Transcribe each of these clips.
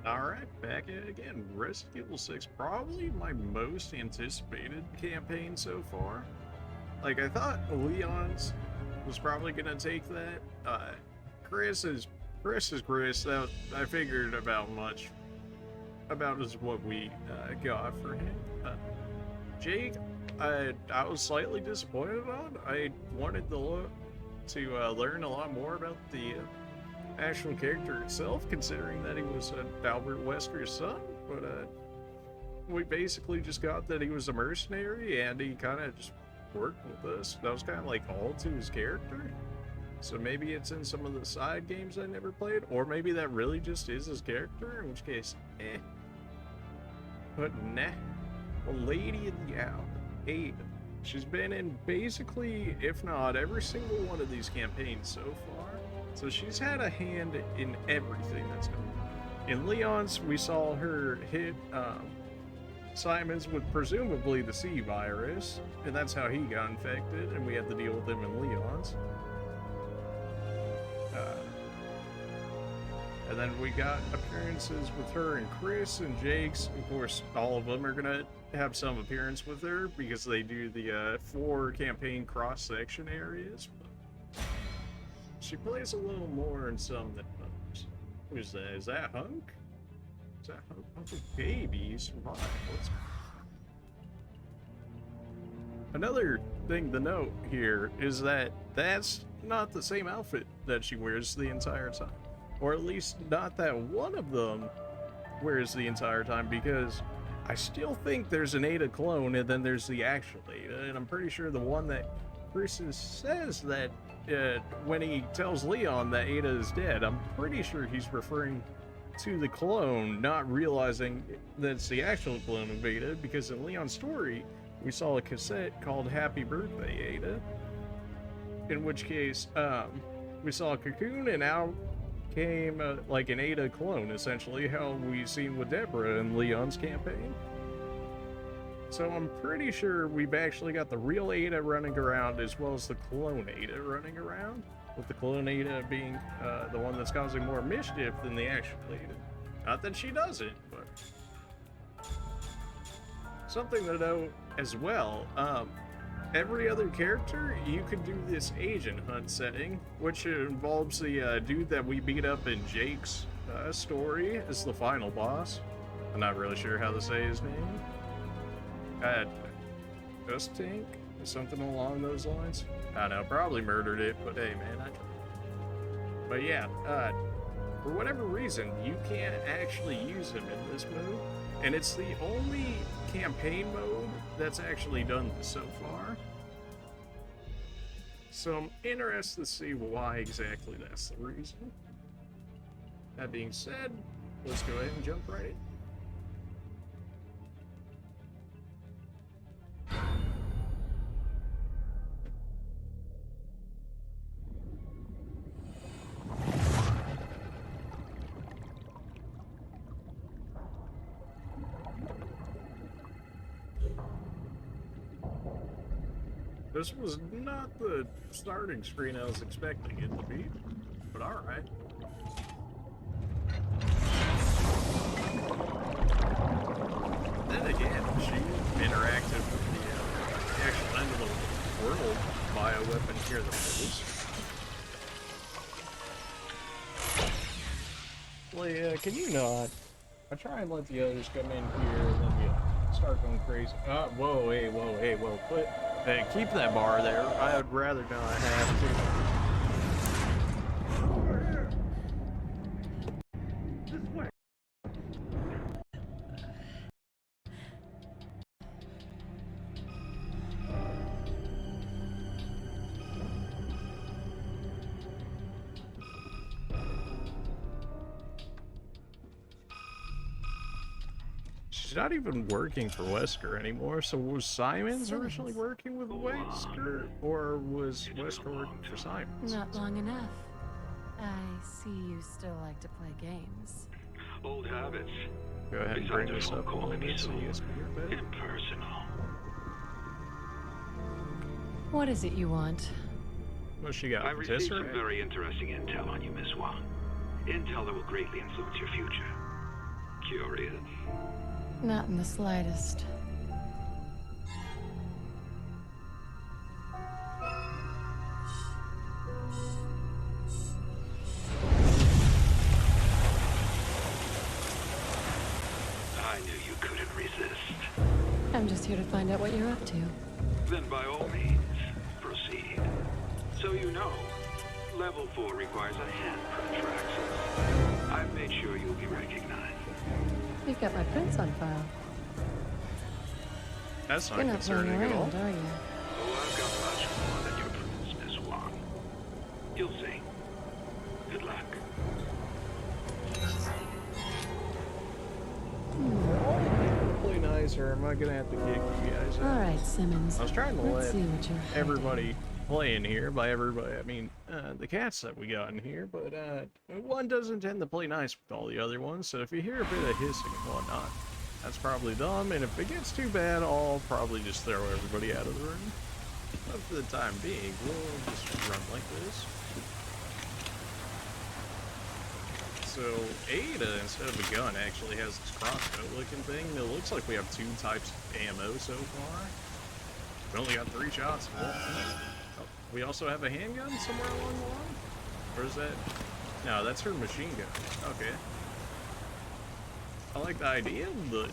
Alright, back at it again. Resident Evil 6, probably my most anticipated campaign so far. Like, I thought Leon's was probably gonna take that. Chris is Chris. That I figured about as what we got for him. Jake, I was slightly disappointed on. I wanted to learn a lot more about the actual character itself, considering that he was Albert Wesker's son, but we basically just got that he was a mercenary and he kind of just worked with us. That was kind of like all to his character. So maybe it's in some of the side games I never played, or maybe that really just is his character, in which case, eh. But nah. The Lady of the Hour, Ada. She's been in basically, if not every single one of these campaigns so far. So she's had a hand in everything that's going on. In Leon's, we saw her hit Simmons with presumably the C virus, and that's how he got infected, and we had to deal with him in Leon's. And then we got appearances with her and Chris and Jake's. Of course, all of them are going to have some appearance with her because they do the 4 campaign cross-section areas. But she plays a little more in some than others. Who's that? Is that Hunk? Is that Hunk? Oh, baby, you survived. Another thing to note here is that that's not the same outfit that she wears the entire time. Or at least not that one of them wears the entire time, because I still think there's an Ada clone and then there's the actual Ada, and I'm pretty sure the one that Chris says that when he tells Leon that Ada is dead, I'm pretty sure he's referring to the clone, not realizing that it's the actual clone of Ada, because in Leon's story, we saw a cassette called Happy Birthday Ada, in which case, we saw a cocoon and out came like an Ada clone, essentially, how we've seen with Deborah in Leon's campaign. So I'm pretty sure we've actually got the real Ada running around as well as the clone Ada running around, with the clone Ada being the one that's causing more mischief than the actual Ada. Not that she doesn't, but something to note as well. Every other character, you could do this agent hunt setting, which involves the dude that we beat up in Jake's story as the final boss. I'm not really sure how to say his name. Just Tank? Something along those lines? I don't know, probably murdered it, but hey man, I tried. But yeah, for whatever reason, you can't actually use him in this mode, and it's the only campaign mode that's actually done this so far. So I'm interested to see why exactly that's the reason. That being said, let's go ahead and jump right in. This was not the starting screen I was expecting it to be, but alright. Then again, she interacted with the actual end of the world bioweapon here that was. Well, yeah, can you not? I try and let the others come in here and then you start going crazy. Whoa, hey, quit. Hey, keep that bar there. I would rather not have to. She's not even working for Wesker anymore, so was Simmons originally working with Wesker, or was Wesker working for Simmons? Not long enough. I see you still like to play games. Old habits. Go ahead and bring this up a little bit so you guys can hear better. Impersonal. What is it you want? What she got? I received some very interesting intel on you, Miss Wong. Intel that will greatly influence your future. curious? Not in the slightest. I knew you couldn't resist. I'm just here to find out what you're up to. Then by all means, proceed. So you know, level 4 requires a handprint for access. I've made sure you'll be recognized. You've got my prints on file. That's not You're not playing concerning at all. around, are you? Oh, I've got much more than your prints, Miss Wong. You'll see. Good luck. Play nice, or am I gonna have to kick you guys out? All right, Simmons. I was trying to Let's let see what you're hiding. everybody play in here. By everybody, I mean the cats that we got in here. But one doesn't tend to play nice with all the other ones. So if you hear a bit of hissing and whatnot, that's probably them. And if it gets too bad, I'll probably just throw everybody out of the room. But for the time being, we'll just run like this. So Ada, instead of a gun, actually has this crossbow-looking thing. It looks like we have 2 types of ammo so far. We only got 3 shots. Oh, we also have a handgun somewhere along the line? Or is that... No, that's her machine gun. Okay. I like the idea of the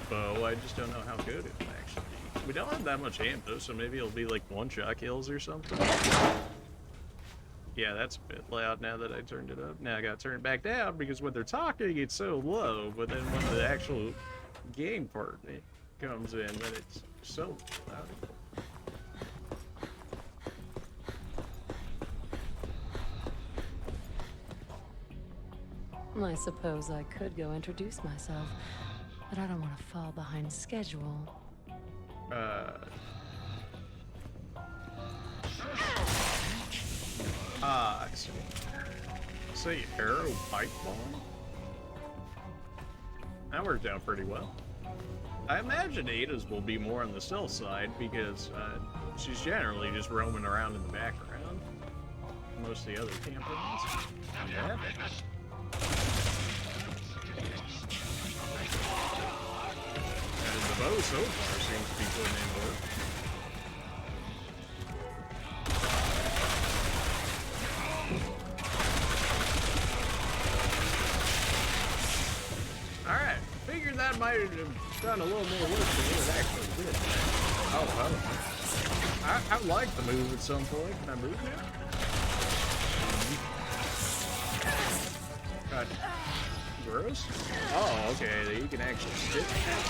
bow, I just don't know how good it will actually be. We don't have that much ammo, so maybe it'll be like 1-shot kills or something. Yeah, that's a bit loud now that I turned it up. Now I gotta turn it back down because when they're talking, it's so low, but then when the actual game part comes in, then it's so loud. I suppose I could go introduce myself, but I don't want to fall behind schedule. I see. Say arrow pipe bomb? That worked out pretty well. I imagine Ada's will be more on the stealth side because she's generally just roaming around in the background. Most of the other campaigns. Yeah. And the bow so far seems to be putting in work. Alright, figured that might have done a little more work than it actually did. Oh, I like the move at some point. Can I move now? God. Gross? Oh, okay, you can actually stick that.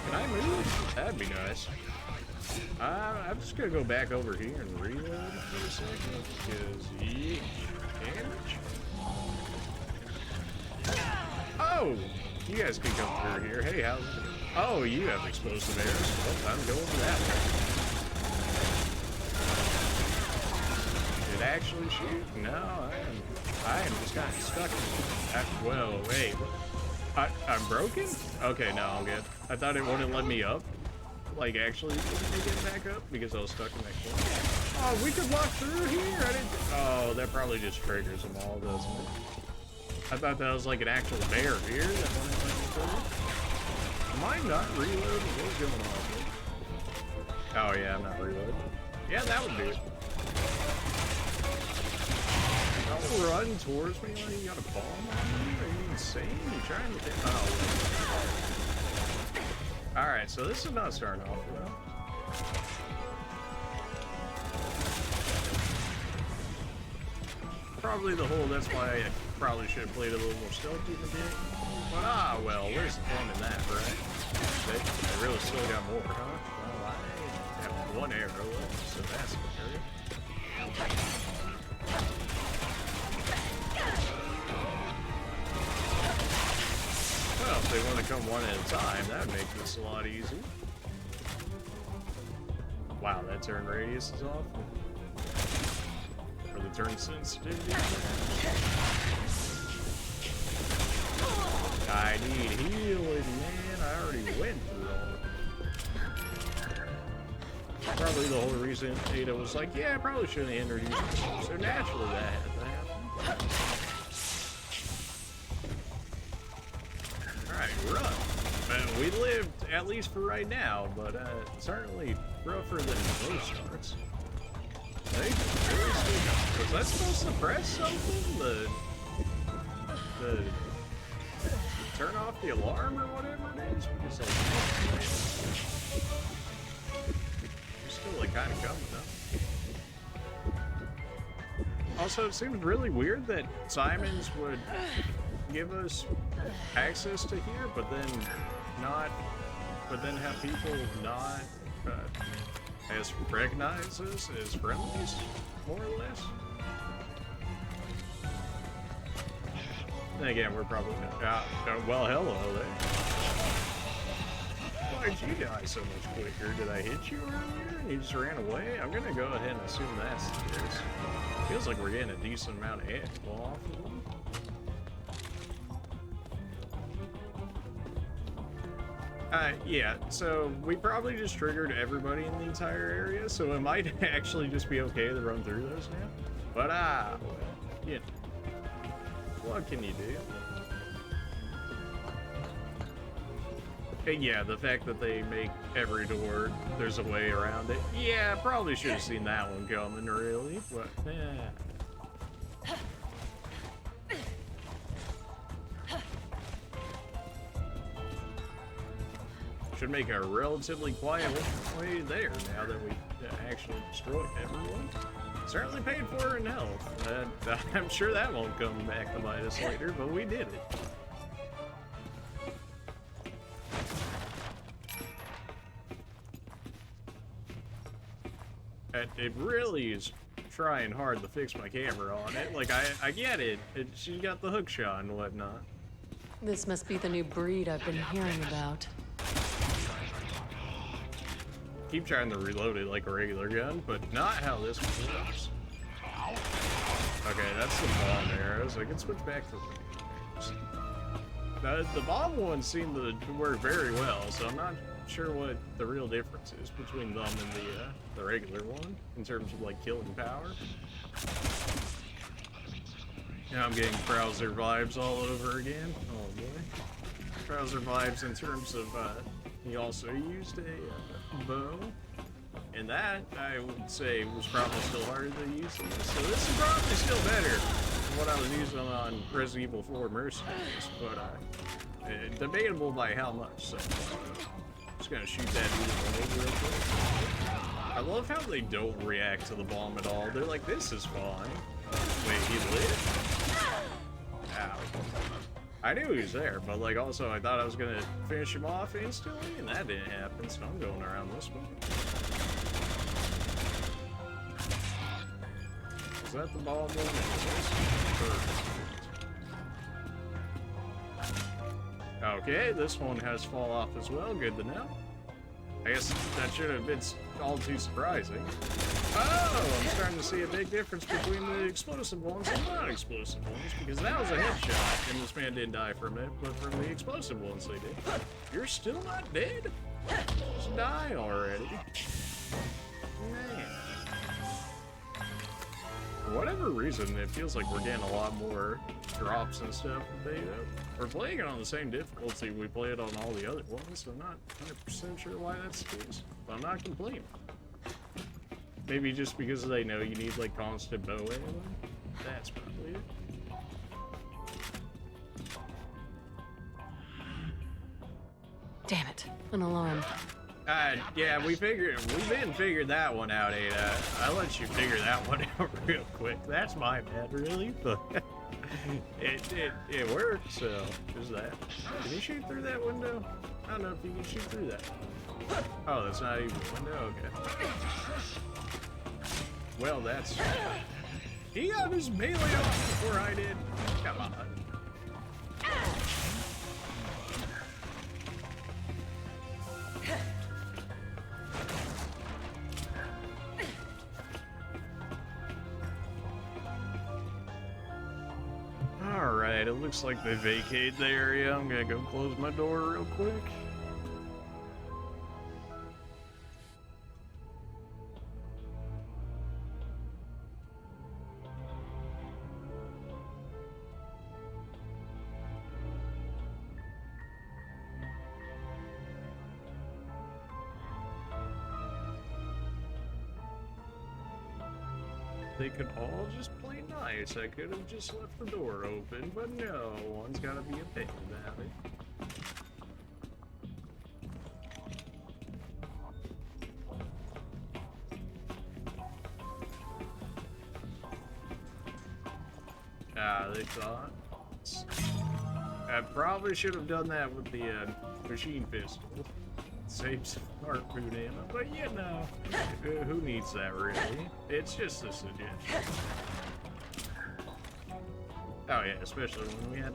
Can I move? That'd be nice. I'm just gonna go back over here and reload for a second, because, yeah, damage. Oh! You guys can come through here. Hey, how's it? Oh, you have explosive arrows. Well, I'm going for that one. Did it actually shoot? No, I am just kind of stuck. Well, wait. I'm broken? Okay, no, I'm good. I thought it wouldn't let me up. Like, actually, let me get back up because I was stuck in that corner. Oh, we could walk through here? I didn't... Oh, that probably just triggers them all, doesn't it? I thought that was like an actual bear here that wanted to let me through. Am I not reloading? What's going on here? Oh, yeah, I'm not reloading. Yeah, that would do it. Don't run towards me like you got a bomb on you. Are you insane? You trying to get... Oh. Alright, so this is not starting off well. Probably the whole, that's why I probably should have played a little more stealthy than did. But well, where's the fun in that, right? They really still got more, huh? Well, I have 1 arrow left, so that's scary. Well, if they want to come one at a time, that would make this a lot easier. Wow, that turn radius is off. Or the turn sensitivity. I need healing, man. I already went through all of it. Probably the whole reason Ada was like, yeah, I probably shouldn't introduce myself. So naturally that had to happen. We lived, at least for right now, but certainly rougher than most starts. Hey, was that supposed to press something? The turn off the alarm or whatever it is? Because we're still like kind of coming up. Also, it seems really weird that Simmons would give us access to here, but then have people not as recognize us as friendlies, more or less. Then again, we're probably not. Well, hello there. Why'd you die so much quicker? Did I hit you earlier and you just ran away? I'm gonna go ahead and assume that's the case. Feels like we're getting a decent amount of ammo off of them. Yeah, so we probably just triggered everybody in the entire area, so it might actually just be okay to run through those now. But, well, you know, what can you do? Yeah, the fact that they make every door, there's a way around it. Yeah, probably should have seen that one coming, really, but, should make a relatively quiet way there now that we actually destroyed everyone. Certainly paid for in health. I'm sure that won't come back to bite us later, but we did it. It really is trying hard to fix my camera on it. Like, I get it. She got the hook shot and whatnot. This must be the new breed I've been hearing about. Keep trying to reload it like a regular gun, but not how this one works. Okay, that's the bomb arrows. I can switch back to the bomb ones seem to work very well, so I'm not sure what the real difference is between them and the regular one in terms of like killing power. Now I'm getting Browser vibes all over again. Oh boy. Browser vibes in terms of he also used a bow, and that I would say was probably still harder to use than this. So this is probably still better than what I was using on Resident Evil 4 Mercenaries, but debatable by how much. So just gonna shoot that dude over real quick. I love how they don't react to the bomb at all. They're like, "This is fine." Wait, he lived? Ow. I knew he was there, but like also I thought I was gonna finish him off instantly, and that didn't happen, so I'm going around this one. Is that the ball one? Okay, this one has fall off as well, good to know. I guess that should have been all too surprising. Oh, I'm starting to see a big difference between the explosive ones and non-explosive ones, because that was a headshot, and this man didn't die from it, but from the explosive ones they did. You're still not dead? Just die already. Man. For whatever reason, it feels like we're getting a lot more drops and stuff. We're playing it on the same difficulty we play it on all the other ones, so I'm not 100% sure why that's the case, but I'm not complaining. Maybe just because they know you need like constant bow ammo. That's probably it. Damn it, an alarm. Yeah, we didn't figure that one out, Ada. I let you figure that one out real quick. That's my bad, really, but it worked, so there's that. Can you shoot through that window? I don't know if you can shoot through that. Oh, that's not even a window? Okay. Well, that's... He got his melee off before I did. Come on. Alright, it looks like they vacated the area. I'm gonna go close my door real quick. they could all just play nice. I could have just left the door open, but no, one's gotta be a pain about it. They thought. I probably should have done that with the machine pistol. Save some harpoon ammo, but you know, who needs that really? It's just a suggestion. Oh yeah, especially when we had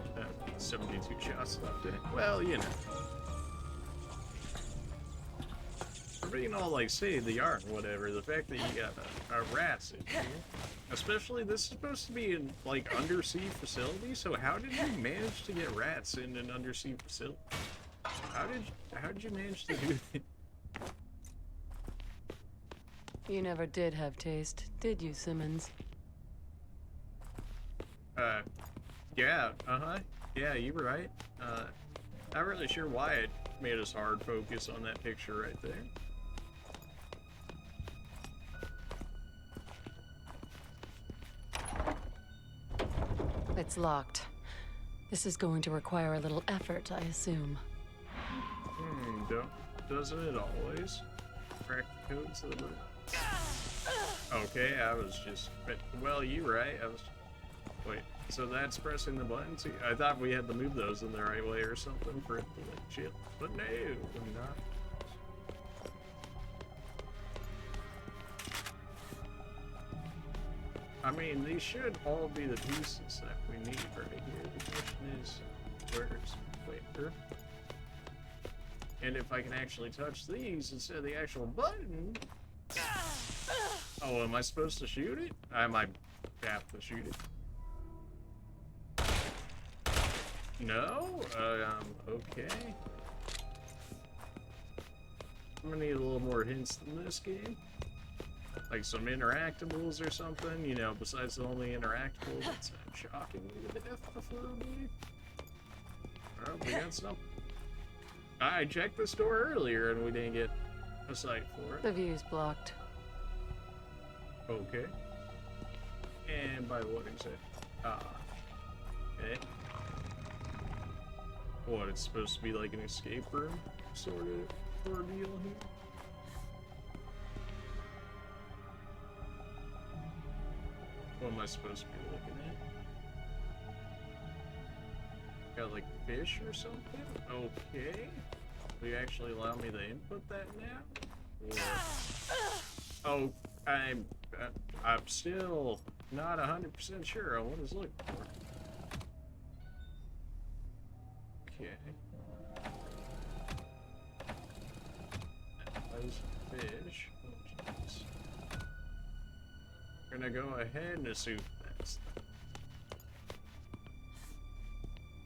72 shots left in it. Well, you know. For being all like save the art and whatever, the fact that you got rats in here. Especially, this is supposed to be in, like, undersea facility, so how did you manage to get rats in an undersea facility? How did you manage to do that? You never did have taste, did you, Simmons? Yeah, yeah, you were right. Not really sure why it made us hard focus on that picture right there. It's locked. This is going to require a little effort, I assume. Doesn't it always? Crack the codes of the book. Okay, I was just... Well, you're right, I was... Wait, so that's pressing the button too? I thought we had to move those in the right way or something for it to, like, chill. But no, we're not. I mean, these should all be the pieces that we need right here. The question is, where's where? And if I can actually touch these instead of the actual button... Oh, am I supposed to shoot it? I might have to shoot it. No? Okay. I'm gonna need a little more hints in this game. Like some interactables or something, you know, besides the only interactable that's shockingly the death before me. Oh, we got something. I checked the store earlier and we didn't get a site for it. The view's blocked. Okay. And by what example? Okay. What, it's supposed to be like an escape room sort of ordeal here? What am I supposed to be looking at? Got like fish or something? Okay. Will you actually allow me to input that now? Or... Oh, I'm still not 100% sure on what it's looking for. Okay. Those fish. Oh, jeez. We're gonna go ahead and assume that's...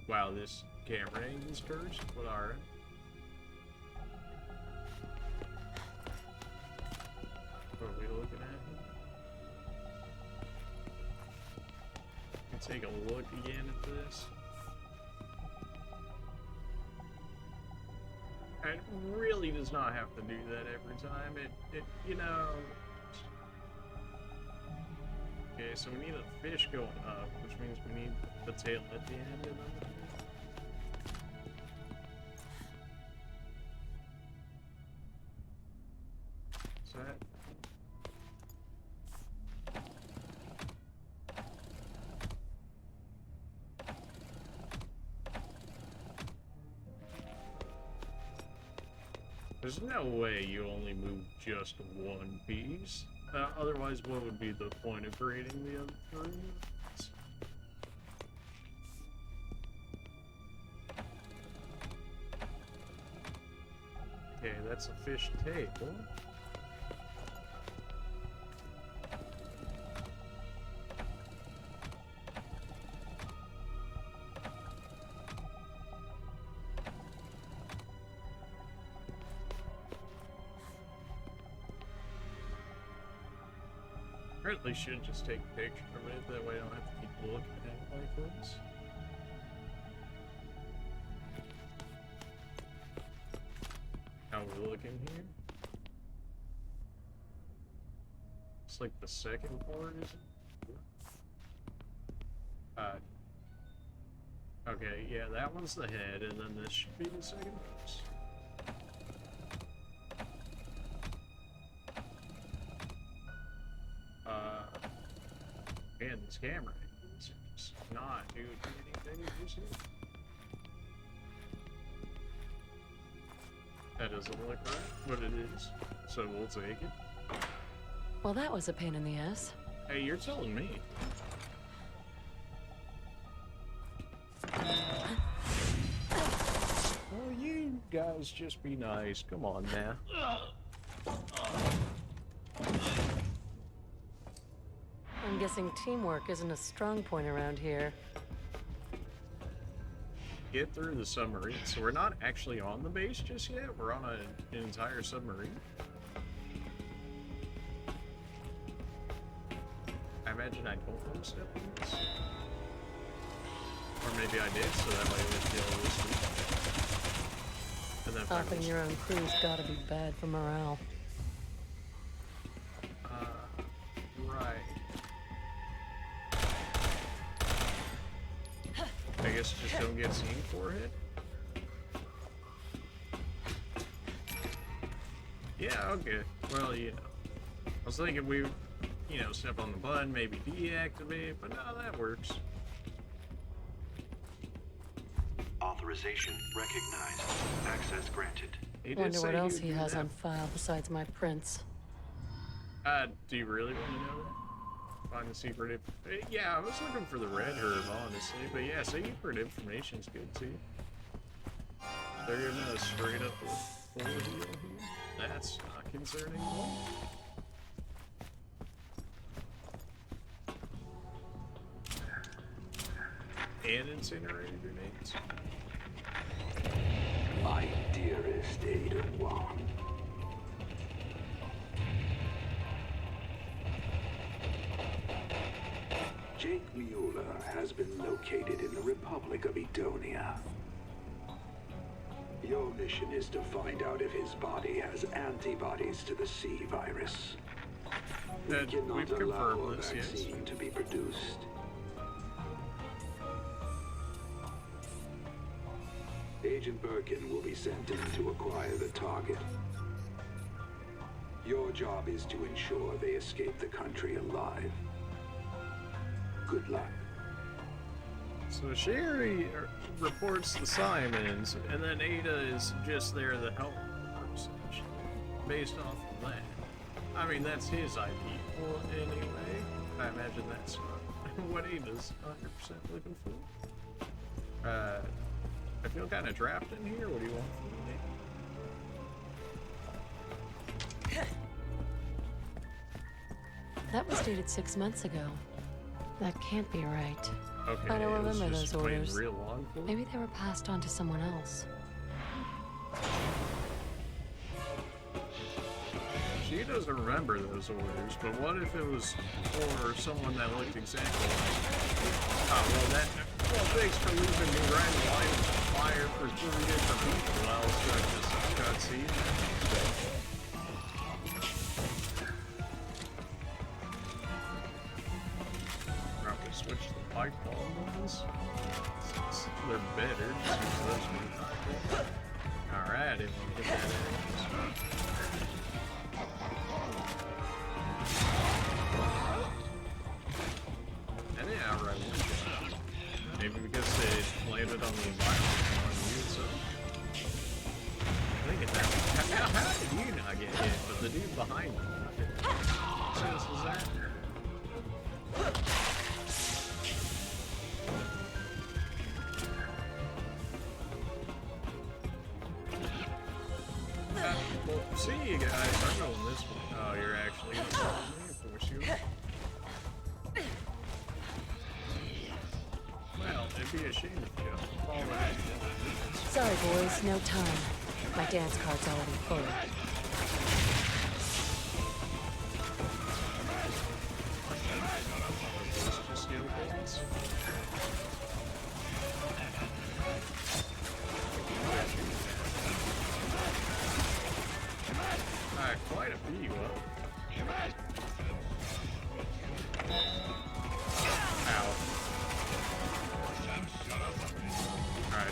Wow, this camera angle's cursed, but alright. What are we looking at here? Let's take a look again at this. It really does not have to do that every time. It you know... Okay, so we need a fish going up, which means we need the tail at the end of them. Is that... There's no way you only move just one piece. Otherwise, what would be the point of creating the other three? Okay, that's a fish tail. Really should just take a picture of it, that way I don't have to keep looking at it like this. How we're looking here? It's like the second part, is it? Okay, yeah, that one's the head, and then this should be the second piece. Man, this camera is just not doing anything, you see? That doesn't look right, but it is, so we'll take it. Well, that was a pain in the ass. Hey, you're telling me. Well, you guys just be nice. Come on now. I'm guessing teamwork isn't a strong point around here. Get through the submarine. So we're not actually on the base just yet. We're on an entire submarine. I imagine I don't want to step in this. Or maybe I did, so that way it would feel risky. And then Stopping your own crew's gotta be bad for morale. Right. I guess just don't get seen for it. Yeah, okay. Well, you know. I was thinking we would, you know, step on the button, maybe deactivate, but no, that works. Authorization recognized. Access granted. He did Wonder say what else would he do has that. on file besides my prints. Do you really want to know that? Find the secret. Yeah, I was looking for the red herb, honestly, but yeah, secret information's good too. They're giving us straight up a full heal here. That's not concerning at all. And incinerator grenades. My dearest Ada Wong. Jake Mueller has been located in the Republic of Edonia. Your mission is to find out if his body has antibodies to the C virus. We We've cannot allow confirmed a this, yes. vaccine to be produced. Agent Birkin will be sent in to acquire the target. Your job is to ensure they escape the country alive. Good luck. So Sherry reports the Simmons, and then Ada is just there to help her, essentially, based off of that. I mean, that's his idea. Well, anyway, I imagine that's what Ada's 100% looking for. I feel kind of trapped in here. What do you want from me? That was dated 6 months ago. That can't be right. Okay, I don't it was remember just those plain orders. real long for me. Maybe they were passed on to someone else. She doesn't remember those orders, but what if it was for someone that looked exactly like... Oh, well, thanks for leaving me right in line with fire for 3 different people while I was trying to cutscene. Probably switch the pipe bomb ones. Since they're better, just use those for the pipe bomb. Alright, if we get that in. And yeah, right. Maybe because they landed on the environment on you, so. I think it happened. How did you not get hit? But the dude behind you got hit. What sense was that? Well, see you guys. I'm going this way. Oh, you're actually going to follow me, of course you are. Well, it'd be a shame if you fall back. Sorry, boys, no time. My dance card's already full. Just get a dance. Alright, quite a few up. Ow.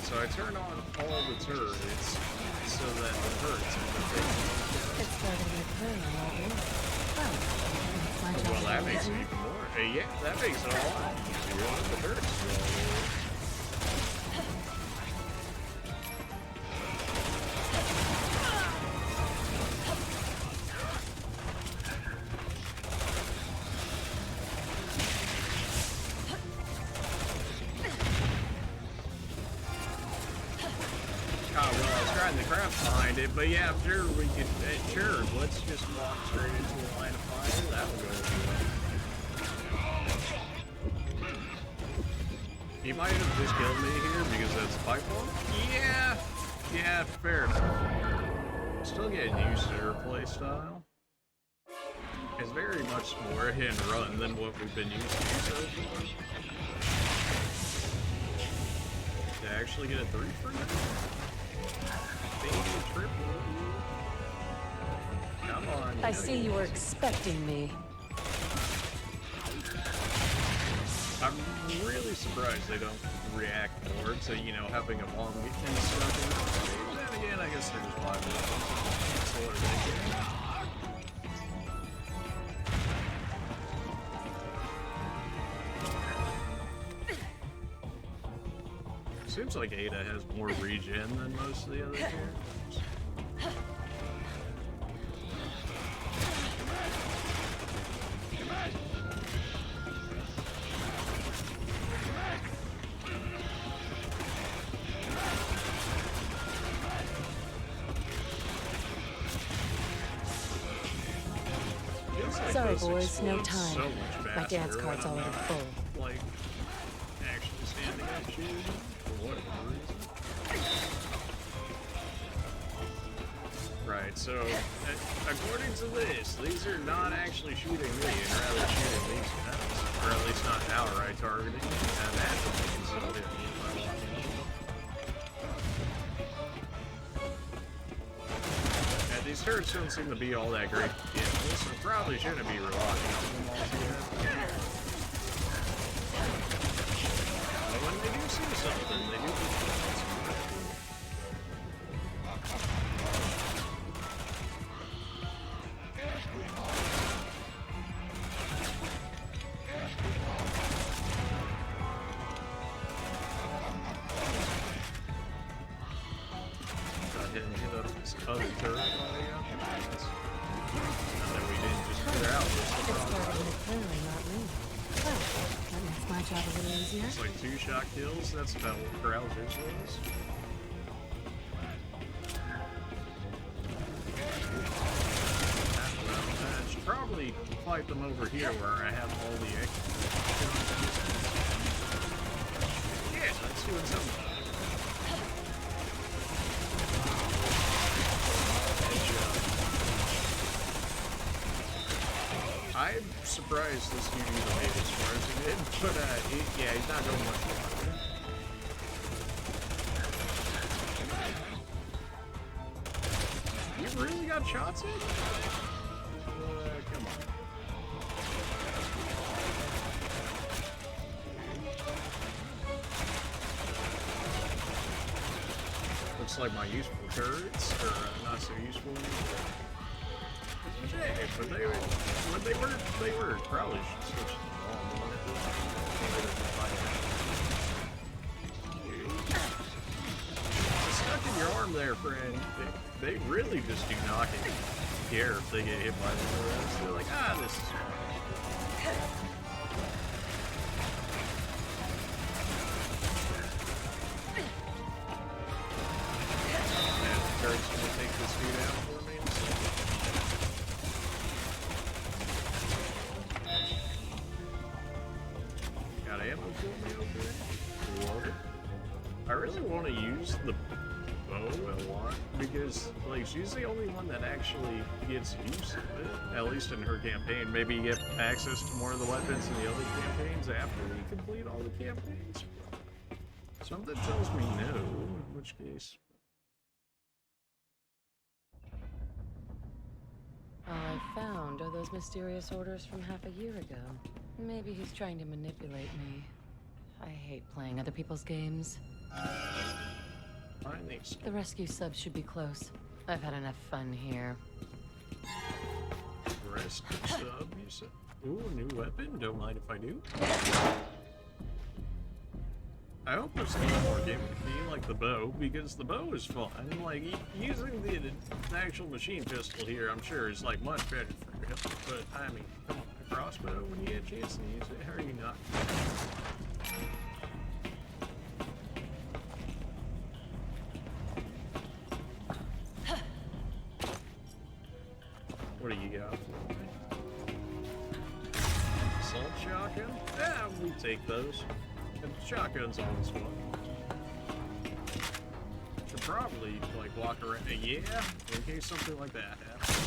so I turn on all the turrets so that it hurts and the thing. It's starting to get clear already. Well, that makes it even more. Yeah, that makes it a lot easier when the hurts. Behind it, but yeah, sure we could. Sure, let's just walk straight into a line of fire. That'll go well. He might have just killed me here because that's a pipe bomb. Yeah, fair enough. Still getting used to her play style. It's very much more hit and run than what we've been used to so far. Did I actually get a 3 for that? Come on. I see you were expecting me. I'm really surprised they don't react more to, you know, having a bomb and stuff. Then again, I guess they're just 5 minutes. Seems like Ada has more regen than most of the other characters. Sorry, boys, no time. So much My dance faster card's when I'm already not, full. like, actually standing at you for whatever reason. Right, so according to this, these are not actually shooting me, and rather shooting these guys, or at least not outright targeting me, and that's what they can still hit me if I want to. Yeah, these turrets don't seem to be all that great to begin with, so probably shouldn't be relying on them altogether. But when they do see something, they do just other turret while they got the chance. And then we didn't just clear out. It's starting to clearly not me. Well, that makes my job a little easier. It's like 2 shot kills. That's about what Krauser's was. I should probably fight them over here where I have all the extra. Yeah, let's do it sometime. I'm surprised this dude even made it as far as he did, but yeah, he's not going much farther. You really got shots in? Come on. Looks like my useful turrets are not so useful anymore. Yeah, but they were probably should switch them all. Stuck in your arm there, friend. They really just do not care if they get hit by the rest. They're like, this is fine. And the turret's gonna take this dude out for me in a second. Got ammo for me over there? Love it. I really want to use the bow a lot because, like, she's the only one that actually gets use of it, at least in her campaign. Maybe you get access to more of the weapons in the other campaigns after we complete all the campaigns. Something tells me no, in which case. All I found are those mysterious orders from half a year ago. Maybe he's trying to manipulate me. I hate playing other people's games. Nice. The rescue subs should be close. I've had enough fun here. Rescue sub, you said. Ooh, new weapon. Don't mind if I do. I hope there's a little more gimmicky, like the bow, because the bow is fun. Like, using the actual machine pistol here, I'm sure, is, like, much better for him. But, I mean, come on, a crossbow, when you get a chance to use it, how are you not? What do you got for me? Assault shotgun? Yeah, we take those. And shotgun's always fun. Should probably, like, walk around. Yeah, in case something like that happens.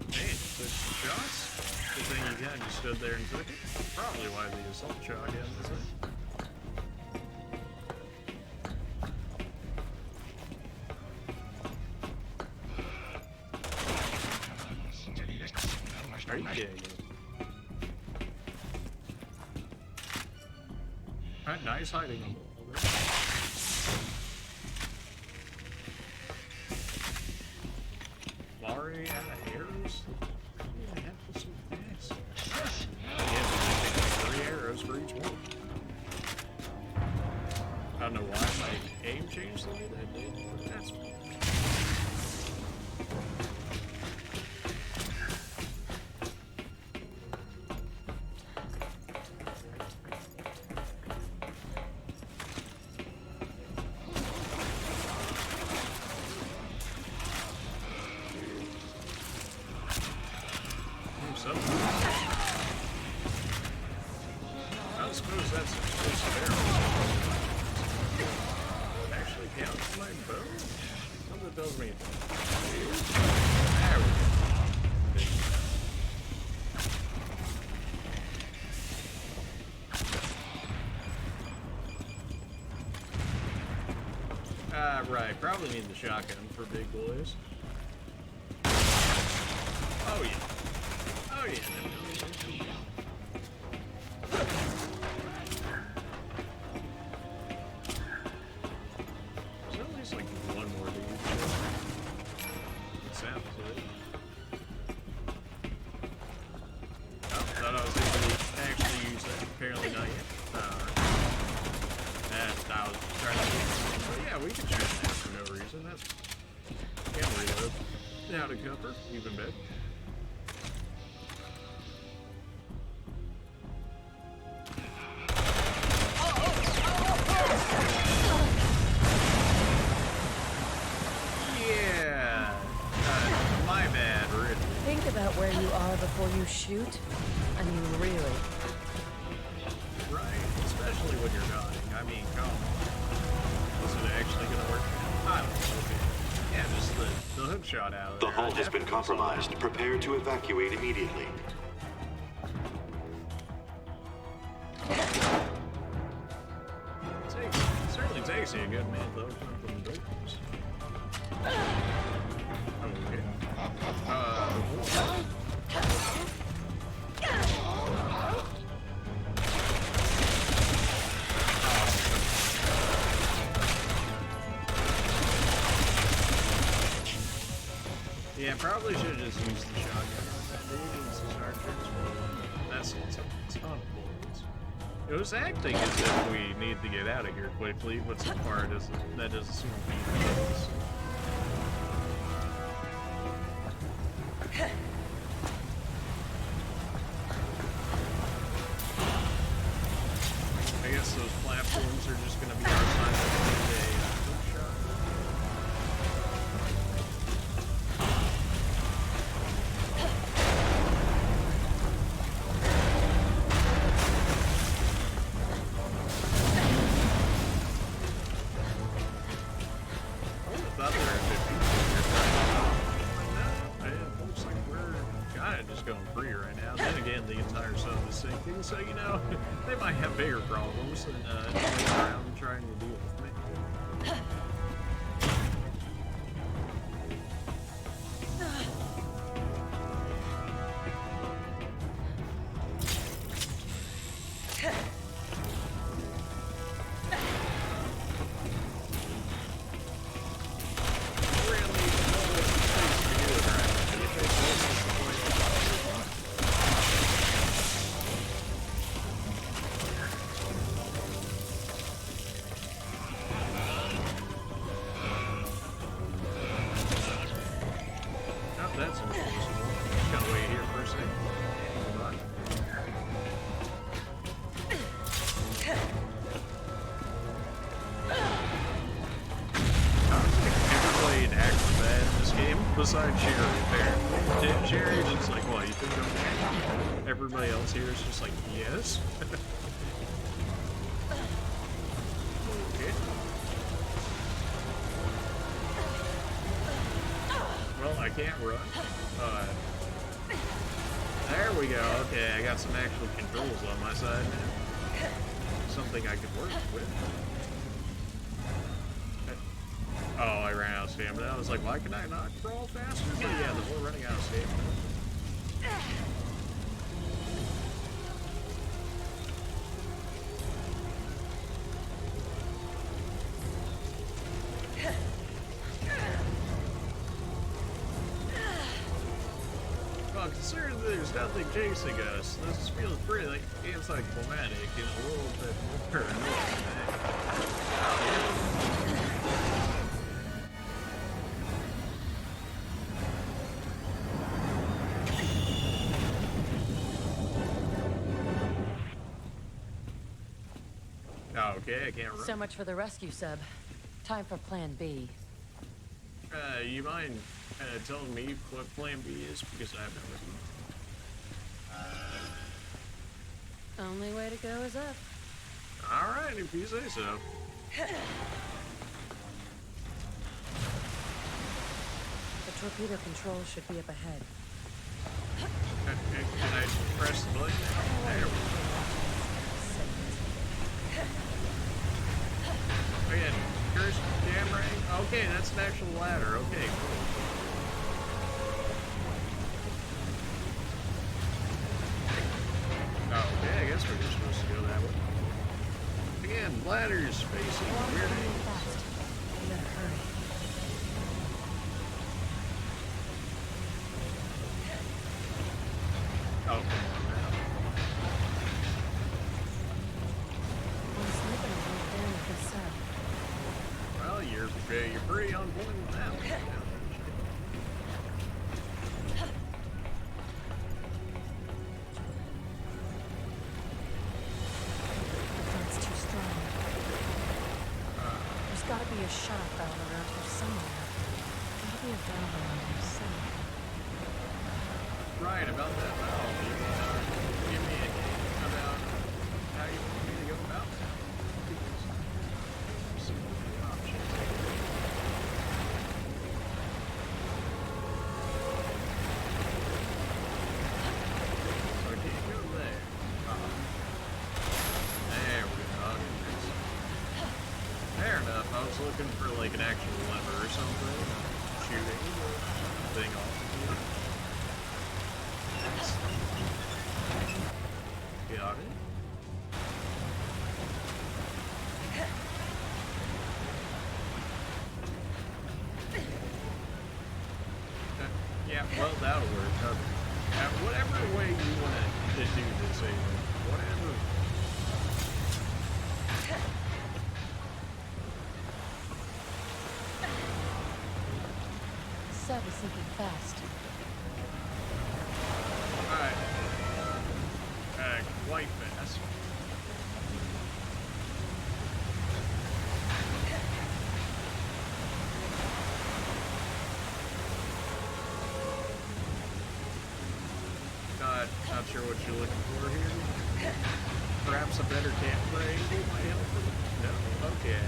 Man, you took some shots? Good thing you kind of just stood there and took it. Probably why the assault shotgun is it. Are you kidding me? Alright, nice hiding on the wall there. Already out of arrows? Yeah, I have to so fast. Yeah, but you take like 3 arrows for each one. I don't know why my aim changed the way that did, but that's fine. So, I suppose that's fair. Actually counts my bow? Something tells me. There we go. Right. Probably need the shotgun for big boys. Oh yeah. Oh yeah, definitely. There's at least like one more dude. It sounds like. Oh, thought I was able to actually use that. Apparently not yet. I was trying to do. But yeah, we can shoot that for no reason. That's. Can't reload. Now to cover, even better. Where you are before you shoot? I mean, really. Right, especially when you're dying. I mean, come on. Is it actually gonna work? I don't know. Okay. Yeah, just the hook shot out of The there. hull has been compromised. Prepare to evacuate immediately. It certainly takes you a good minute, though, from the doors. Okay. Yeah, probably should have just used the shotgun. That's a ton of bullets. It was acting as if we need to get out of here quickly, but so far that doesn't seem to be the case. I guess those platforms are just going to be our sign of the day. So, you know, they might have bigger problems than going around and trying to deal with me. Besides Sherry, apparently. Sherry's just like, well, you think I'm dead? Everybody else here is just like, yes. Okay. Well, I can't run. There we go. Okay, I got some actual controls on my side now. Something I could work with. Oh, I ran out of stamina. I was like, why can I not crawl faster? But yeah, we're running out of stamina. Well, considering there's nothing chasing us, this feels pretty like anticlimactic and a little bit more annoying. Okay, I can't run. So much for the rescue sub. Time for plan B. You mind telling me what plan B is? Because I haven't written. Only way to go is up. Alright, if you say so. The torpedo control should be up ahead. Can I press the button now? There we go. Again, cursed camera. Okay, that's an actual ladder. Okay, cool. Oh, okay, I guess we're just supposed to go that way. Again, ladders facing weird angles. Fast. You better hurry. Oh, come on now. I'm slipping a little down with this sub. Well, you're pretty on point with that one. The front's too strong. There's gotta be a shut-off valve around here somewhere. Gotta be a valve around here somewhere. Right, about that valve. Give me a hint about how you want me to go about that. Some of the options. So I can't go there. There we go. Fair enough. I was looking for like an actual lever or something. Shooting the thing off of it. Got it. Yeah, well, that'll work. Whatever way you want to do this, Ava. Whatever. Sub is sinking fast. Alright. Quite fast. Not sure what you're looking for here. Perhaps a better camera angle might help. No? Okay.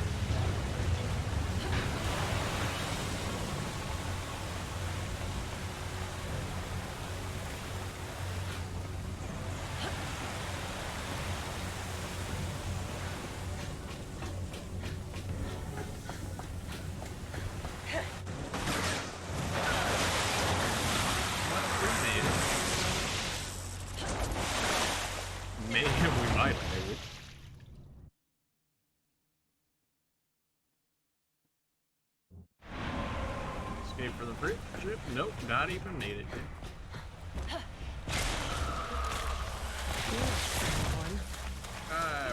Maybe we might have made it. Escape from the ship? Nope, not even made it.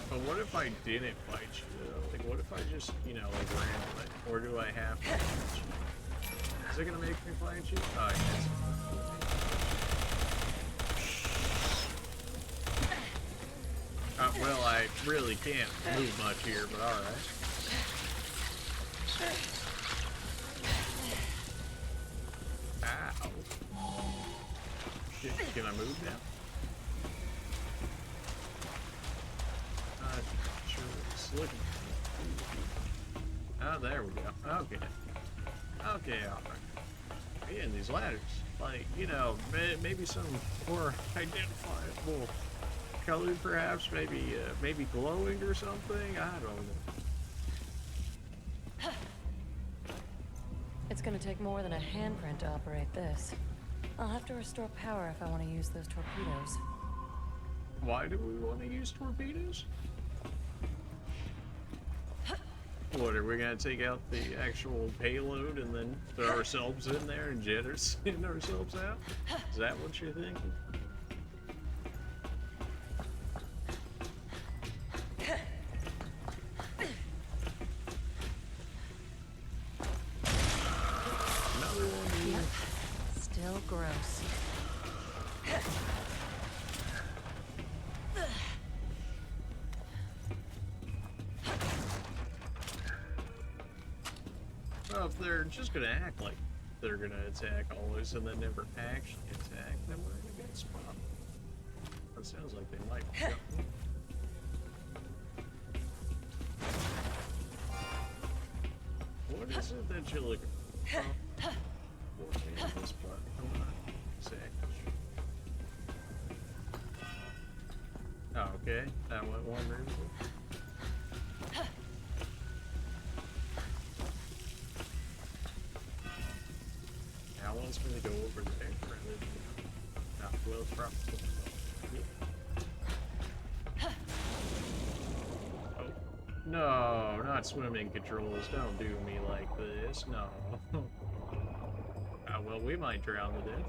But what if I didn't fight you though? Like, what if I just, you know, like ran away? Or do I have to fight you? Is it gonna make me fight you? Oh, yes. Well, I really can't move much here, but alright. Can I move now? Sure it's looking. Oh, there we go. Okay. Okay, alright. Yeah, these ladders. Like, you know, maybe some more identifiable color, perhaps. Maybe glowing or something. I don't know. It's gonna take more than a handprint to operate this. I'll have to restore power if I want to use those torpedoes. Why do we want to use torpedoes? What, are we gonna take out the actual payload and then throw ourselves in there and jet ourselves out? Is that what you're thinking? Another one here. Still gross. Well, if they're just gonna act like they're gonna attack always and then never actually attack, then we're in a good spot. That sounds like they might be jumping. What is it that you're looking for? What is this button? Come on. Oh, okay. That went one room. Now one's gonna go over there rather than not well probably. Yeah. Oh. No, not swimming controls. Don't do me like this. No. Well, we might drown to death.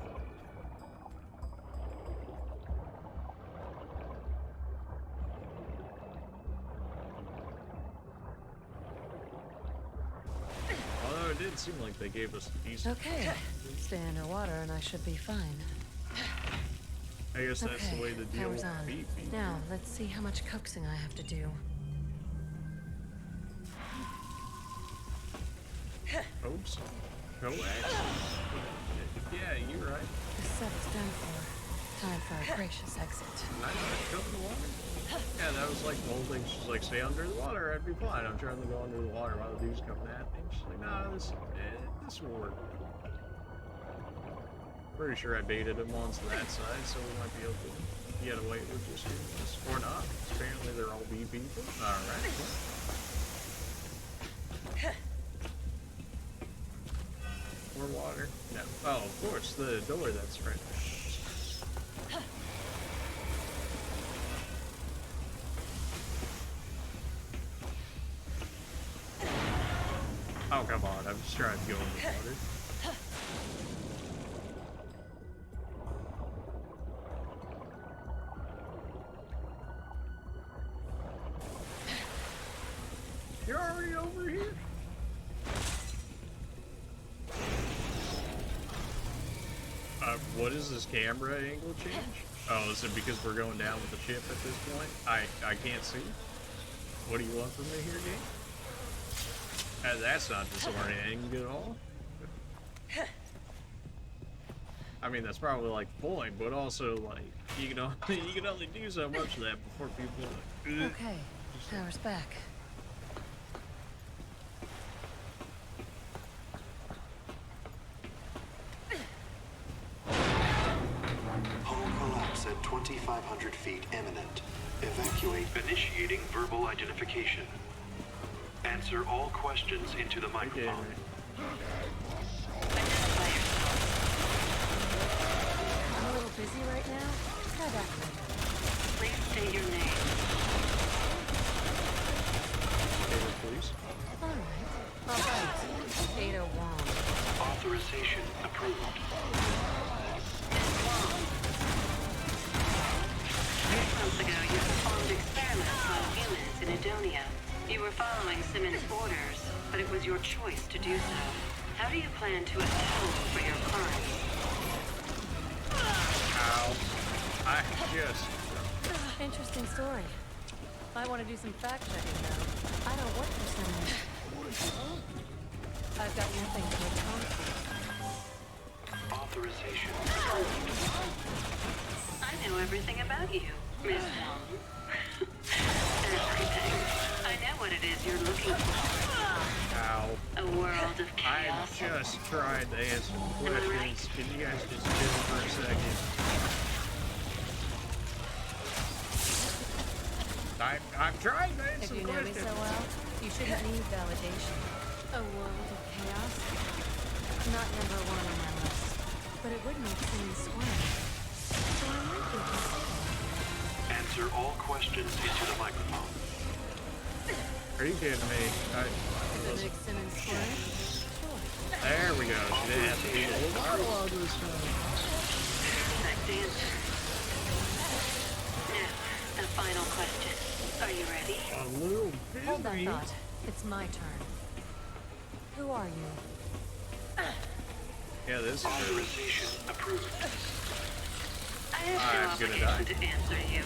Although it did seem like they gave us a decent. Okay, stay underwater and I should be fine. I guess that's the way the deal power's will on. be. Now, let's see how much coaxing I have to do. Oops. Coax? Yeah, you're right. The set is done for. Time for a gracious exit. Nice, jump in the water. Yeah, that was like the whole thing. She's like, stay under the water, I'd be fine. I'm trying to go under the water while the dude's coming at me. She's like, nah, this will work. Pretty sure I baited him onto that side, so we might be able to get away with just doing this. Or not. Apparently they're all B people. Alright. More water? No. Oh, of course, the door that's right there. Oh, come on, I'm just trying to go in the water. You're already over here? What is this camera angle change? Oh, is it because we're going down with the ship at this point? I can't see. What do you want from me here, game? That's not disorienting at all. I mean, that's probably like the point, but also like you can only do so much of that before people are like, ugh. Okay, power's back. Hull collapse at 2,500 feet imminent. Evacuate. Initiating verbal identification. Answer all questions into the Okay, microphone. I'm a little busy right now. Try back later. Please state your name. please. Alright. Ada Wong. Authorization approved. 6 months ago, you performed experiments on humans in Edonia. You were following Simmons' orders, but it was your choice to do so. How do you plan to atone for your crimes? Ow. I just... Interesting story. I want to do some fact-checking, though. I don't work for Simmons. I've got nothing to atone for. Authorization approved. know everything about you, Miss Wong. Everything. I know what it is you're looking for. Ow. A world of I chaos. just tried to answer the questions. Can you guys just chill for a second? I'm trying to If answer you the know me question. so well, you shouldn't need validation. A world of chaos? Not number one on my list, but it would make Simmons squirm. So I might be considered. Answer all questions into the microphone. Are you kidding me? If it makes Simmons squirm, sure. There we go. She didn't have to be the whole dialogue this time. Perfect answer. Now, the final question. Are you ready? A little Hold that busy. thought. It's my turn. Who are you? Yeah, this is Authorization approved. I have I'm no gonna die. obligation to answer you.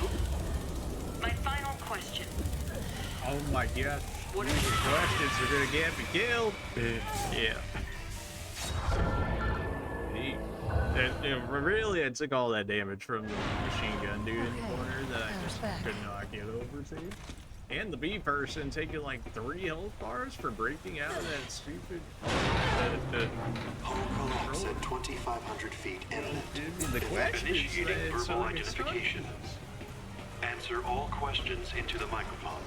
My final question. Oh my gosh. What are These you questions are gonna get me killed. Yeah. Neat. Really, I took all that damage from the machine gun dude in the Okay, corner that I I just respect. could not get over to. And the B person taking like 3 health bars for breaking out of that stupid. Hull collapse at 2,500 feet imminent. The question is Initiating that verbal identification. Answer all questions into the microphone.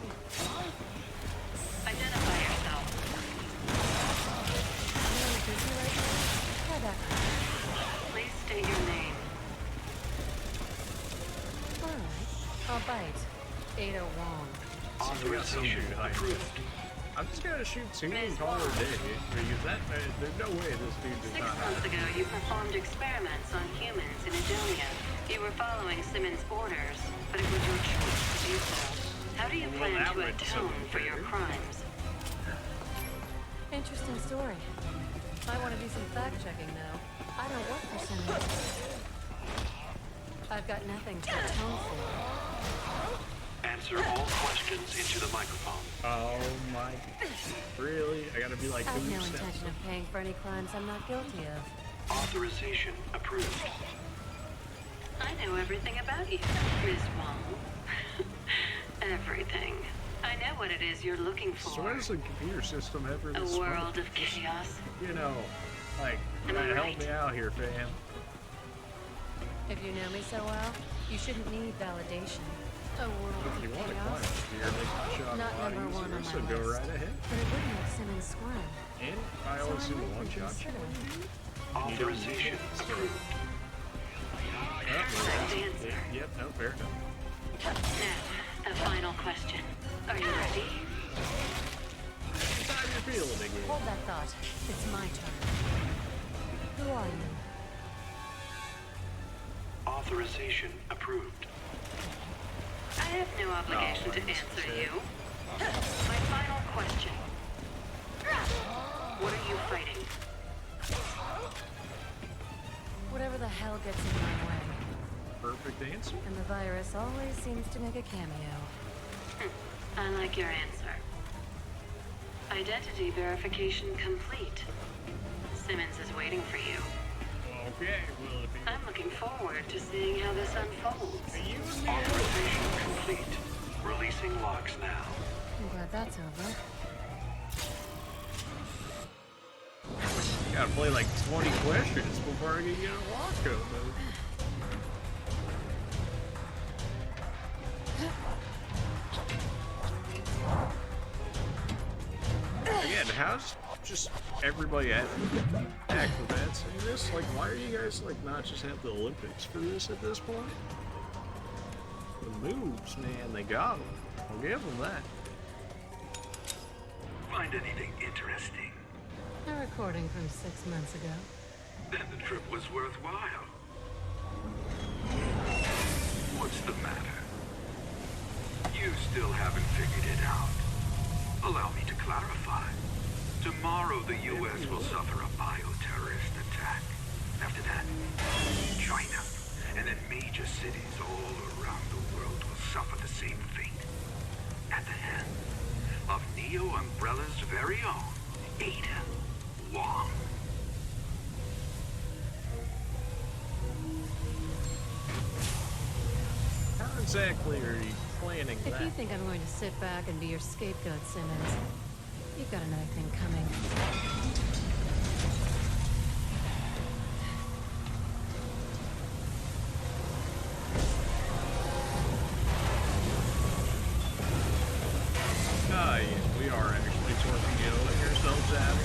Identify yourself. Really busy right now? Try back. Please state your name. Alright, I'll bite. Ada Wong. Authorization approved. I'm just gonna shoot 2 and call it a day because there's no way this dude does 6 not months have. ago, you performed experiments on humans in Edonia. You were following Simmons' orders, but it was your choice to do so. How do you Well, plan that to went so atone for your fair. crimes? Interesting story. I want to do some fact-checking now. I don't work for Simmons. I've got nothing to atone for. Answer all questions into the microphone. Oh my. Really? I gotta be like I've 2 no steps. intention of paying for any crimes I'm not guilty of. Authorization approved. I know everything about you, Miss Wong. Everything. I know what it is you're looking So for. why does the computer system ever A this world of chaos. You know, like, Am I help right? me out here, fam. If you know me so well, you shouldn't need validation. A world If you of want to climb chaos? up here, make my shot Not a lot number one easier, on so my go list. right ahead. But it would make Simmons squirm. And I So always I do might one be shot. considering. Authorization approved. Perfect answer. Yep, no, fair enough. Now, the final question. Are you ready? How you feeling again? Hold that thought. It's my turn. Who are you? Authorization approved. I have no obligation to I'm answer you. My final question. What are you fighting? Whatever the hell gets in my way. Perfect answer. And the virus always seems to make a cameo. I like your answer. Identity verification complete. Simmons is waiting for you. Okay, will it be? I'm looking forward to seeing how this unfolds. You and me. Authorization complete. Releasing locks now. I'm glad that's over. Gotta play like 20 questions before I can get a lock open. Again, how's just everybody at acrobats in this? Like, why are you guys like not just have the Olympics for this at this point? The moves, man, they got them. I'll give them that. Find anything interesting? A recording from 6 months ago. Then the trip was worthwhile. What's the matter? You still haven't figured it out. Allow me to clarify. Tomorrow the U.S. will suffer a bioterrorist attack. After that, China, and then major cities all around the world will suffer the same fate. At the hand of Neo Umbrella's very own Ada Wong. exactly are you planning If that? you think I'm going to sit back and be your scapegoat, Simmons, you've got another thing coming. Ah, yeah, we are actually torpedoing ourselves out here.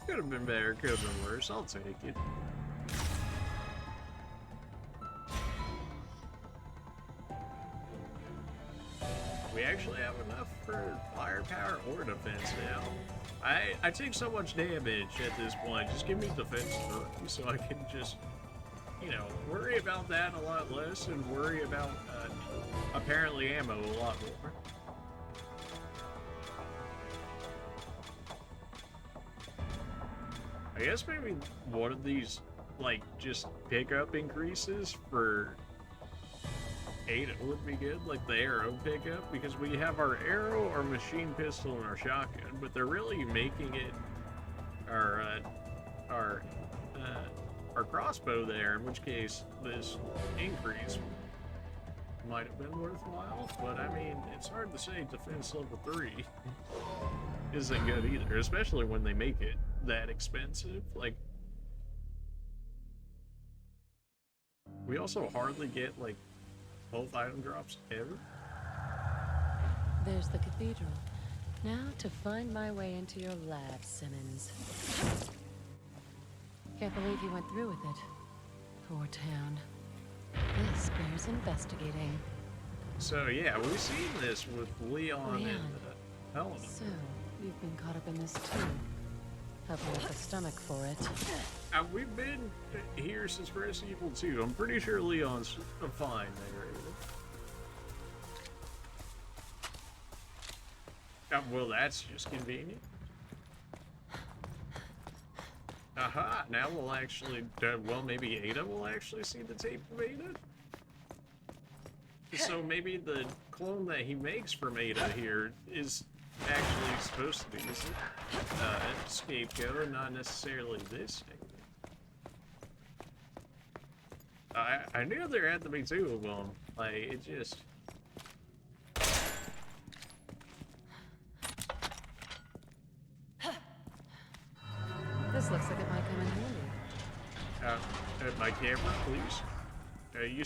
Could have been better, could have been worse. I'll take it. We actually have enough for firepower or defense now. I take so much damage at this point. Just give me defense so I can just, you know, worry about that a lot less and worry about apparently ammo a lot more. I guess maybe one of these, like, just pickup increases for Ada would be good, like the arrow pickup, because we have our arrow, our machine pistol, and our shotgun, but they're really making it our crossbow there, in which case this increase might have been worthwhile, but I mean, it's hard to say defense level 3 isn't good either, especially when they make it that expensive. Like, we also hardly get, like, both item drops ever. There's the cathedral. Now to find my way into your lab, Simmons. Can't believe you went through with it. Poor town. This bears investigating. So yeah, we've seen this with Leon and Helena. So, you've been caught up in this too. Have you got the stomach for it? We've been here since Resident Evil 2. I'm pretty sure Leon's fine there. Well, that's just convenient. Aha, now we'll actually, well, maybe Ada will actually see the tape of Ada? So maybe the clone that he makes from Ada here is actually supposed to be scapegoat, not necessarily this thing. I knew there had to be two of them. Like, it just... This looks like it might come in handy. My camera, please. You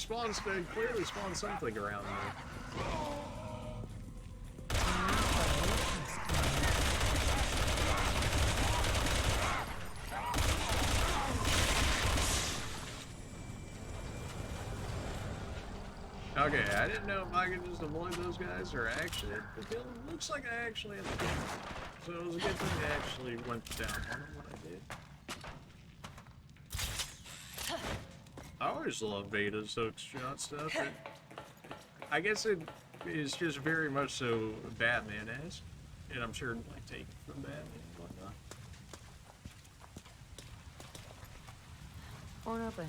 clearly spawned something around there. Okay, I didn't know if I could just avoid those guys or actually kill them. Looks like I actually had to kill them. So it was a good thing I actually went down on them when I did. I always love Ada's hookshot stuff. I guess it is just very much so Batman-esque, and I'm sure like taken from Batman and whatnot. Won't open.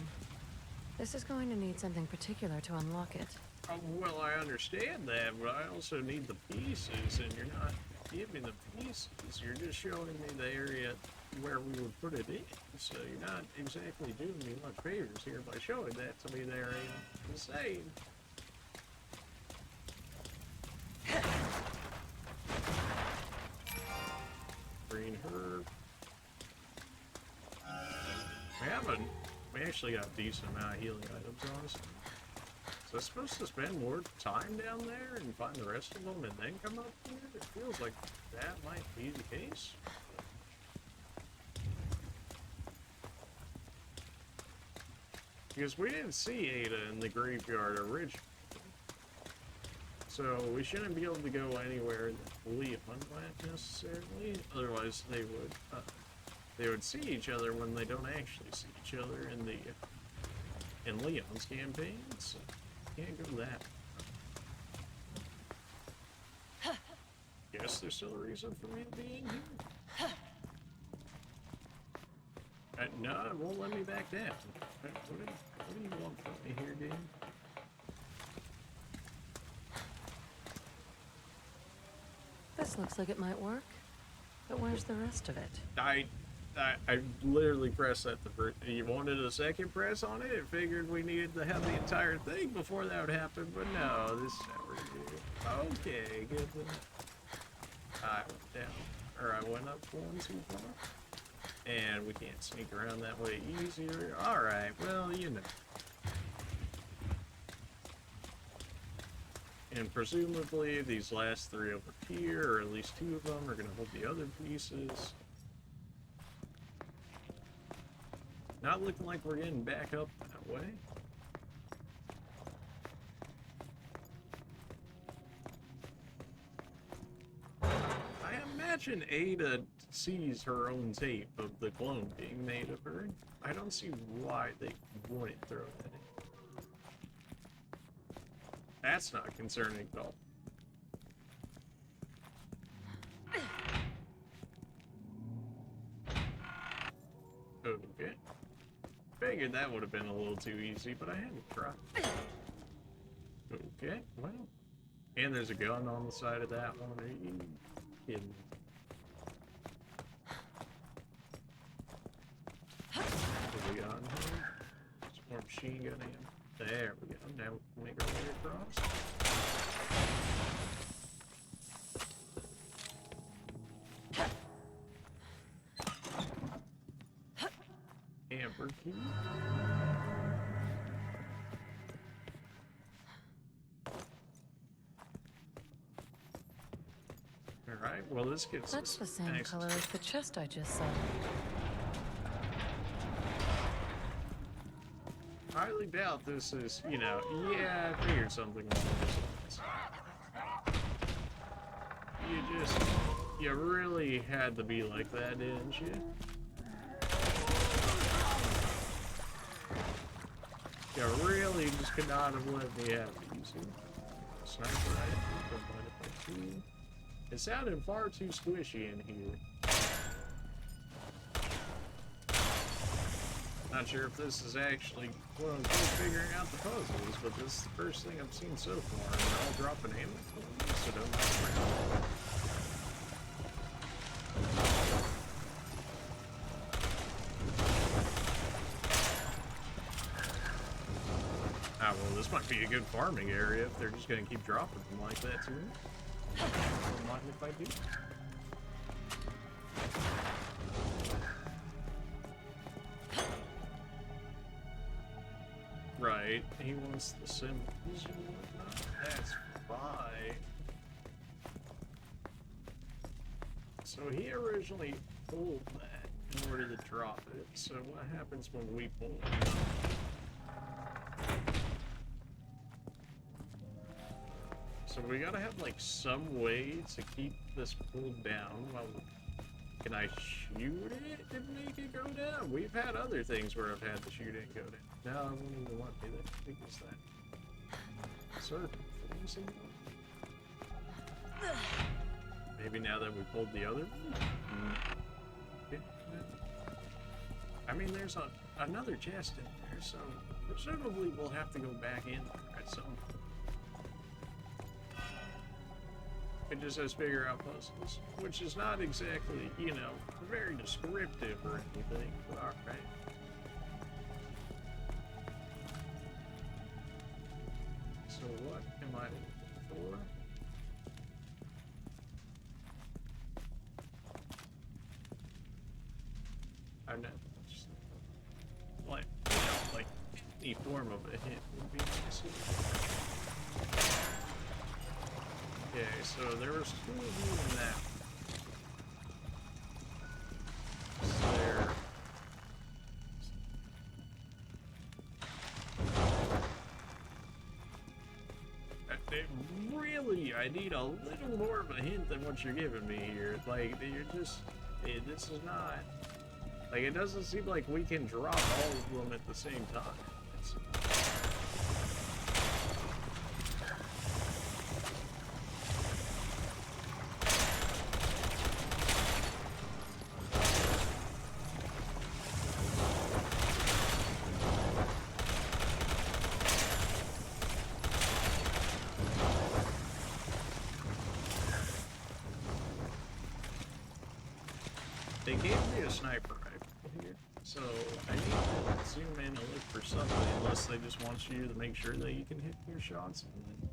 This is going to need something particular to unlock it. Well, I understand that, but I also need the pieces, and you're not giving the pieces. You're just showing me the area where we would put it in. So you're not exactly doing me much favors here by showing that to me there ain't the same. Green herb. We actually got a decent amount of healing items on us. So I'm supposed to spend more time down there and find the rest of them and then come up here? It feels like that might be the case. Because we didn't see Ada in the graveyard originally. So we shouldn't be able to go anywhere that Leon went necessarily. Otherwise they would see each other when they don't actually see each other in Leon's campaign. So can't go that. Guess there's still a reason for me to be in here. No, it won't let me back down. What do you want from me here, game? This looks like it might work. But where's the rest of it? I literally pressed that the first. You wanted a second press on it? I figured we needed to have the entire thing before that would happen, but no, this is how we're doing. Okay, good. I went down, or I went up one too far, and we can't sneak around that way easier. All right, well, you know. And presumably these last three over here, or at least two of them, are going to hold the other pieces. Not looking like we're getting back up that way. I imagine Ada sees her own tape of the clone being made of her. I don't see why they wouldn't throw that in. That's not concerning at all. Okay. Figured that would have been a little too easy, but I had to try. Okay, well. And there's a gun on the side of that one. Are you kidding? What do we got here? Some more machine gun ammo. There we go. Now we can make our way across. Amber key. Alright, well this gets That's the same nice. color as the chest I just saw. Highly doubt this is, you know, yeah, I figured something along those lines. You really had to be like that, didn't you? You really just could not have let me have it, you see? Sniper rifle, divided by 2. It sounded far too squishy in here. Not sure if this is actually quote-unquote figuring out the puzzles, but this is the first thing I've seen so far, and they're all dropping ammo, so don't mess around. Ah, well, this might be a good farming area if they're just gonna keep dropping them like that to me. Don't mind if I do. Right, he wants the Simmons and whatnot. That's fine. So he originally pulled that in order to drop it. So what happens when we pull it? So we gotta have like some way to keep this pulled down. Well, can I shoot it and make it go down? We've had other things where I've had to shoot it and go down. No, I won't even want to do that. I think it's that. Sir, maybe now that we pulled the other one? Okay. I mean, there's another chest in there, so presumably we'll have to go back in there at some point. It just says figure out puzzles, which is not exactly, you know, very descriptive or anything, but alright. So what am I looking for? I'm not just like, you know, like any form of a hint would be nice. Okay, so there was 2 of you in that. There. Really, I need a little more of a hint than what you're giving me here. Like, you're just, this is not, like, it doesn't seem like we can drop all of them at the same time. They gave me a sniper rifle here, so I need to zoom in and look for something, unless they just want you to make sure that you can hit your shots. And then,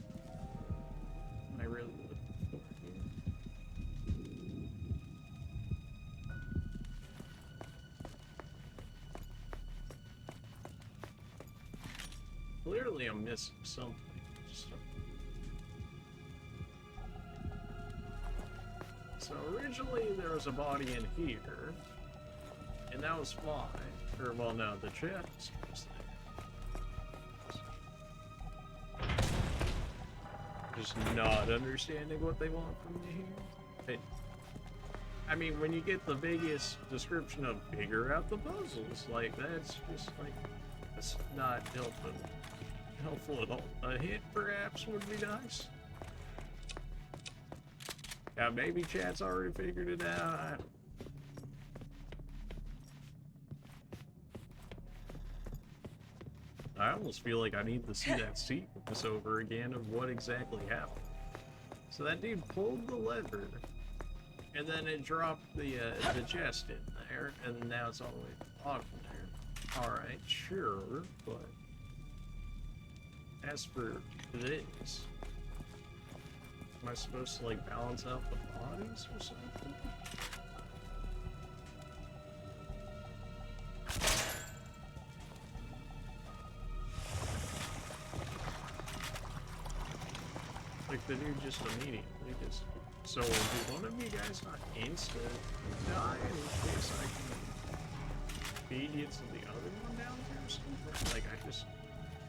I really looking for here. Clearly, I'm missing something. So originally there was a body in here, and that was fine. Or, well, no, the chest was there. Just not understanding what they want from me here. I mean, when you get the biggest description of figure out the puzzles, like, that's just, like, that's not helpful at all. A hint, perhaps, would be nice. Yeah, maybe chat's already figured it out. I almost feel like I need to see that sequence over again of what exactly happened. So that dude pulled the lever, and then it dropped the chest in there, and now it's all the way locked in there. Alright, sure, but as for this, am I supposed to, like, balance out the bodies or something? Like, the dude just immediately just... So, do one of you guys not insta die, in which case I can feed you to the other one down there or something? Like, I just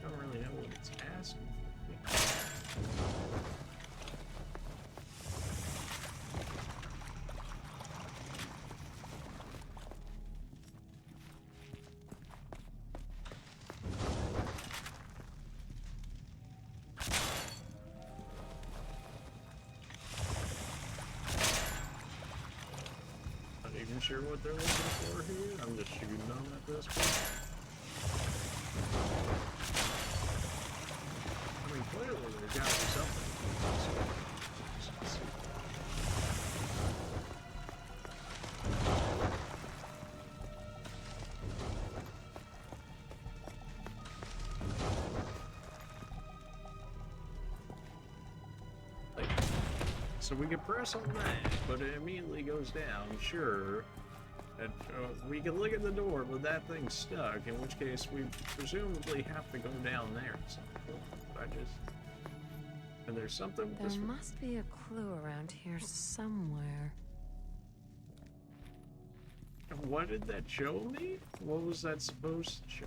don't really know what it's asking. Sure what they're looking for here. I'm just shooting them at this point. I mean, clearly there's gotta be something. Like, so we can press on that, but it immediately goes down, sure. And, we can look at the door, but that thing's stuck, in which case we presumably have to go down there at some point. I just... And there's something with this... There must be a clue around here somewhere. What did that show me? What was that supposed to show?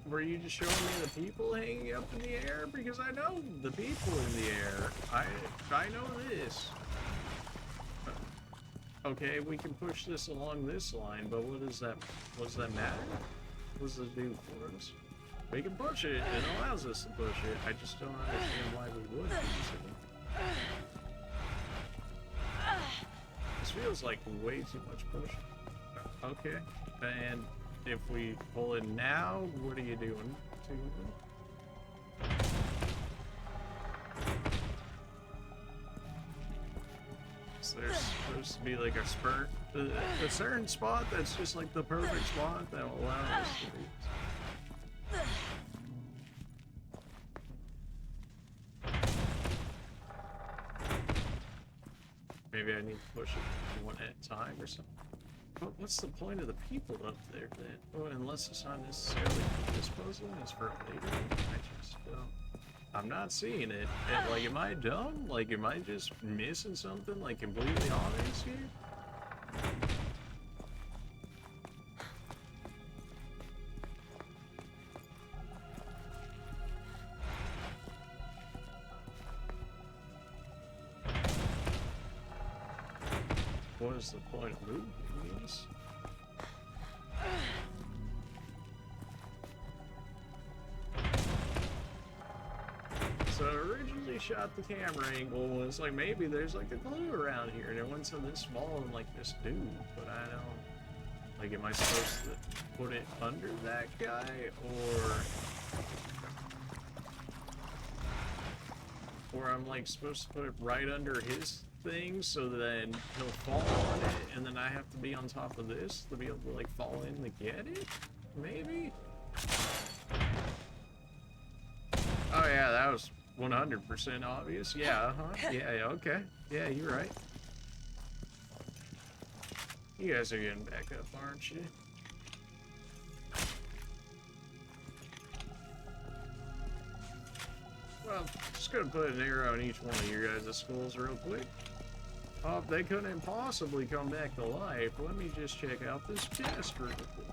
Were you just showing me the people hanging up in the air? Because I know the people in the air. I know this. Okay, we can push this along this line, but what does that matter? What does it do for us? We can push it, it allows us to push it. I just don't understand why we would use it. This feels like way too much pushing. Okay, and if we pull it now, what are you doing to them? So there's supposed to be like a certain spot that's just like the perfect spot that will allow us to do. Maybe I need to push it one at a time or something. But what's the point of the people up there then? Oh, unless it's not necessarily for this puzzle, it's for later. I just don't. I'm not seeing it. And, like, am I dumb? Like, am I just missing something, like, completely obvious here? What is the point of moving this? So I originally shot the camera angle and it's like maybe there's like a clue around here and it went to this ball and like this dude, but I don't... Like, am I supposed to put it under that guy where I'm like supposed to put it right under his thing so then he'll fall on it, and then I have to be on top of this to be able to like fall in to get it? Maybe? Oh yeah, that was 100% obvious. Yeah, yeah, okay. Yeah, you're right. You guys are getting back up, aren't you? Well, just gonna put an arrow on each one of your guys' skulls real quick. Oh, they couldn't possibly come back to life. Let me just check out this chest real quick.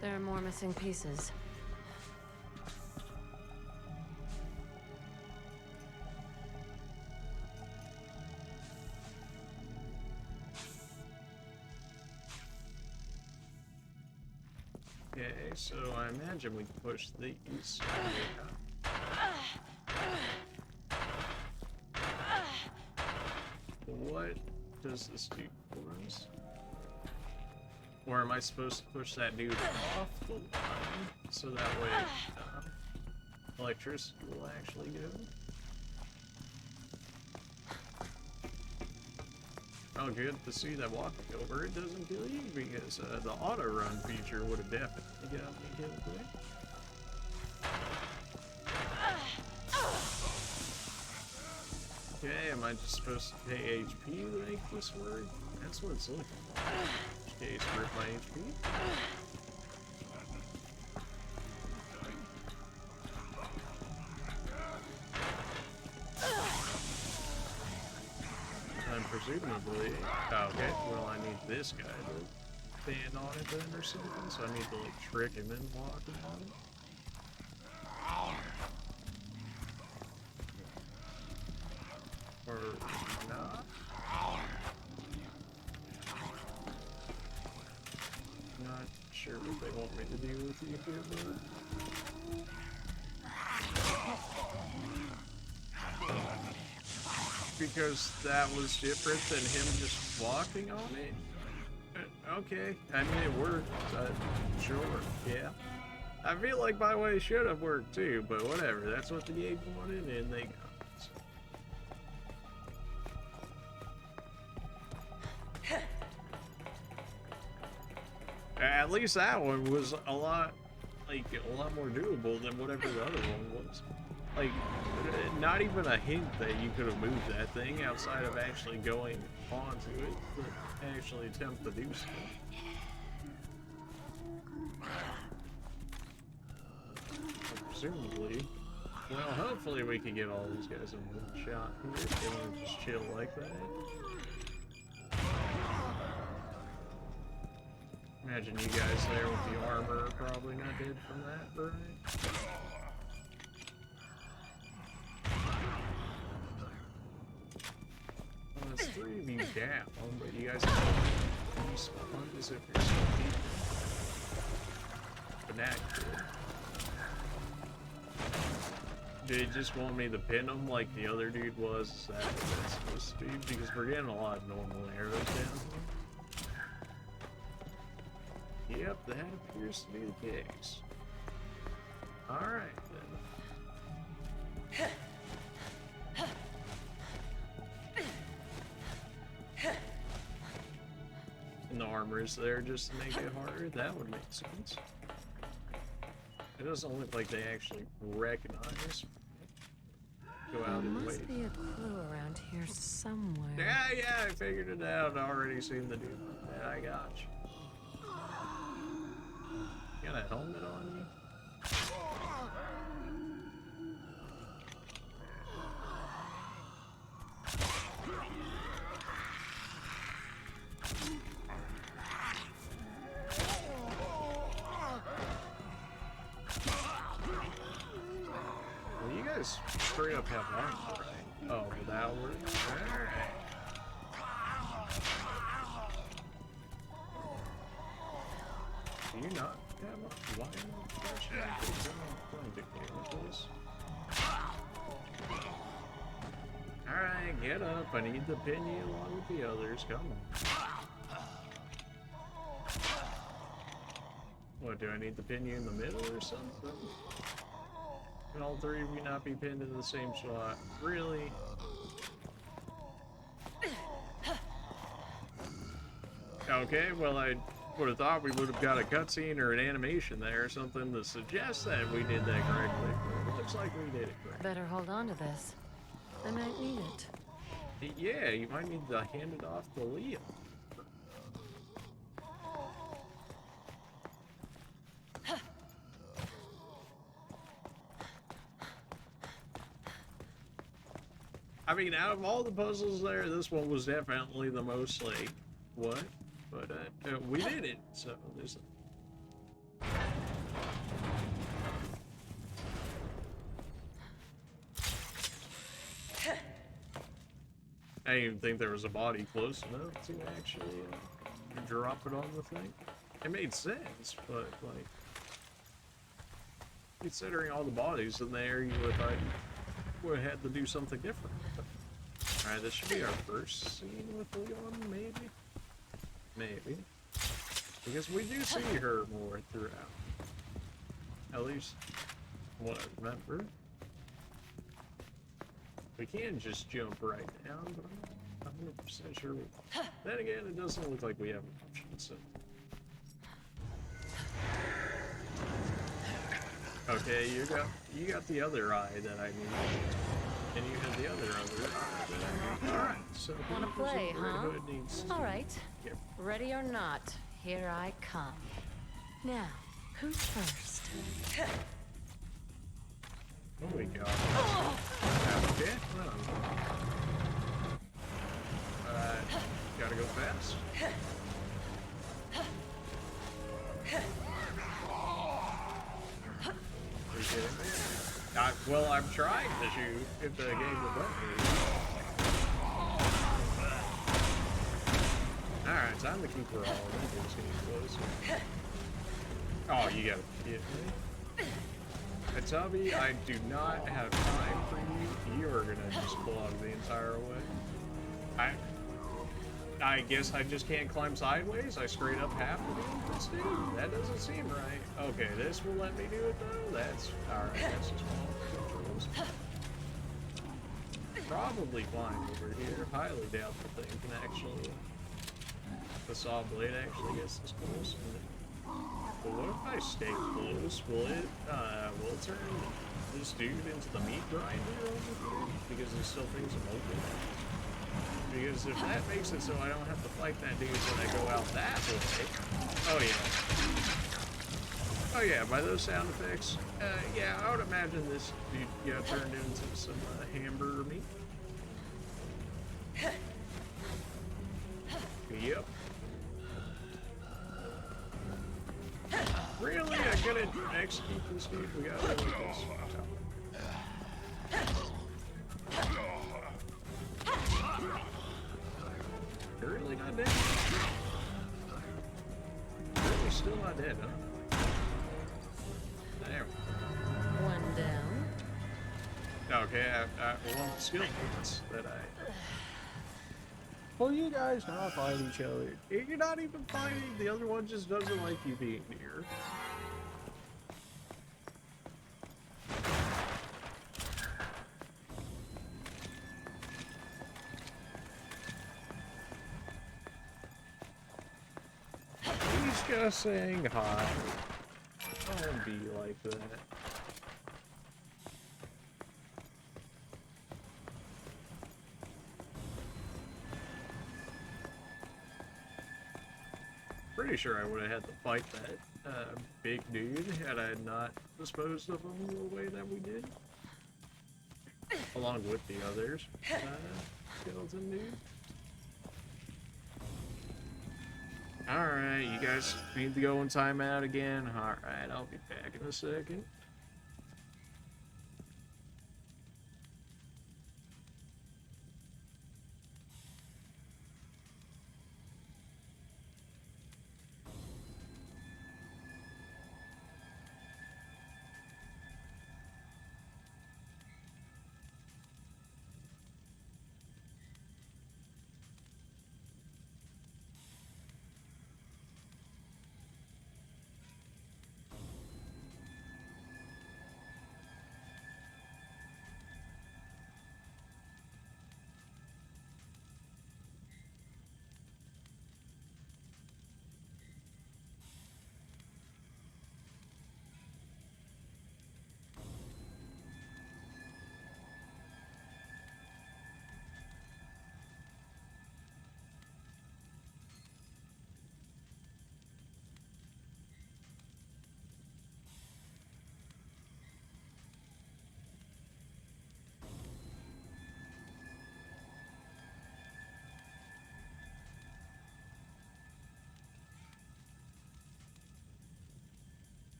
There are more missing pieces. Okay, so I imagine we can push these. What does this do for us? Or am I supposed to push that dude off the line so that way electricity will actually go? Oh, good to see that walking over it doesn't kill you, because the auto run feature would have definitely got me killed there. Okay, am I just supposed to pay HP to make this work? That's what it's looking like. Okay, so rip my HP. And presumably, oh, okay, well I need this guy to stand on it then or something, so I need to like trick him in walking on it. Or not? Not sure what they want me to do with you here, but... Because that was different than him just walking on it? Okay, I mean it worked, sure, yeah. I feel like my way should have worked too, but whatever, that's what the game wanted and they got it. At least that one was a lot more doable than whatever the other one was. Like, not even a hint that you could have moved that thing outside of actually going onto it to actually attempt to do so. Presumably, well, hopefully we can get all these guys in one shot here. They won't just chill like that. Imagine you guys there with the armor are probably not dead from that, right? Well, it's 3 of you down, but you guys have respawn as if you're still people. But that good. Do you just want me to pin them like the other dude was? Is that what that's supposed to be? Because we're getting a lot of normal arrows down here. Yep, that appears to be the case. Alright then. And the armor is there just to make it harder? That would make sense. It doesn't look like they actually recognize. Go out and wait. There must be a clue around here somewhere. Yeah, I figured it out. I already seen the dude. Yeah, I got you. You got a helmet on you? Well, you guys straight up have armor, right? Oh, well, that works. Alright. Do you not? Why am I flashing? Alright, get up. I need to pin you along with the others. Come on. What, do I need to pin you in the middle or something? Can all three of you not be pinned in the same spot? Really? Okay, well, I would have thought we would have got a cutscene or an animation there or something to suggest that we did that correctly. It looks like we did it correctly. Better hold on to this. I might need it. Yeah, you might need to hand it off to Leo. I mean, out of all the puzzles there, this one was definitely the most, like, what? But we did it, so there's... I didn't even think there was a body close enough to actually drop it on the thing. It made sense, but, like, considering all the bodies in there, you would have thought you would have had to do something different. Alright, this should be our first scene with Leon, maybe? Maybe. Because we do see her more throughout. At least, what I remember. We can just jump right down, but I'm not 100% sure. Then again, it doesn't look like we have an option, so... Okay, you got the other eye that I need. And you have the other eye that I need. Alright, so... Wanna play, huh? Alright. Yep. Ready or not, here I come. Now, who's first? Oh my god. Okay, well. Gotta go fast. Are you kidding me? Well, I'm trying to shoot if the game will let me. Alright, time to keep her all. It's getting closer. Oh, you gotta be kidding me. Atabi, I do not have time for you. You are gonna just blow the entire way. I guess I just can't climb sideways. I straight up have to do this, dude. That doesn't seem right. Okay, this will let me do it though. That's alright. That's just controls. Probably climb over here. Highly doubt the thing can actually. The saw blade actually gets this close. But what if I stay close? Will it turn this dude into the meat grinder over here? Because there's still things I'm open. Because if that makes it so I don't have to fight that dude when I go out that way. Oh yeah. Oh yeah, by those sound effects, yeah, I would imagine this dude got turned into some hamburger meat. Yep. Really? I gotta execute this dude? We gotta do this. You're really not dead? Really still not dead, huh? There. One down. Okay, I want skill points that I... Well, you guys not fight each other. You're not even fighting. The other one just doesn't like you being here. He's just saying hi. Don't be like that. Pretty sure I would have had to fight that big dude had I not disposed of him the way that we did. Along with the others. Skeleton dude. Alright, you guys need to go in timeout again? Alright, I'll be back in a second.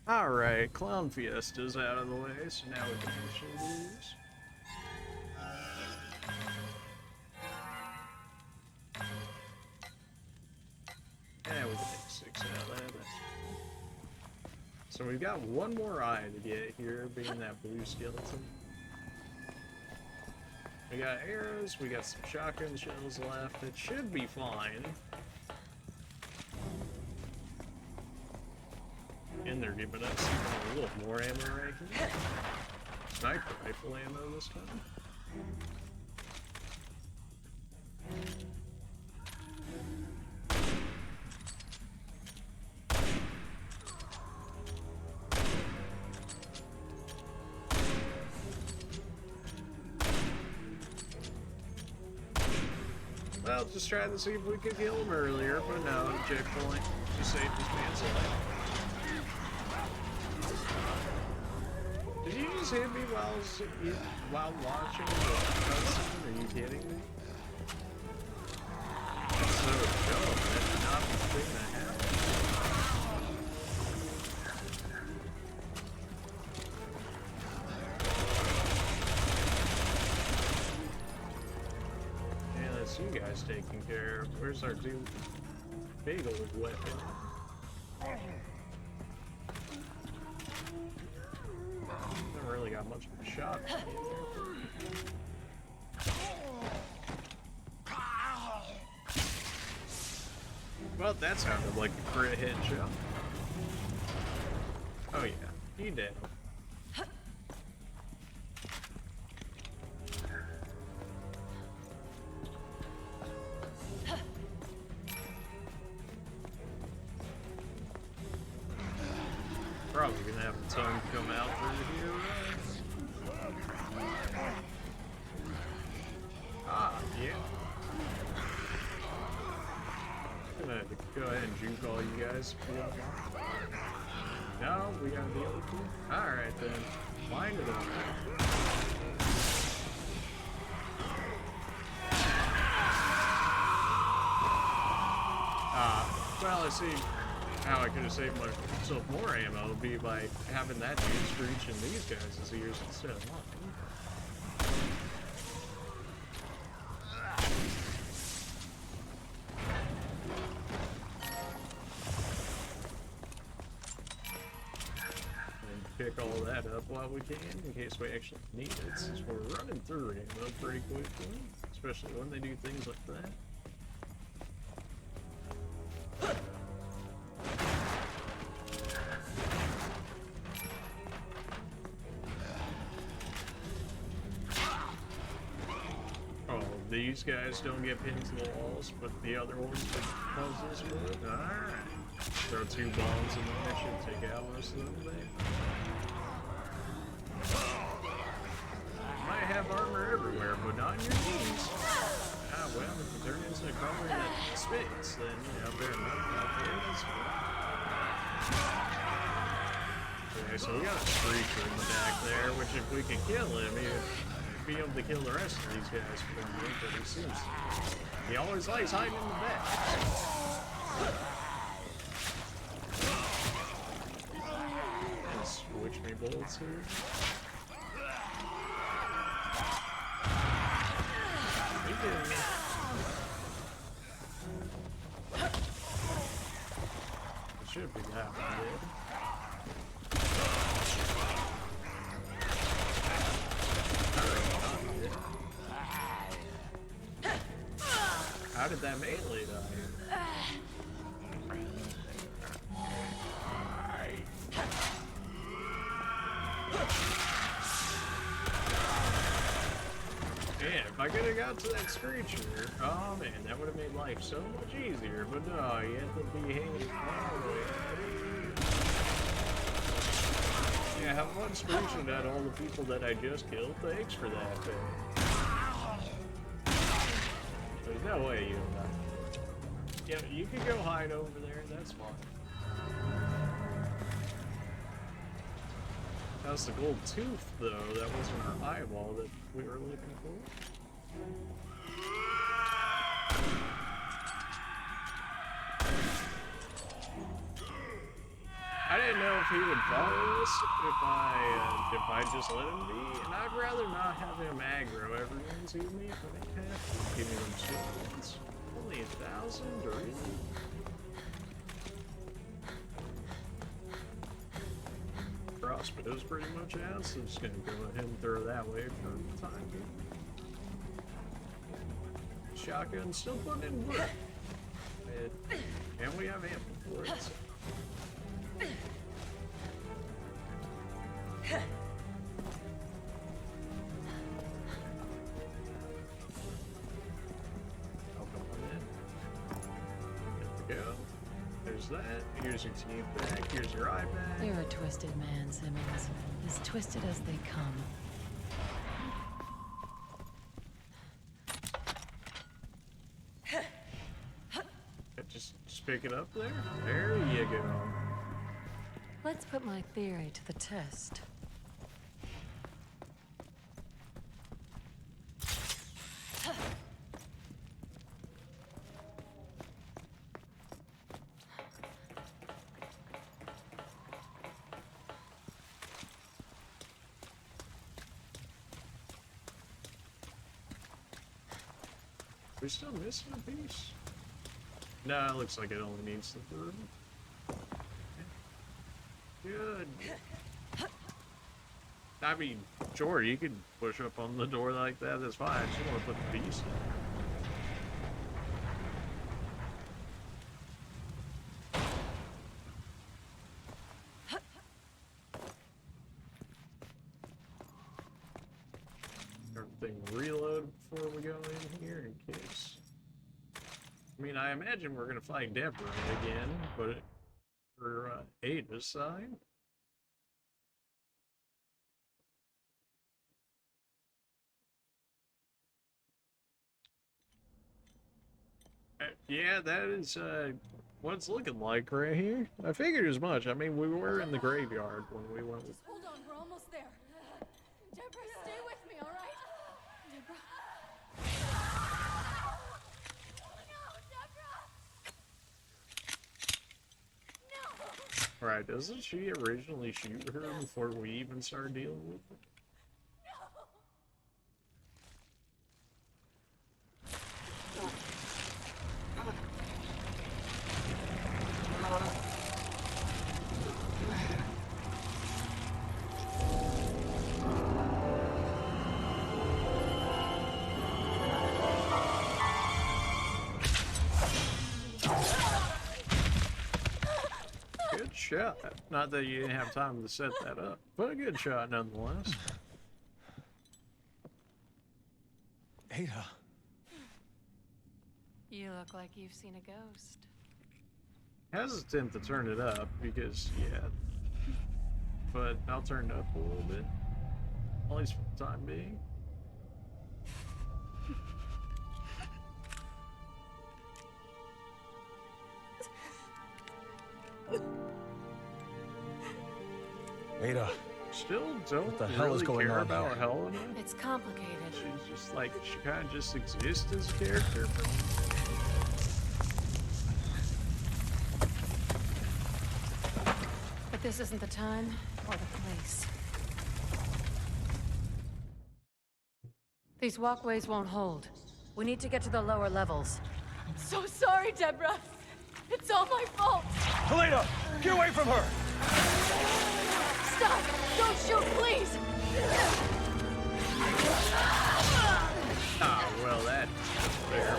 Alright, Clown Fiesta's out of the way, so now we can actually lose. Yeah, we can take 6 out of that. So we've got one more eye to get here, being that blue skeleton. We got arrows, we got some shotgun shells left. It should be fine. And they're giving us a little more ammo right here. Sniper rifle ammo this time. Well, just trying to see if we could kill him earlier, but no, checkpoint. Just saved this man's life. Did you just hit me while watching the cutscene? Are you kidding me? That's so dumb. That's not the thing that happened. Yeah, that's you guys taking care of. Where's our dude? Big old weapon. Haven't really got much of a shot. Well, that sounded like a crit hit shot. Oh yeah, he did. Probably gonna have a tongue come out through here, right? Ah, yeah. I'm gonna go ahead and juke all you guys if you don't mind. No, we gotta be able to. Alright then. Find it on. Well, I see how I could have saved myself more ammo would be by having that dude screech in these guys' ears instead of mine. And pick all that up while we can, in case we actually need it, since we're running through ammo pretty quickly, especially when they do things like that. These guys don't get pinned to the walls, but the other ones that puzzles would. Alright. Throw 2 bombs in there, should take out most of them. Might have armor everywhere, but not in your knees. Ah, well, if you turn into a color that spits, then, you know, fair enough. Okay, so we got a Screecher in the back there, which if we could kill him, be able to kill the rest of these guys for me, but he always likes hiding in the back. And switch me bullets here. He did me. It should be happening. How did that melee die? Man, if I could have got to that Screecher, oh man, that would have made life so much easier, but no, you have to be hanging all the way. Yeah, have fun screeching at all the people that I just killed. Thanks for that, man. There's no way you don't. Yeah, you can go hide over there, that's fine. That was the gold tooth, though. That wasn't our eyeball that we were looking for. I didn't know if he would follow us if I just let him be, and I'd rather not have him aggro everyone to me if I didn't have to. Give me them shields. Only 1,000, really? Crossbow's pretty much out, so I'm just gonna go ahead and throw that way for the time being. Shotgun still putting in work. And we have ammo for it. So. I'll come on in. There we go. There's that. Here's your teeth back. Here's your eye back. You're a twisted man, Simmons. As twisted as they come. Just pick it up there. There you go. Let's put my theory to the test. We still missing a piece? No, it looks like it only needs the third. Good. I mean, sure, you can push up on the door like that, that's fine. I just want to put the piece in. Everything reload before we go in here in case. I mean, I imagine we're gonna fight Deborah again, but for Ada's side. Yeah, that is what it's looking like right here. I figured as much. I mean, we were in the graveyard when we went. Just hold on, we're almost there. Deborah, stay with me, all right? Deborah. No, Deborah. No. Right, doesn't she originally shoot her before we even start dealing with it? Good shot. Not that you didn't have time to set that up, but a good shot nonetheless. Ada. You look like you've seen a ghost. Hesitant to turn it up because, yeah. But I'll turn it up a little bit. At least for the time being. Ada. Still don't What the really hell is going care on about here? Helena. It's complicated. She's just like, she kind of just exists as a character for me. But this isn't the time or the place. These walkways won't hold. We need to get to the lower levels. So sorry, Deborah. It's all my fault. Helena! Get away from her! Stop! Don't shoot, please! Ah, well, that's fair.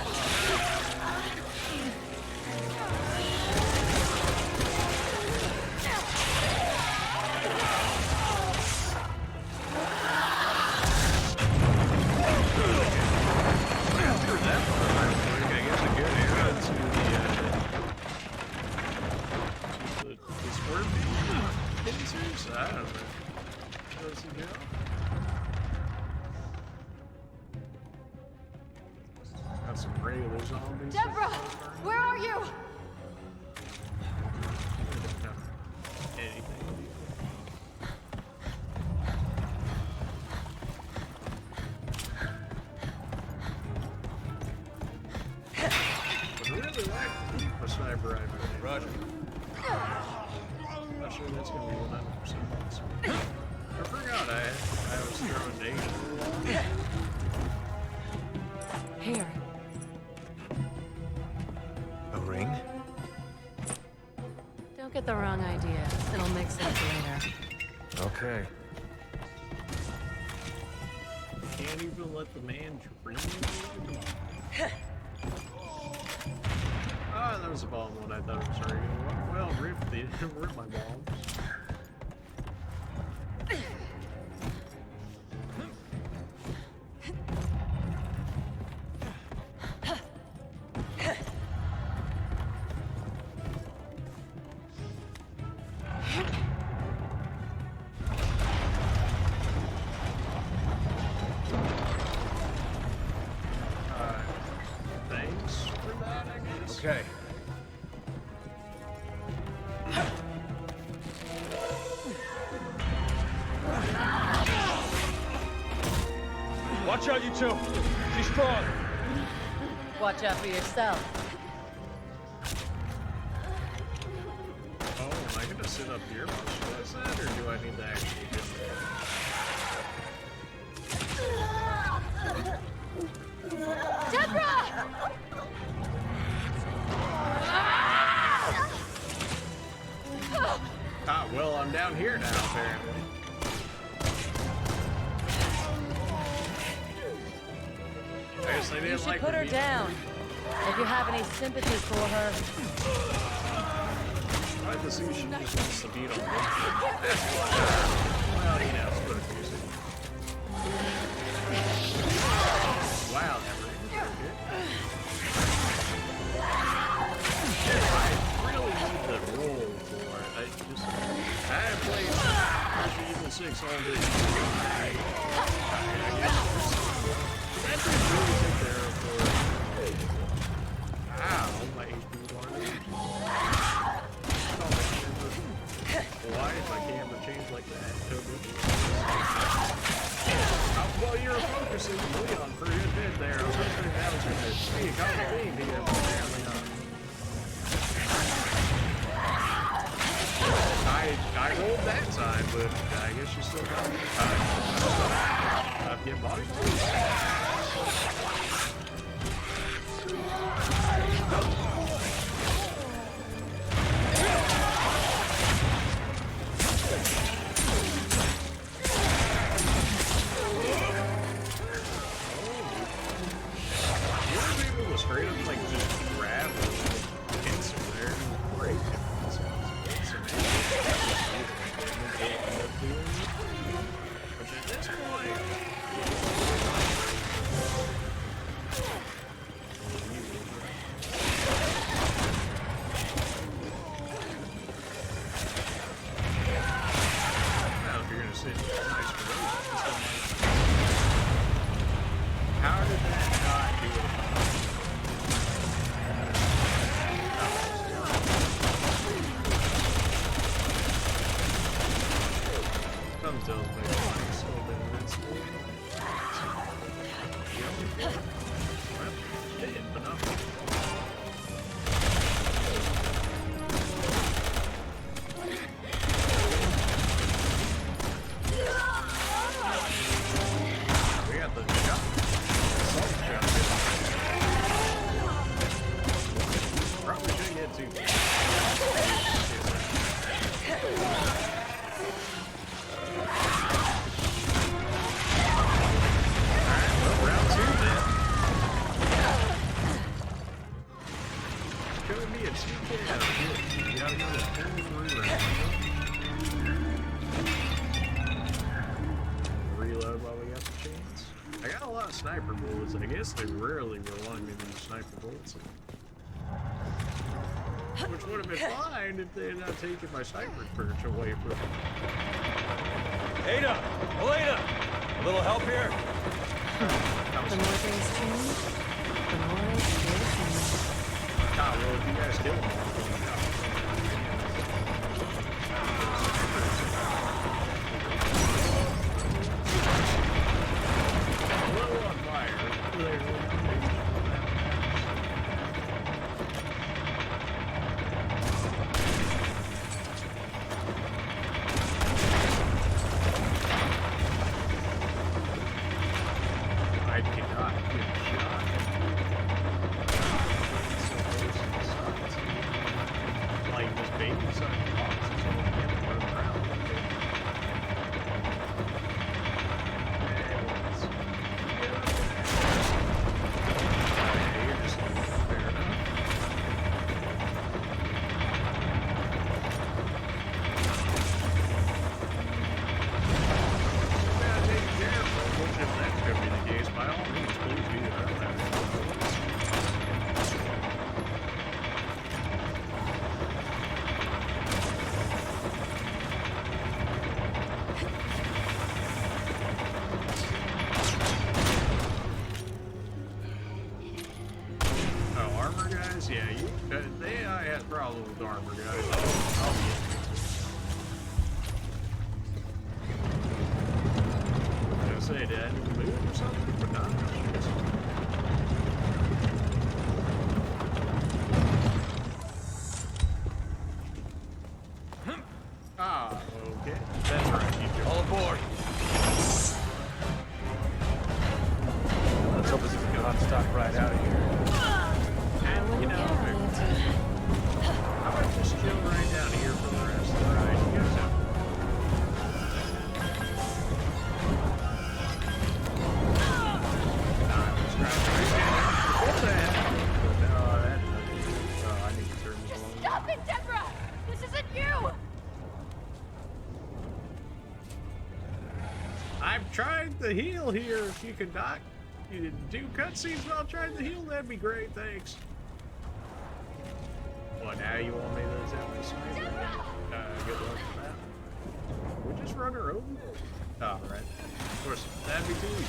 After that part, I guess a good arrow to the scorpion pincers? I don't know. Does he go? Got some regular zombies. Deborah! Where are you? Anything. Would really like to keep a sniper rifle. Roger. not sure that's gonna be 100% possible. I forgot I was throwing data. Here. A ring? Don't get the wrong idea. It'll make sense later. Okay. Can't even let the man dream. Ah, that was a bomb one I thought it was already gonna well, rip my bombs. Thanks for that, I guess. Okay. Watch out, you two. She's strong. Watch out for yourself. Oh, am I gonna sit up here while she does that, or do I need to actually get there? Deborah! Ah, well, I'm down here now, apparently. I guess they didn't You should like put her being- down. If you have any sympathy for her. Why the sushi just wants to beat on me? Well, you know, it's what it is. Wow, that ring was pretty good. I really need the roll for it. I have played Resident Evil 6 all day. That thing really took care of for it. Ow, my HP bar. Why is my camera changed like that? Well, you were focusing Leon for a good bit there. I was hoping that was going to be a common theme here, but apparently not. I rolled that time, but I guess you still got me. I'm getting body straight up like just grab and hit somewhere and break it. Which at this point, now if you're gonna sit nice for those, how did that not do it? Some tells me it's still been invincible. Well, didn't enough. We got the shot. Assault shotgun. Probably should get two. Round two then. It's gonna be a 2K out of 4. You gotta go to 4-3 round. Reload while we got the chance. I got a lot of sniper bullets. I guess they rarely were wanting me to use sniper bullets. Which would have been fine if they had not taken my sniper perch away from me. Ada! Elena! A little help here? The more things change, the more they stay the same. Ah, well, if you guys kill them, a little on fire. getting shot. Like this baby son box is all you have to run around. You're just fair enough. If that's going to be the case, by all means, please do that. Oh, armor guys? Yeah, the AI has problems with armor guys. I'll be in. Say, did I need to move or something? But not. Ah, okay. That's right. All aboard. Let's hope this is a good hot stop right out of here. And, you know, I might just chill right down here for the rest of the ride. You guys have Stop it, Deborah! This isn't you! I've tried the heal here. If you could not do cutscenes while trying the heal, that'd be great. Thanks. Well, now you want me to attempt to sniper? Good luck with that. We just run her over? Oh, right. Of course, that'd be too easy.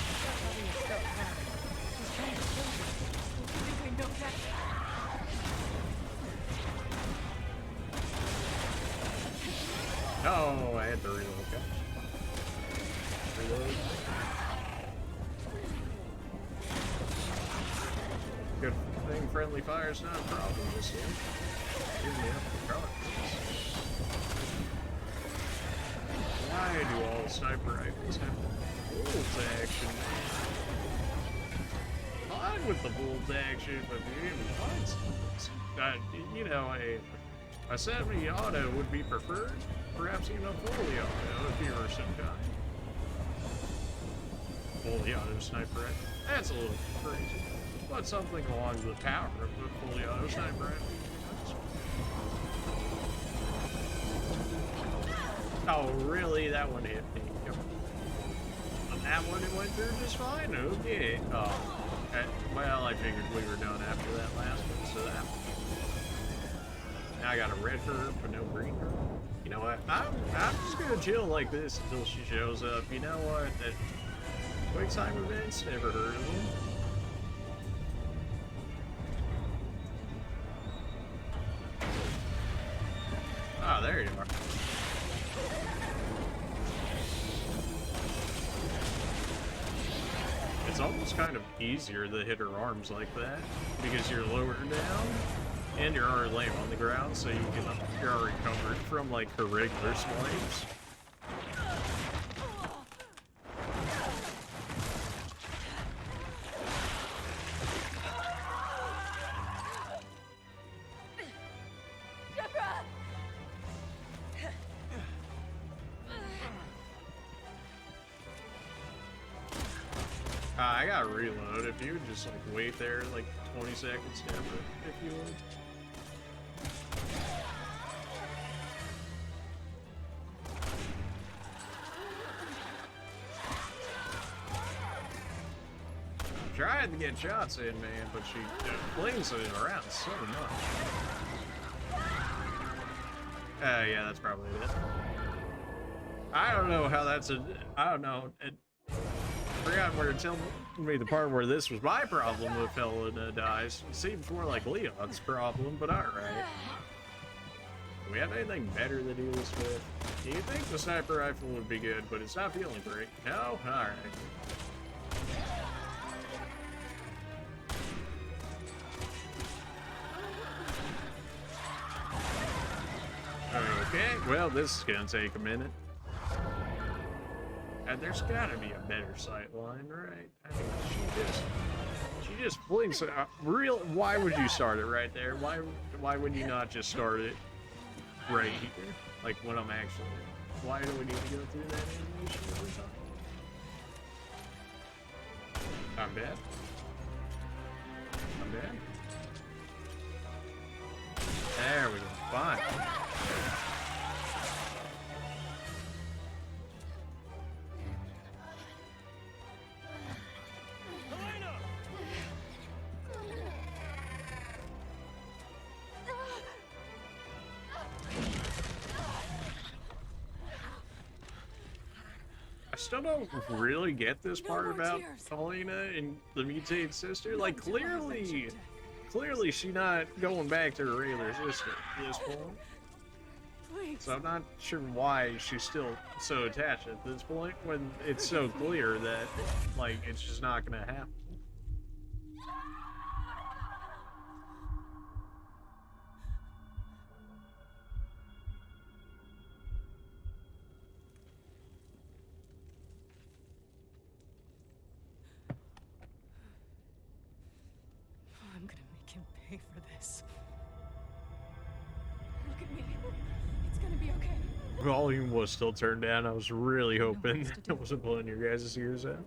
Oh, I had to reload. Okay. Reload. Good thing friendly fire's not a problem this year. Give me up the car. Why do all sniper rifles have bolt action? Fine with the bolt action, but you know, a semi-auto would be preferred. Perhaps even a fully auto if you were so kind. Fully auto sniper rifle. That's a little crazy. But something along the power of a fully auto sniper rifle. Oh, really? That one hit me. On that one, it went through just fine. Okay. Oh, well, I figured we were done after that last one, so that. Now I got a red herb, but no green herb. You know what? I'm just gonna chill like this until she shows up. You know what? That quick time events, never heard of them. Ah, there you are. It's almost kind of easier to hit her arms like that because you're lower down and you're already laying on the ground, so you're already covered from like her regular swipes. I gotta reload. If you would just like wait there like 20 seconds, Deborah, if you would. I'm trying to get shots in, man, but she flings it around so much. Yeah, that's probably it. I don't know how that's I don't know. I forgot where to tell me the part where this was my problem with Helena dies. It seems more like Leon's problem, but alright. Do we have anything better to do this with? You think the sniper rifle would be good, but it's not feeling great. No? Alright. Okay, well, this is gonna take a minute. there's gotta be a better sight line, right? I mean, she just blinks. Why would you start it right there? Why would you not just start it right here? Like when I'm actually. Why do we need to go through that animation every time? I'm bad. I'm bad. There we go. Fine. I still don't really get this part about Helena and the mutated sister. Like, clearly she's not going back to her regular sister at this point. Please. So I'm not sure why she's still so attached at this point when it's so clear that, like, it's just not gonna happen. I'm gonna make him pay for this. Look at me. It's gonna be okay. Volume was still turned down. I was really hoping it wasn't pulling your guys' ears out.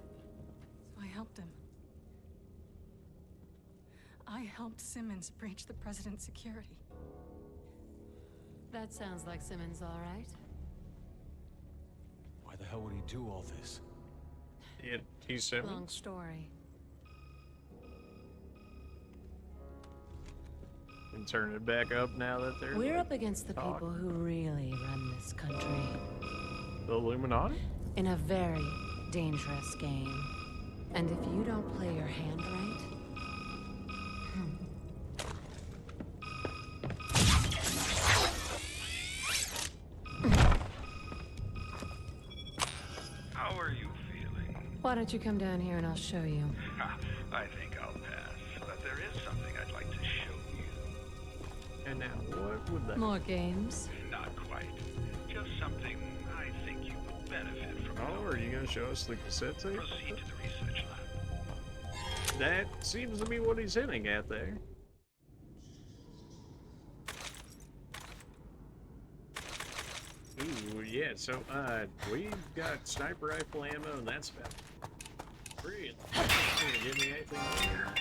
So I helped him. I helped Simmons breach the president's security. That sounds like Simmons, all right. Why the hell would he do all this? He's Long Simmons. story. And turn it back up now that they're We're up against the talk. people who really run this country. The Illuminati? In a very dangerous game. And if you don't play your hand right... How are you feeling? Why don't you come down here and I'll show you. I think I'll pass, but there is something I'd like to show you. And now, what would that More games? Not quite. Just something I think you would benefit from. Oh, are you gonna show us the cassette tape? Proceed to the research lab. That seems to be what he's hinting at there. Ooh, yeah, so, we've got sniper rifle ammo, and that's about really. Not gonna give me anything more.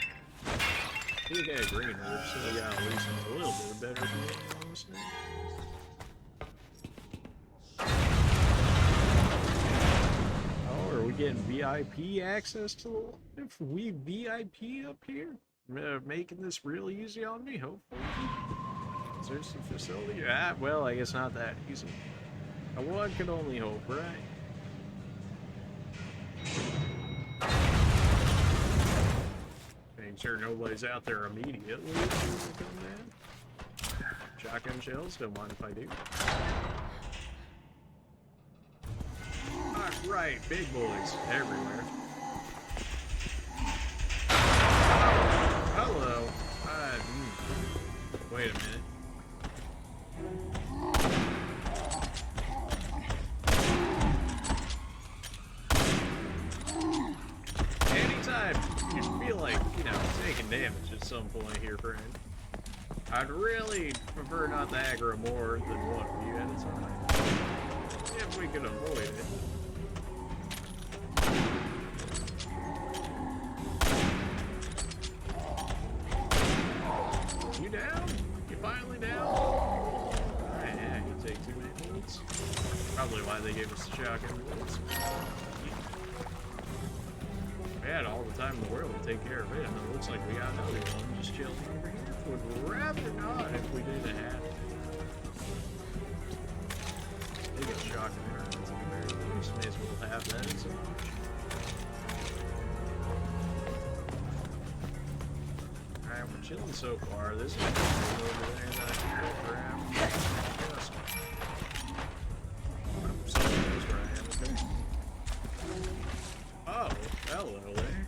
He got a green herb, so we got at least a little bit better than honestly. Oh, are we getting VIP access to the if we VIP up here? Making this real easy on me, hopefully. Is there some facility? Ah, well, I guess not that easy. One can only hope, right? Making sure nobody's out there immediately. Shotgun shells, don't mind if I do. Alright, big boys everywhere. Hello. Wait a minute. Anytime you feel like, taking damage at some point here, friend, I'd really prefer not to aggro more than one of you at a time. If we could avoid it. You down? You finally down? Yeah, you take too many bullets. Probably why they gave us the shotgun bullets. We had all the time in the world to take care of it, and it looks like we got another one just chilling over here. Would rather not if we didn't have it. They get shotgun arrows at the very least. May as well have that in so much. Alright, we're chilling so far. This is over there that I can go grab. Just. Someone knows where I am, okay? Oh, hello there.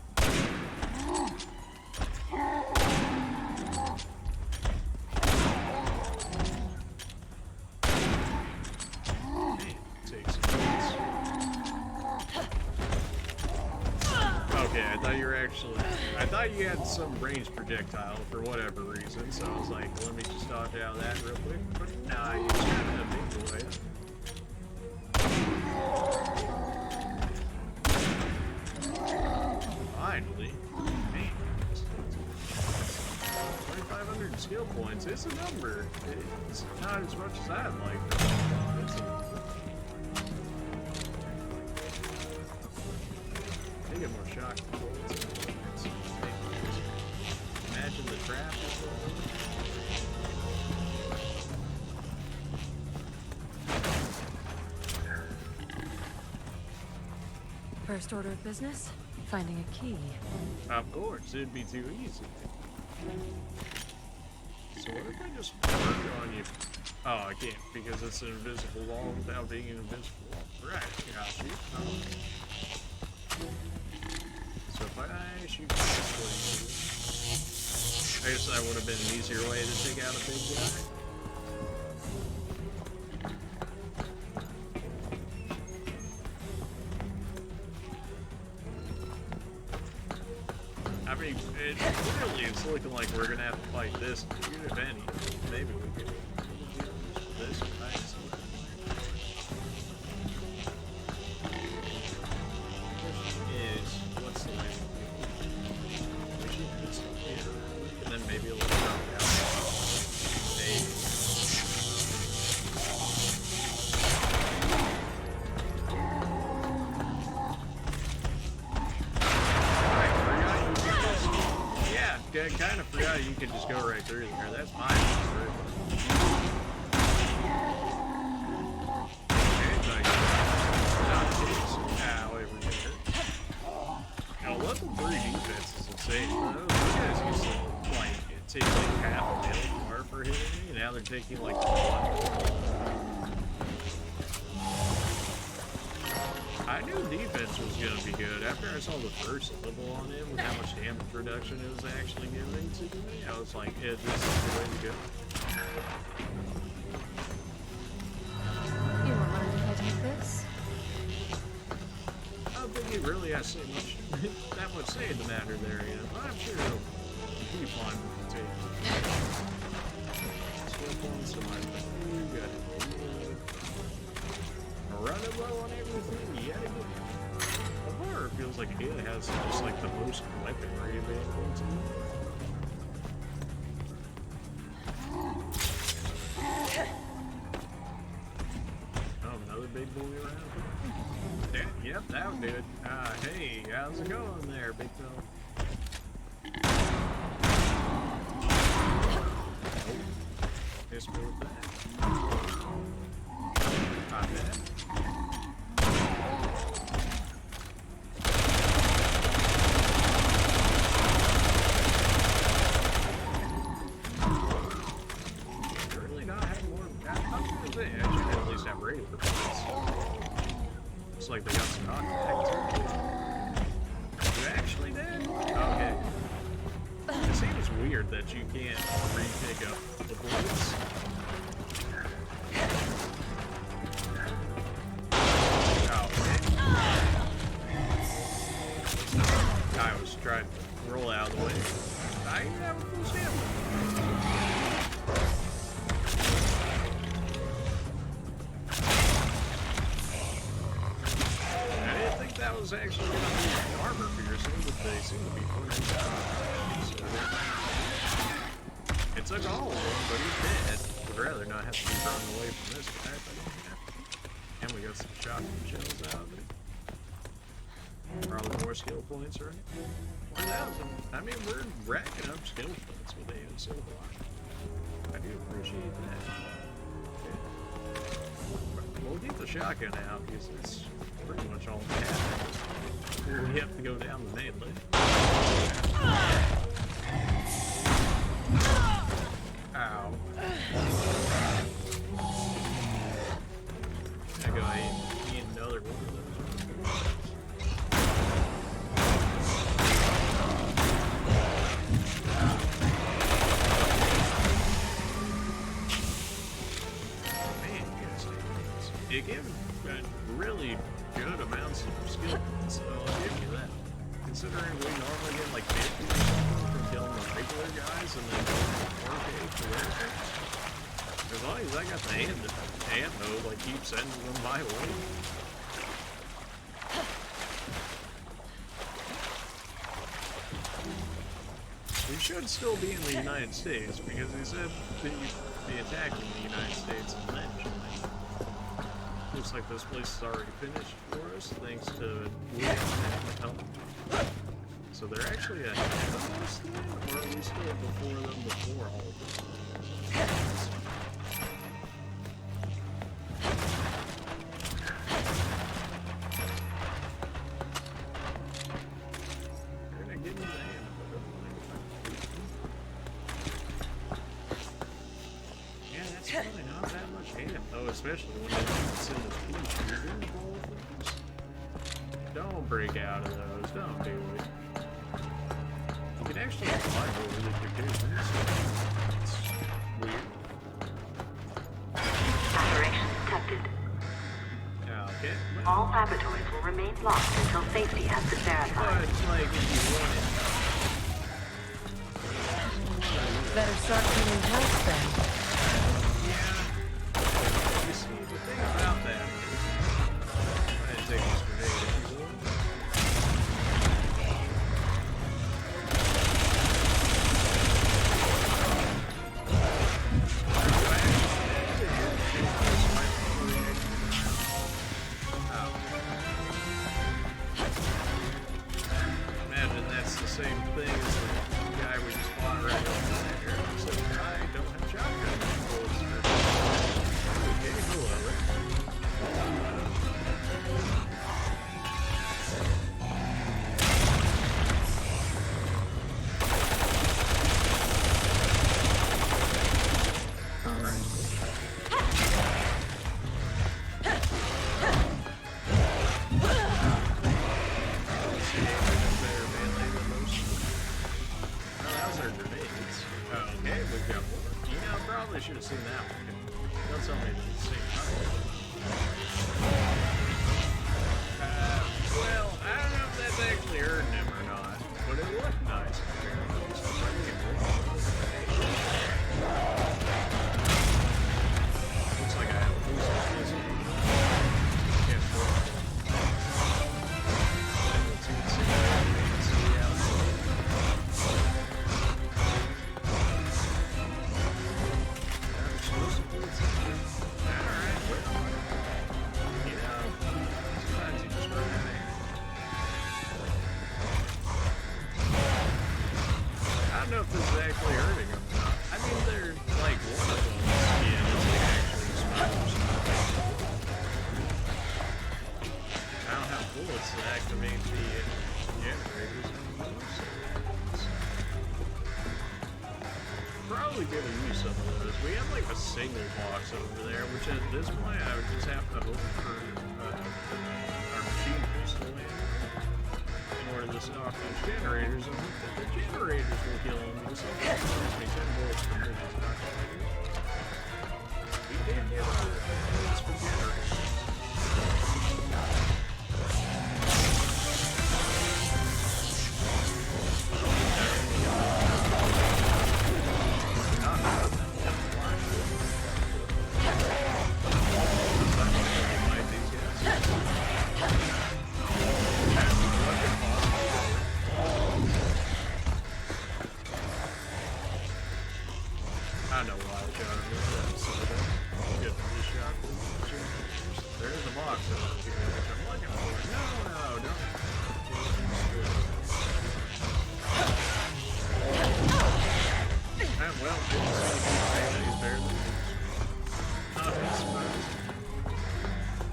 Take some hits. okay, I thought you were actually... I thought you had some ranged projectile for whatever reason, so I was like, let me just dodge out of that real quick. But nah, you just got a big boy. Finally. Man. 2,500 skill points. It's a number. It's not as much as I'd like. It's they get more shock bullets. Imagine the trap. First order of business? Finding a key. Of course, it'd be too easy. So what if I just work on you? Oh, I can't because it's an invisible wall without being an invisible wall. Right, got you. So if I shoot this way, I guess that would have been an easier way to take out a big guy. I mean, clearly it's looking like we're gonna have to fight this dude, if any. Maybe we could use this nice. Is what's the name? We should put some here, and then maybe a little drop down. Maybe. I kind of forgot you could just go right through there. That's mine. Now, level 3 defense is insane. Those guys used to, like, take like half a million more for hitting me, and now they're taking like 1. I knew defense was going to be good. After I saw the first level on him with how much damage reduction it was actually giving to me, I was like, yeah, this is the way to go. You don't mind if I take this? I don't think he really has so much, that much say in the matter there, you know. I'm sure he'll be fine with the take. Skill points to my you got it. Running low on everything yet again. The horror feels like Ada has just like the most weaponry available to me. Oh, another big boy around here. Yep, that would do it. Hey, how's it going there, big fella? Oh, miss me with that. Not bad. Really not have more. I was gonna say, I should at least have radio performance. Looks like they got some contact too. You actually did? Okay. It seems weird that you can't re-pick up the bullets. I was trying to roll out of the way. I even have a full stamina. I didn't think that was actually going to be armor piercing, but they seem to be putting it out. It took all of them, but he's dead. Would rather not have to be thrown away from this guy if I don't have to. And we got some shotgun shells out of it. Probably more skill points, right? 1,000. I mean, we're racking up skill points with Ada so far. I do appreciate that. Okay. We'll get the shotgun out because it's pretty much all we have. We have to go down the melee. Ow. I go ahead and eat another one of those. It gave really good amounts of skill points, so I'll give you that. considering we normally get like 50 or something from killing the regular guys and then going to 4K for those. As long as I got the hand mode, like keep sending them my way. We should still be in the United States because he said that you'd be attacking the United States eventually. Looks like this place is already finished for us thanks to William's help. So they're actually ahead of us then, or are we still before them before all of this? Especially when it's in this piece, you're in both things. Don't break out of those. Don't do it. You can actually climb over the conditions. It's weird. Operation detected. Okay. All laboratories will remain locked until safety has been verified. But it's like if you want it. Better start cleaning house then. About that. I'm gonna take this grenade if you will. Imagine that's the same thing as the guy we just fought right over there. So I don't have shotgun bullets for okay, cool, alright. Should have seen that one. Don't tell me it's the same time. Well, I don't know if that's actually hurting him or not, but it looked nice. Looks like I have a boost on this. Can't afford it. I don't know if this is actually hurting him or not. I mean, they're like one of them skin is like actually exposed. I don't have bullets to activate the generators anymore, so probably gonna use some of those. We have like a single box over there, which at this point I would just have to hope for our machine pistol in order to set off those generators and hope that the generators will kill them. Because sometimes it takes me 10 bullets per minute. It's not gonna do it. We did get our bullets for generators. I know why I got him with that, so I'll get this shot. There's a box over here, which I'm looking for. No, don't. Well, he's better than me. Not surprised.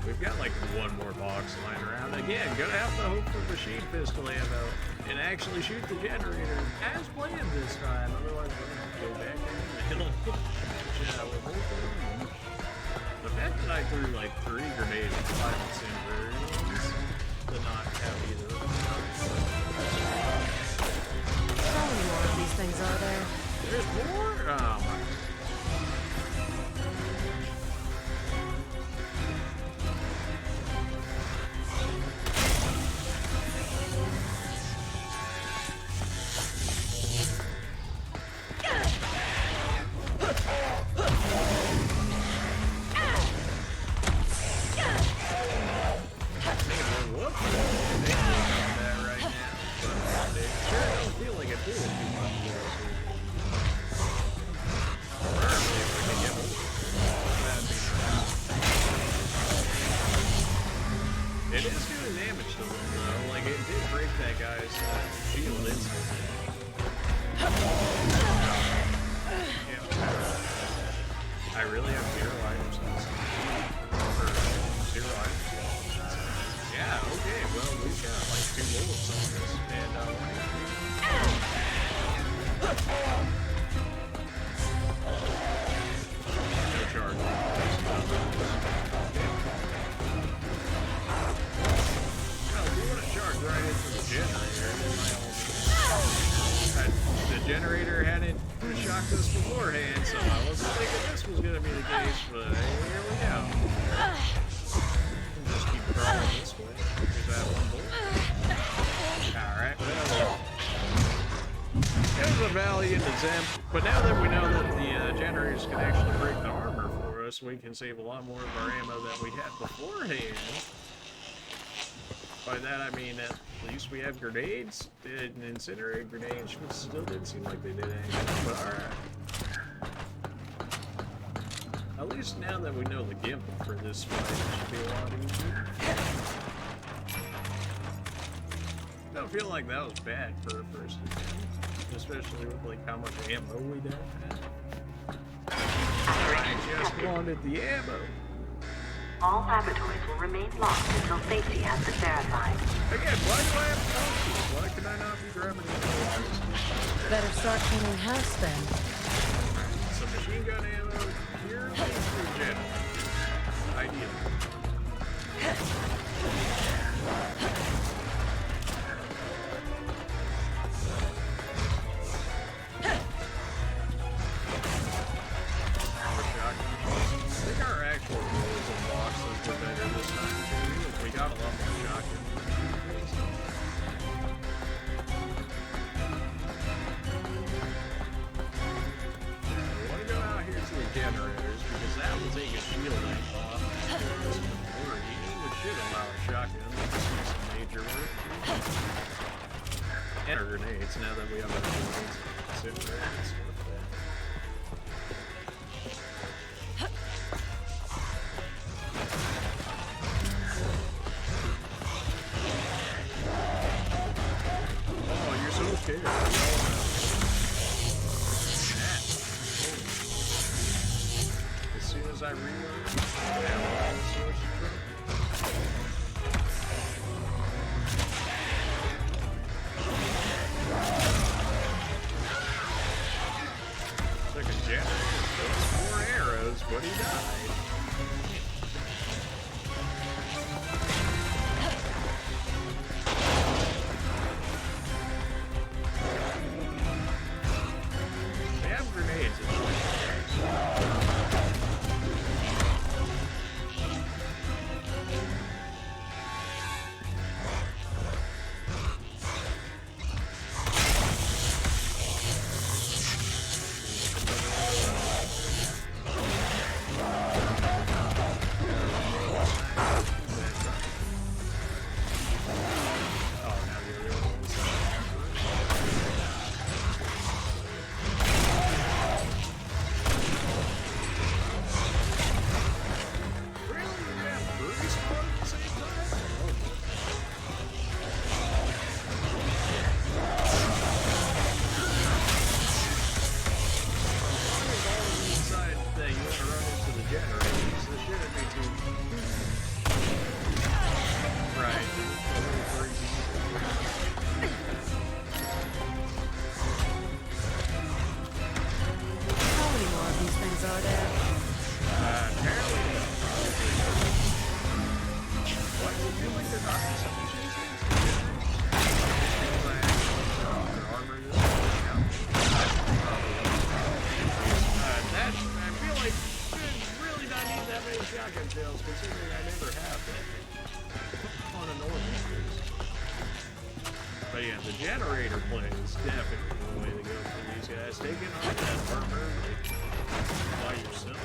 We've got like one more box lying around. Again, gonna have to hope for machine pistol ammo and actually shoot the generator as planned this time. Otherwise, we're gonna go back in the hill. The fact that I threw like 3 grenades at 5 incendiaries to not have either of them. How many more of these things are there? There's more? Oh my. guy's shield instantly. Yeah. I really have 0 items on this. Or 0 items. Yeah, okay, well, we've got like 2 bullets on this, and no charge. Well, if you want to charge right into the generator, then by all means. The generator hadn't shocked us beforehand, so I wasn't thinking this was going to be the case, but here we go. Just keep crawling this way. Is that 1 bullet? Alright, well, it was a valiant attempt, but now that we know that the generators can actually break the armor for us, we can save a lot more of our ammo than we had beforehand. By that I mean at least we have grenades. An incinerator grenades, which still didn't seem like they did anything, but alright. At least now that we know the gimbal for this fight, it should be a lot easier. I don't feel like that was bad for a first attempt, especially with like how much ammo we don't have. I just wanted the ammo. All laboratories will remain locked until safety has been verified. Again, why do I have monkeys? Why can I not be grabbing these? Better start cleaning house then. Some machine gun ammo. Here is the generator. Ideal. I think our actual rolls and boxes were better this time too. We got a lot more shotgun. We want to go out here to the generators because that will take a shield tank off. Which should allow a shotgun to do some major work. And our grenades now that we have our grenades. Consider that and stuff. Okay. As soon as I reload, I have all the sources from. Took a generator, 4 arrows, but he died. But yeah, the generator play is definitely the way to go for these guys. Taking on that armor by yourself.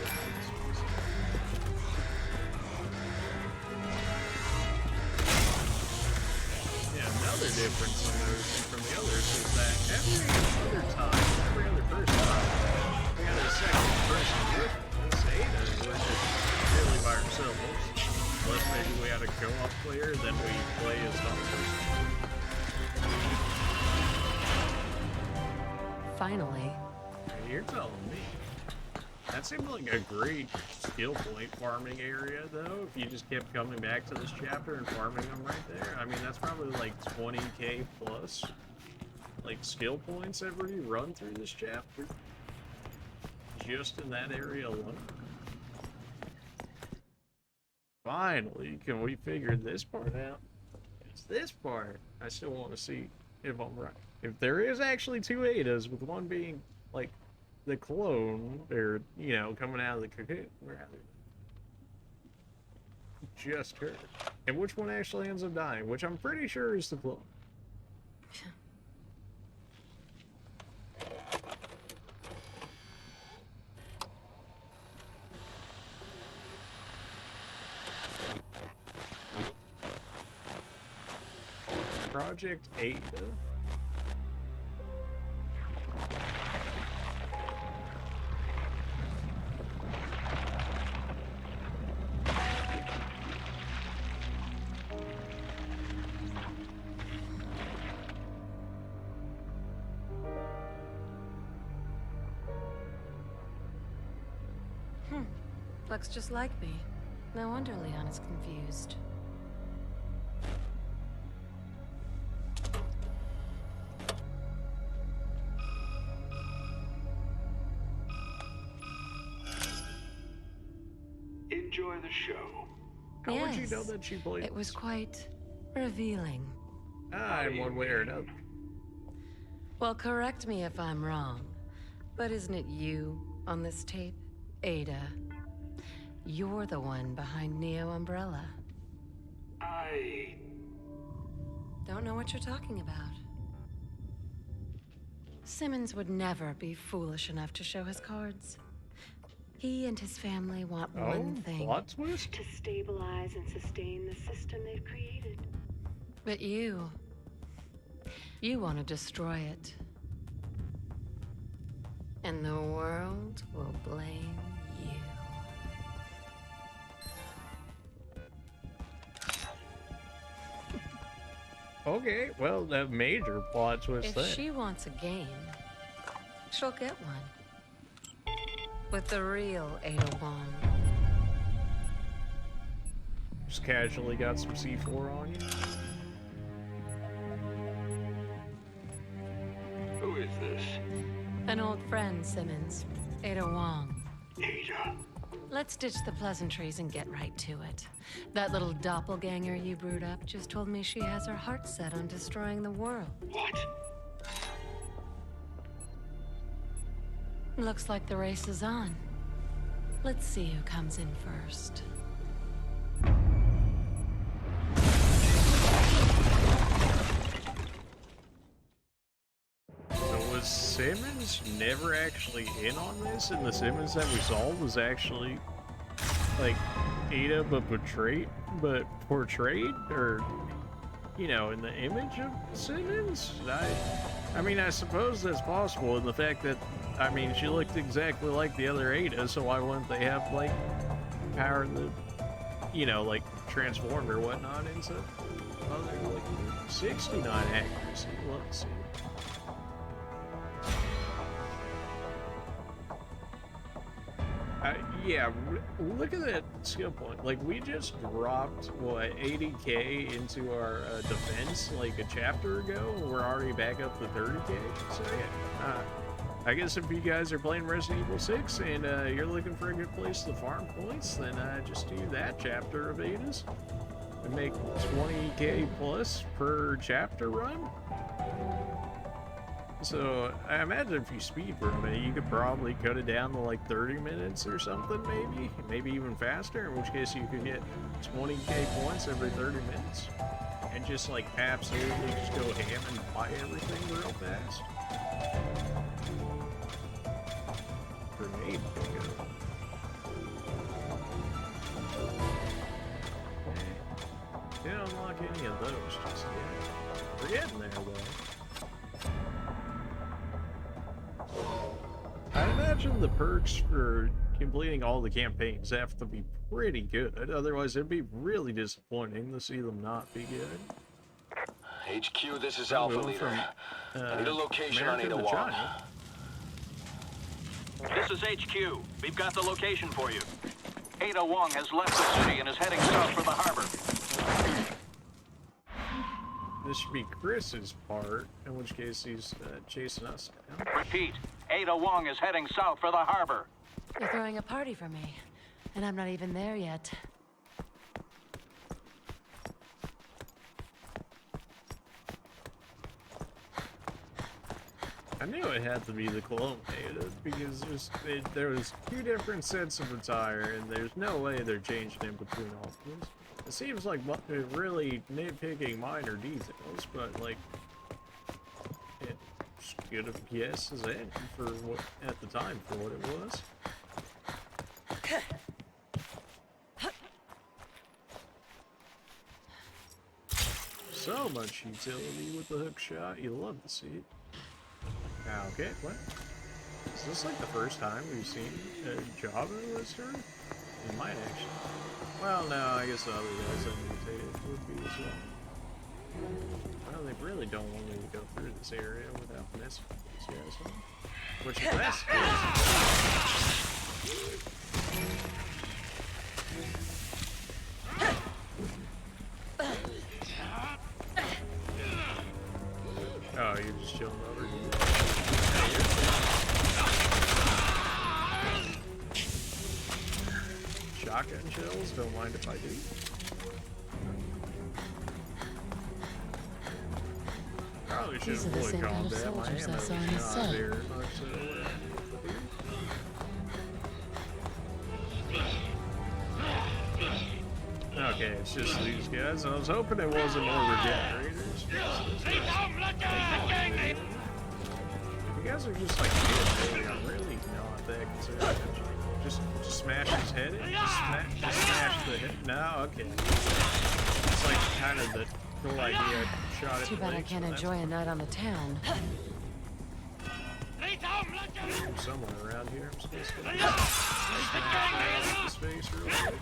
Yeah, another difference in those from the others is that every other first time, we got a second person with us. Ada was just really by ourselves. Unless maybe we had a co-op player, then we play as another person. Finally. You're telling me. That seemed like a great skill point farming area, though, if you just kept coming back to this chapter and farming them right there. I mean, that's probably like 20k plus, like, skill points every run through this chapter. Just in that area alone. Finally, can we figure this part out? It's this part I still want to see if I'm right. If there is actually two Adas, with one being, like, the clone, or, you know, coming out of the cocoon, rather. Just her. And which one actually ends up dying, which I'm pretty sure is the clone. Project Ada. Looks just like me. No wonder Leon is confused. Enjoy the show. How would you Yes, know that she played? It was quite revealing. In one way or another. Well, correct me if I'm wrong, but isn't it you on this tape, Ada? You're the one behind Neo Umbrella. I... Don't know what you're talking about. Simmons would never be foolish enough to show his cards. He and his family want one thing. Plot twist? To stabilize and sustain the system they've created. But you want to destroy it. And the world will blame you. Okay, well, that major plot twist If there. she wants a game, she'll get one. With the real Ada Wong. Just casually got some C4 on you. Who is this? An old friend, Simmons. Ada Wong. Ada. Let's ditch the pleasantries and get right to it. That little doppelganger you brewed up just told me she has her heart set on destroying the world. What? Looks like the race is on. Let's see who comes in first. So was Simmons never actually in on this, and the Simmons that we saw was actually, like, Ada but portrayed, or, you know, in the image of Simmons? I mean, I suppose that's possible in the fact that, I mean, she looked exactly like the other Ada, so why wouldn't they have, like, power to, you know, like, transform or whatnot into other, like, 69 accuracy. Let's see. Yeah, look at that skill point. Like, we just dropped, what, 80k into our defense, like, a chapter ago, and we're already back up to 30k. So, yeah. I guess if you guys are playing Resident Evil 6 and you're looking for a good place to farm points, then just do that chapter of Ada's and make 20k plus per chapter run. So, I imagine if you speedrun it, you could probably cut it down to like 30 minutes or something, maybe even faster, in which case you could get 20k points every 30 minutes. And just like absolutely just go ham and buy everything real fast. Grenade bingo. Didn't unlock any of those just yet. We're getting there though. I imagine the perks for completing all the campaigns have to be pretty good, otherwise it'd be really disappointing to see them not be good. HQ, this is Alpha Leader. I need a location on America Ada to Wong. China. This is HQ. We've got the location for you. Ada Wong has left the city and is heading south for the harbor. This should be Chris's part, in which case he's chasing us down. Repeat, Ada Wong is heading south for the harbor. You're throwing a party for me, and I'm not even there yet. I knew it had to be the clone Ada, because there was 2 different sets of attire, and there's no way they're changing in between all of these. It seems like really nitpicking minor details, but like, it's good of a guess as any for what, at the time, for what it was. So much utility with the hook shot, you love to see it. Okay, what? Is this like the first time we've seen a Java list her? It might actually. Well, no, I guess the other guys that mutated would be as well. Well, they really don't want me to go through this area without messing with these guys, huh? Which is best. Oh, you're just chilling over here. Shotgun shells, don't mind if I do. Probably should have fully calmed down. My ammo is not very much so. Okay, it's just these guys. I was hoping it wasn't more regenerators. You guys are just like kids, really. I'm really not that concerned. Just smash his head in? Just smash the head? No? Okay. It's like kind of the cool idea. Shot it. Too bad I can't enjoy a night on the town. Somewhere around here, I'm supposed to smash his face real quick.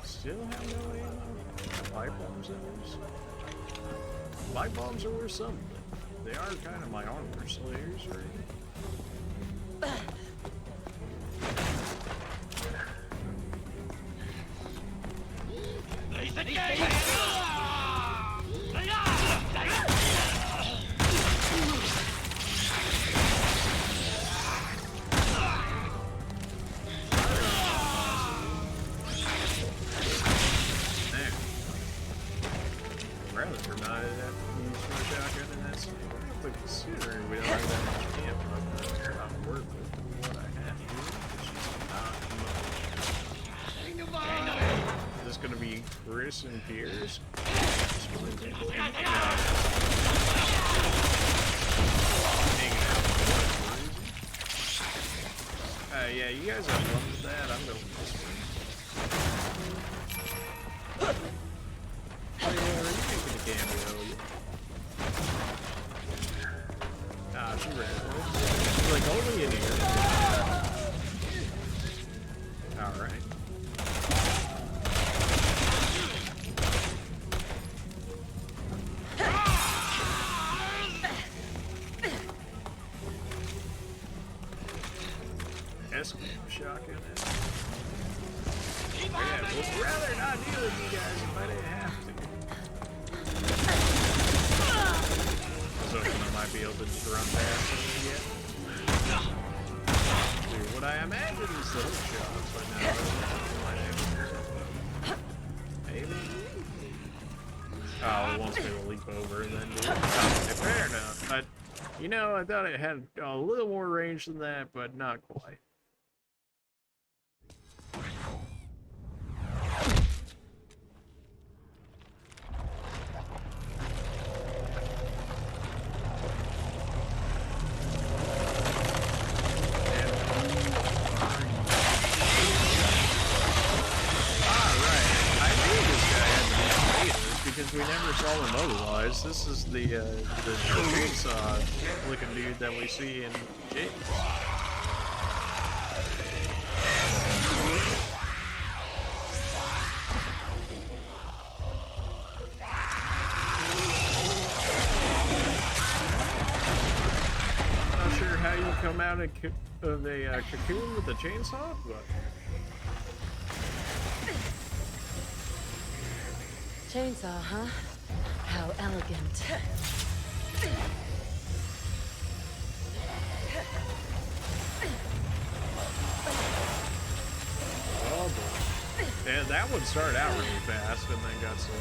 Still have no ammo? Pipe bombs at least? Pipe bombs are worth something. They are kind of my armor slayers, right? Considering we don't have that much ammo, not worth it for what I have here, which is not much. Is this gonna be Chris and Piers? Yeah, you guys have fun with that. I'm going this way. Oh yeah, are you making a cameo? She ran away. She's like, only in here. Alright. Escape shotgun. Yeah, would rather not deal with you guys if I didn't have to. So I might be able to just run past them again. Dude, what I imagine is the hook shots, but now maybe. Oh, it wants me to leap over and then do it. Okay, fair enough. You know, I thought it had a little more range than that, but not quite. Because we never saw him otherwise. This is the chainsaw looking dude that we see in James. out of a cocoon with a chainsaw? But Chainsaw, huh? How elegant. oh boy. Yeah, that one started out really fast and then got slow.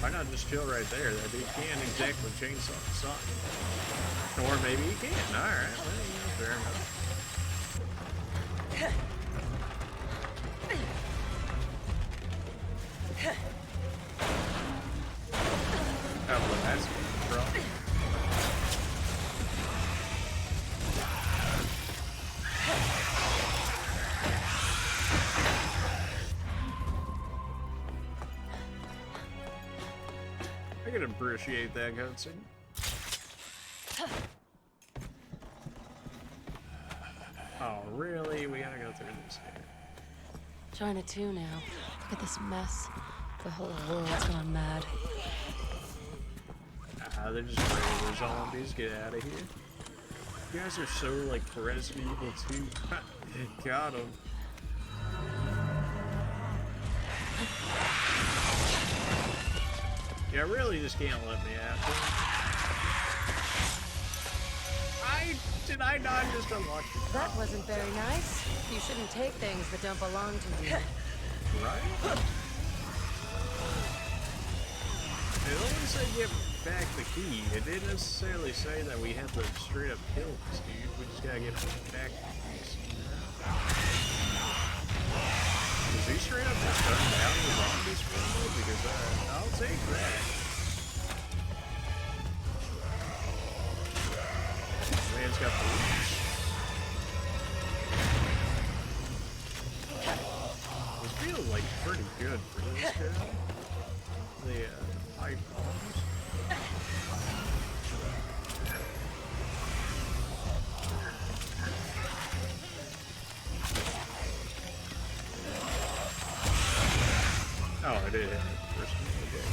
Why not just chill right there? That dude can't exactly chainsaw the sun. Or maybe he can. Alright, well, yeah, fair enough. Oh, well, that's a problem. I can appreciate that cutscene. Oh, really? We gotta go through this here. China too now. Look at this mess. The whole world's gone mad. They're just regular zombies. Get out of here. You guys are so, like, Resident Evil 2. Got him. Yeah, really just can't let me after. Did I not just unlock the That wasn't very nice. You shouldn't take things that don't belong to you. right? It only said get back the key. It didn't necessarily say that we had to straight up kill this dude. We just gotta get back the keys. Is he straight up just gun down the zombies for me? Because I'll take that. Man's got the reach. This feels like pretty good for this guy. The pipe bombs. Oh, I did hit it first one of the day.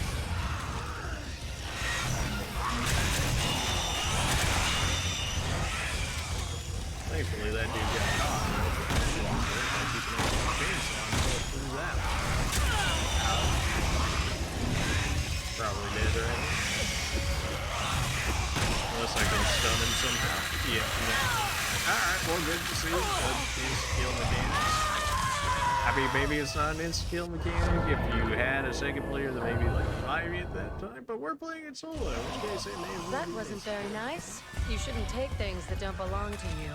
Thankfully, that dude got caught. Like he can only chainsaw and go through that. Probably dead right now. Unless I can stun him somehow. Yeah, no. Alright, well, good to see. Good insta-kill mechanics. I mean, maybe it's not an insta-kill mechanic if you had a second player that maybe like revived you at that time, but we're playing it solo, which case it may That wasn't very nice. You shouldn't take things that don't belong to you.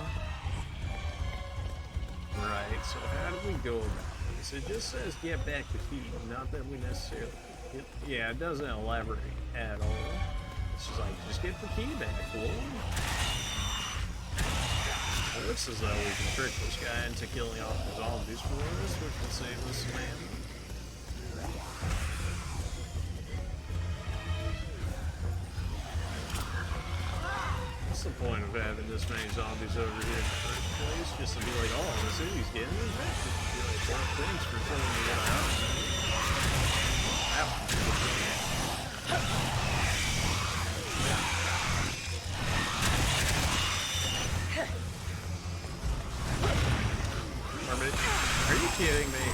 Right, so how do we go about this? It just says get back the key, not that we necessarily... yeah, it doesn't elaborate at all. It's just like, just get the key back, fool. It looks as though we can trick this guy into killing off the zombies for us, which will save us some ammo. What's the point of having this many zombies over here in the first place? Just to be like, oh, the city's getting infected. Be like, well, thanks for telling me what I don't know. Are you kidding me?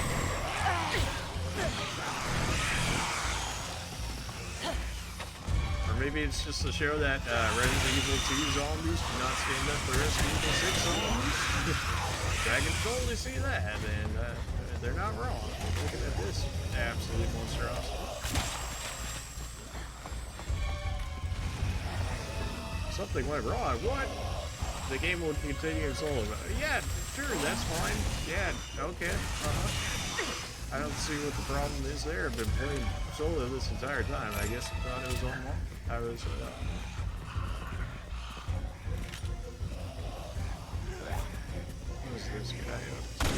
Or maybe it's just to show that Resident Evil 2 zombies do not stand up for Resident Evil 6 zombies. I can totally see that, and they're not wrong. Looking at this absolute monstrosity. Something went wrong. What? The game will continue in solo. Yeah, sure, that's fine. Yeah, okay. I don't see what the problem is there. I've been playing solo this entire time. I guess I thought it was online. I was, what's this guy up to?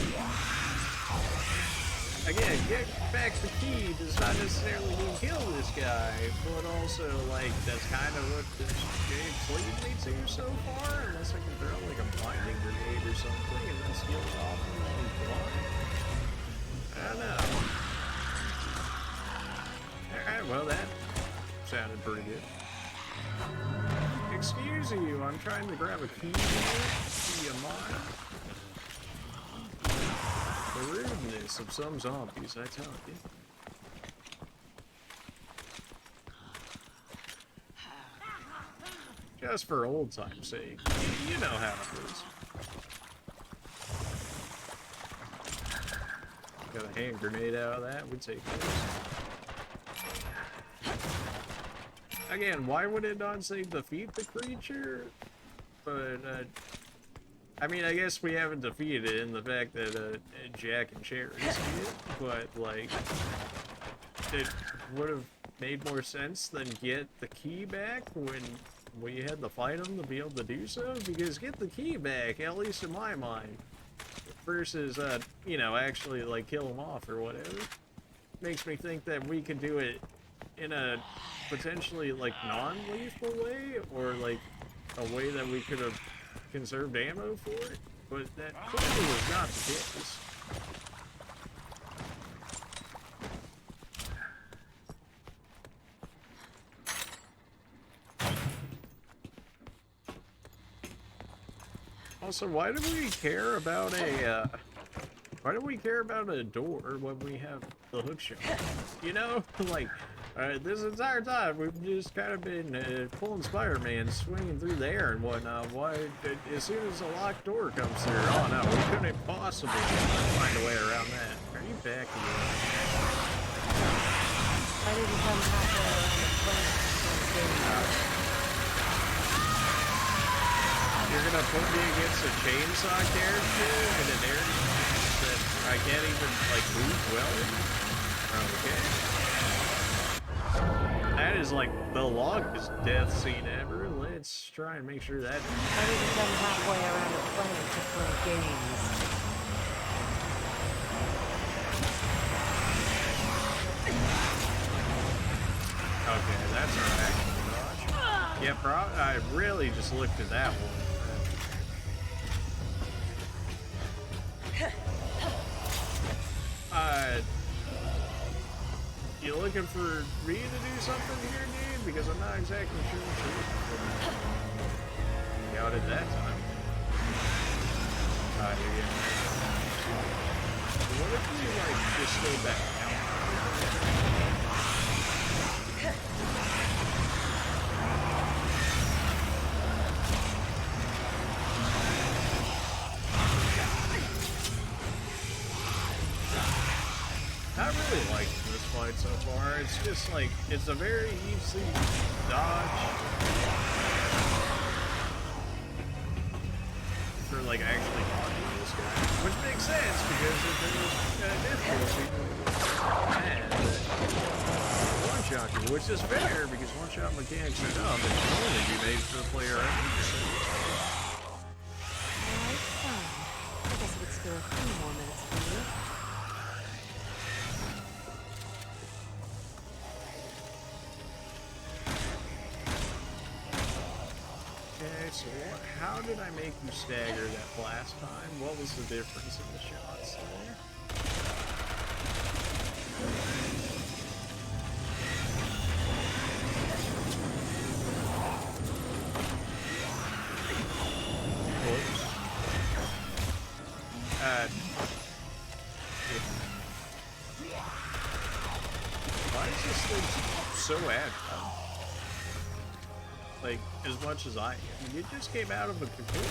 Again, get back the key does not necessarily mean kill this guy, but also, like, that's kind of what this game's leading me to so far, unless I can throw, like, a blinding grenade or something, and then steal it off and then blind. I don't know. Alright, well, that sounded pretty good. excuse you, I'm trying to grab a key here. Do you mind? The rudeness of some zombies, I tell you. Just for old time's sake. You know how it is. Got a hand grenade out of that, we take those. Again, why would it not say defeat the creature? But, I mean, I guess we haven't defeated it in the fact that, Jack and Cherry see it, but, like, it would have made more sense than get the key back when we had to fight them to be able to do so? Because get the key back, at least in my mind, versus, you know, actually, like, kill them off or whatever. Makes me think that we could do it in a potentially, like, non-lethal way, or, like, a way that we could have conserved ammo for it, but that clearly was not the case. Also, why do we care about a, why do we care about a door when we have the hook shot? You know, like, this entire time we've just kind of been pulling Spider-Man, swinging through the air and whatnot. Why, as soon as a locked door comes through, oh no, we couldn't possibly find a way around that. Are you back again? I didn't come halfway around the plane. You're gonna put me against a chainsaw character in an area that I can't even, like, move well in? Okay. That is, like, the longest death scene ever. Let's try and make sure that... I didn't come halfway around the planet to play games. Okay, that's our action dodge. Yeah, I really just looked at that one. You looking for me to do something here, dude? Because I'm not exactly sure what you're looking for. Got it that time. Here you go. What if we, like, just stay back now? I really like this fight so far. It's just like, it's a very easy dodge for, like, actually dodging this guy. Which makes sense because if it was difficult, and one-shot you, which is fair because one-shot mechanics are dumb and can only be made for the player only. Alright, fine. I guess I could spare a few more minutes for you. Okay, so how did I make you stagger that last time? What was the difference in the shots there? Whoops. Why is this thing so agile? Like, as much as I am. You just came out of a cocoon.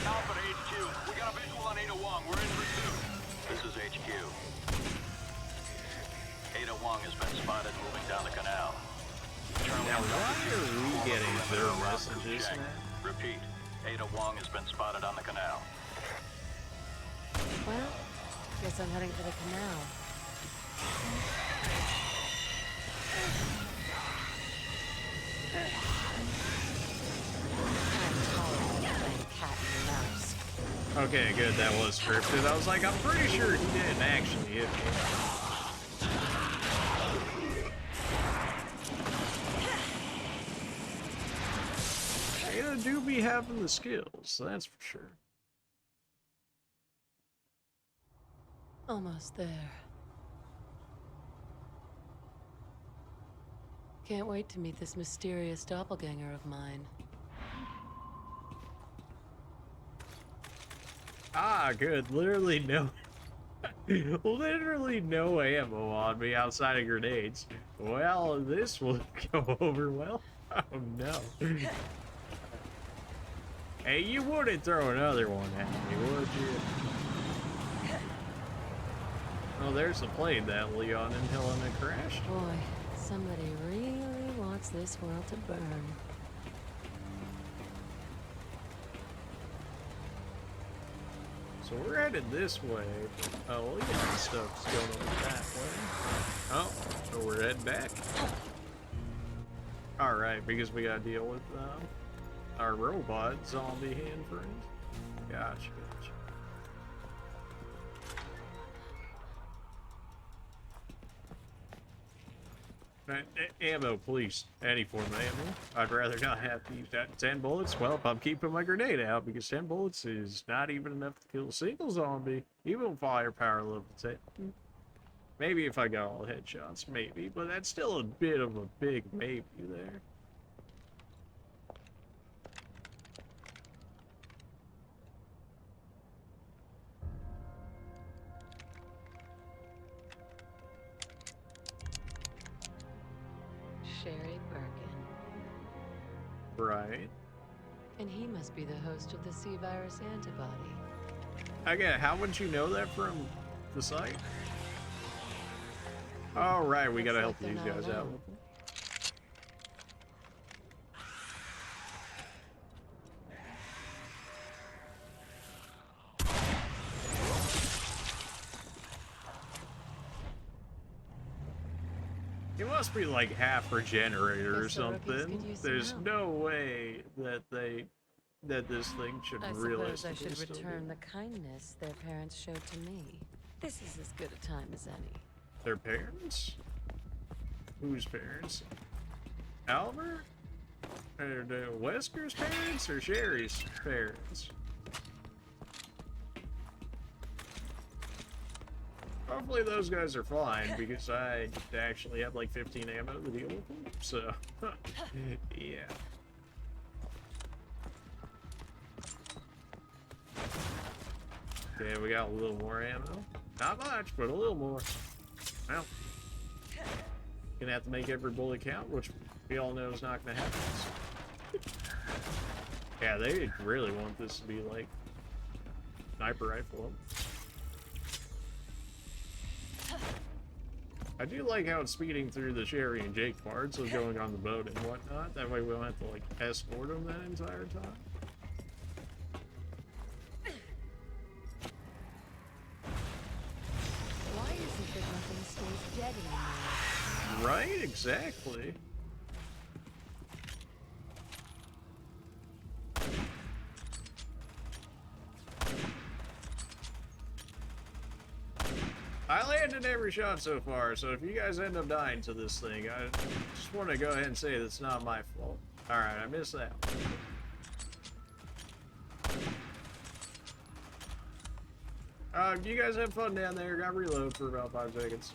Alpha to HQ. We got a visual on Ada Wong. We're in pursuit. This is HQ. Ada Wong has been spotted moving down the canal. Now, why are we getting their messages, man? Repeat. Ada Wong has been spotted on the canal. Well, guess I'm heading for the canal. I'm tolerant of playing cat and mouse. Okay, good, that was scripted. I was like, I'm pretty sure he didn't actually hit me. Ada do be having the skills, that's for sure. Almost there. can't wait to meet this mysterious doppelganger of mine. Ah, good. Literally no literally no ammo on me outside of grenades. Well, this will go over well. Oh no. Hey, you wouldn't throw another one at me, would you? Oh, there's the plane that Leon and Helena crashed. Boy, somebody really wants this world to burn. So we're headed this way. Oh, Leon stuff's going over that way. Oh, so we're heading back. Alright, because we gotta deal with our robot zombie hand friend. Gotcha, gotcha. Ammo, please. Any form of ammo. I'd rather not have to use that. 10 bullets? Well, I'm keeping my grenade out because 10 bullets is not even enough to kill a single zombie. Even firepower level 10. Maybe if I got all headshots, maybe. But that's still a bit of a big maybe there. Sherry Birkin. Right. And he must be the host of the C-virus antibody. Again, how would you know that from the site? All right, we gotta help Looks like these they're guys not out. alone. It must be like half regenerator or Guess the rookies something. could use some There's help. no way that this thing should I realistically suppose I should still return be. the kindness their parents showed to me. This is as good a time as any. Their parents? Whose parents? Albert? Or the Wesker's parents or Sherry's parents? Hopefully those guys are fine because I actually have like 15 ammo to deal with them. So, yeah. Okay, we got a little more ammo. Not much, but a little more. Well, gonna have to make every bullet count, which we all know is not gonna happen. Yeah, they really want this to be like sniper rifle. I do like how it's speeding through the Sherry and Jake parts of going on the boat and whatnot. That way we don't have to like escort them that entire time. Why isn't it nothing stays dead anymore? Right? Exactly. I landed every shot so far, so if you guys end up dying to this thing, I just want to go ahead and say that's not my fault. Alright, I missed that. You guys have fun down there. Got reload for about 5 seconds.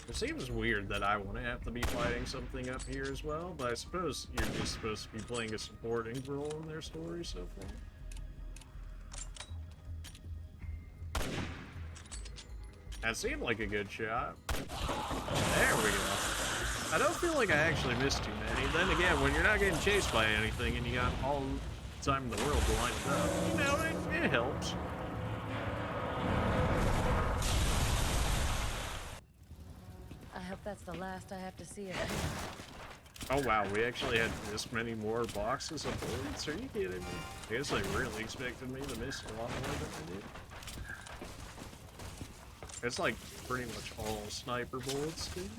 It seems weird that I want to have to be fighting something up here as well, but I suppose you're just supposed to be playing a supporting role in their story so far. That seemed like a good shot. There we go. I don't feel like I actually missed too many. Then again, when you're not getting chased by anything and you got all the time in the world to line it up, you know, it helps. I hope that's the last I have to see of him. Oh wow, we actually had this many more boxes of bullets? Are you kidding me? I guess they really expected me to miss a lot more than I did. It's like pretty much all sniper bullets, dude.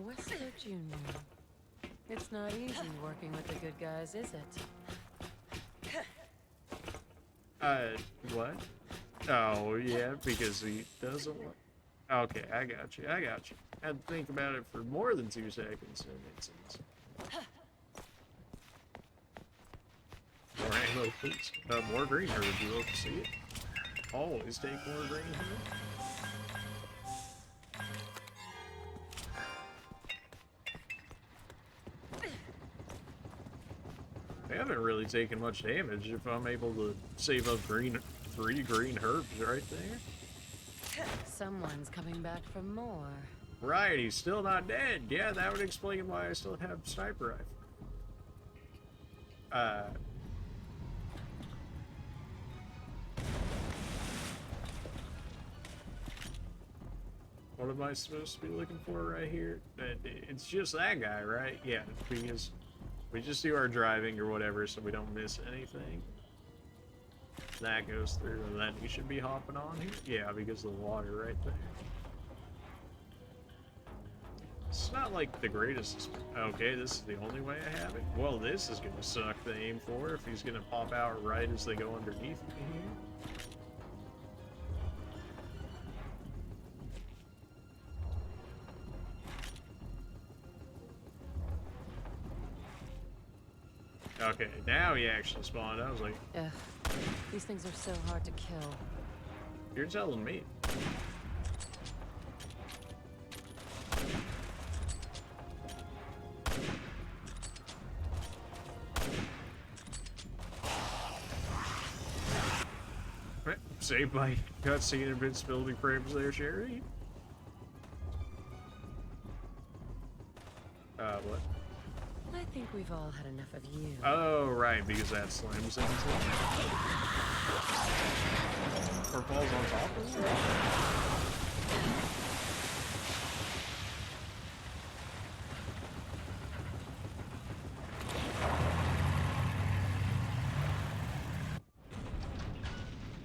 Wesker Jr. It's not easy working with the good guys, is it? What? Oh, yeah, because he doesn't want... Okay, I got you. had to think about it for more than 2 seconds in an instance. More ammo, please. More green herb. You love to see it. Always take more green herb. I haven't really taken much damage if I'm able to save up 3 green herbs right there. Someone's coming back for more. Right, he's still not dead. Yeah, that would explain why I still have sniper rifle. What am I supposed to be looking for right here? It's just that guy, right? Yeah, because we just do our driving or whatever so we don't miss anything. That goes through, and then we should be hopping on here. Yeah, because of the water right there. It's not like the greatest. Okay, this is the only way I have it. Well, this is gonna suck to aim for if he's gonna pop out right as they go underneath me here. Okay, now he actually spawned. I was like, Ugh, these things are so hard to kill. you're telling me. Saved by cutscene invincibility frames there, Sherry. What? I think we've all had enough of you. Oh, right, because that slams into it. Or falls on top of it.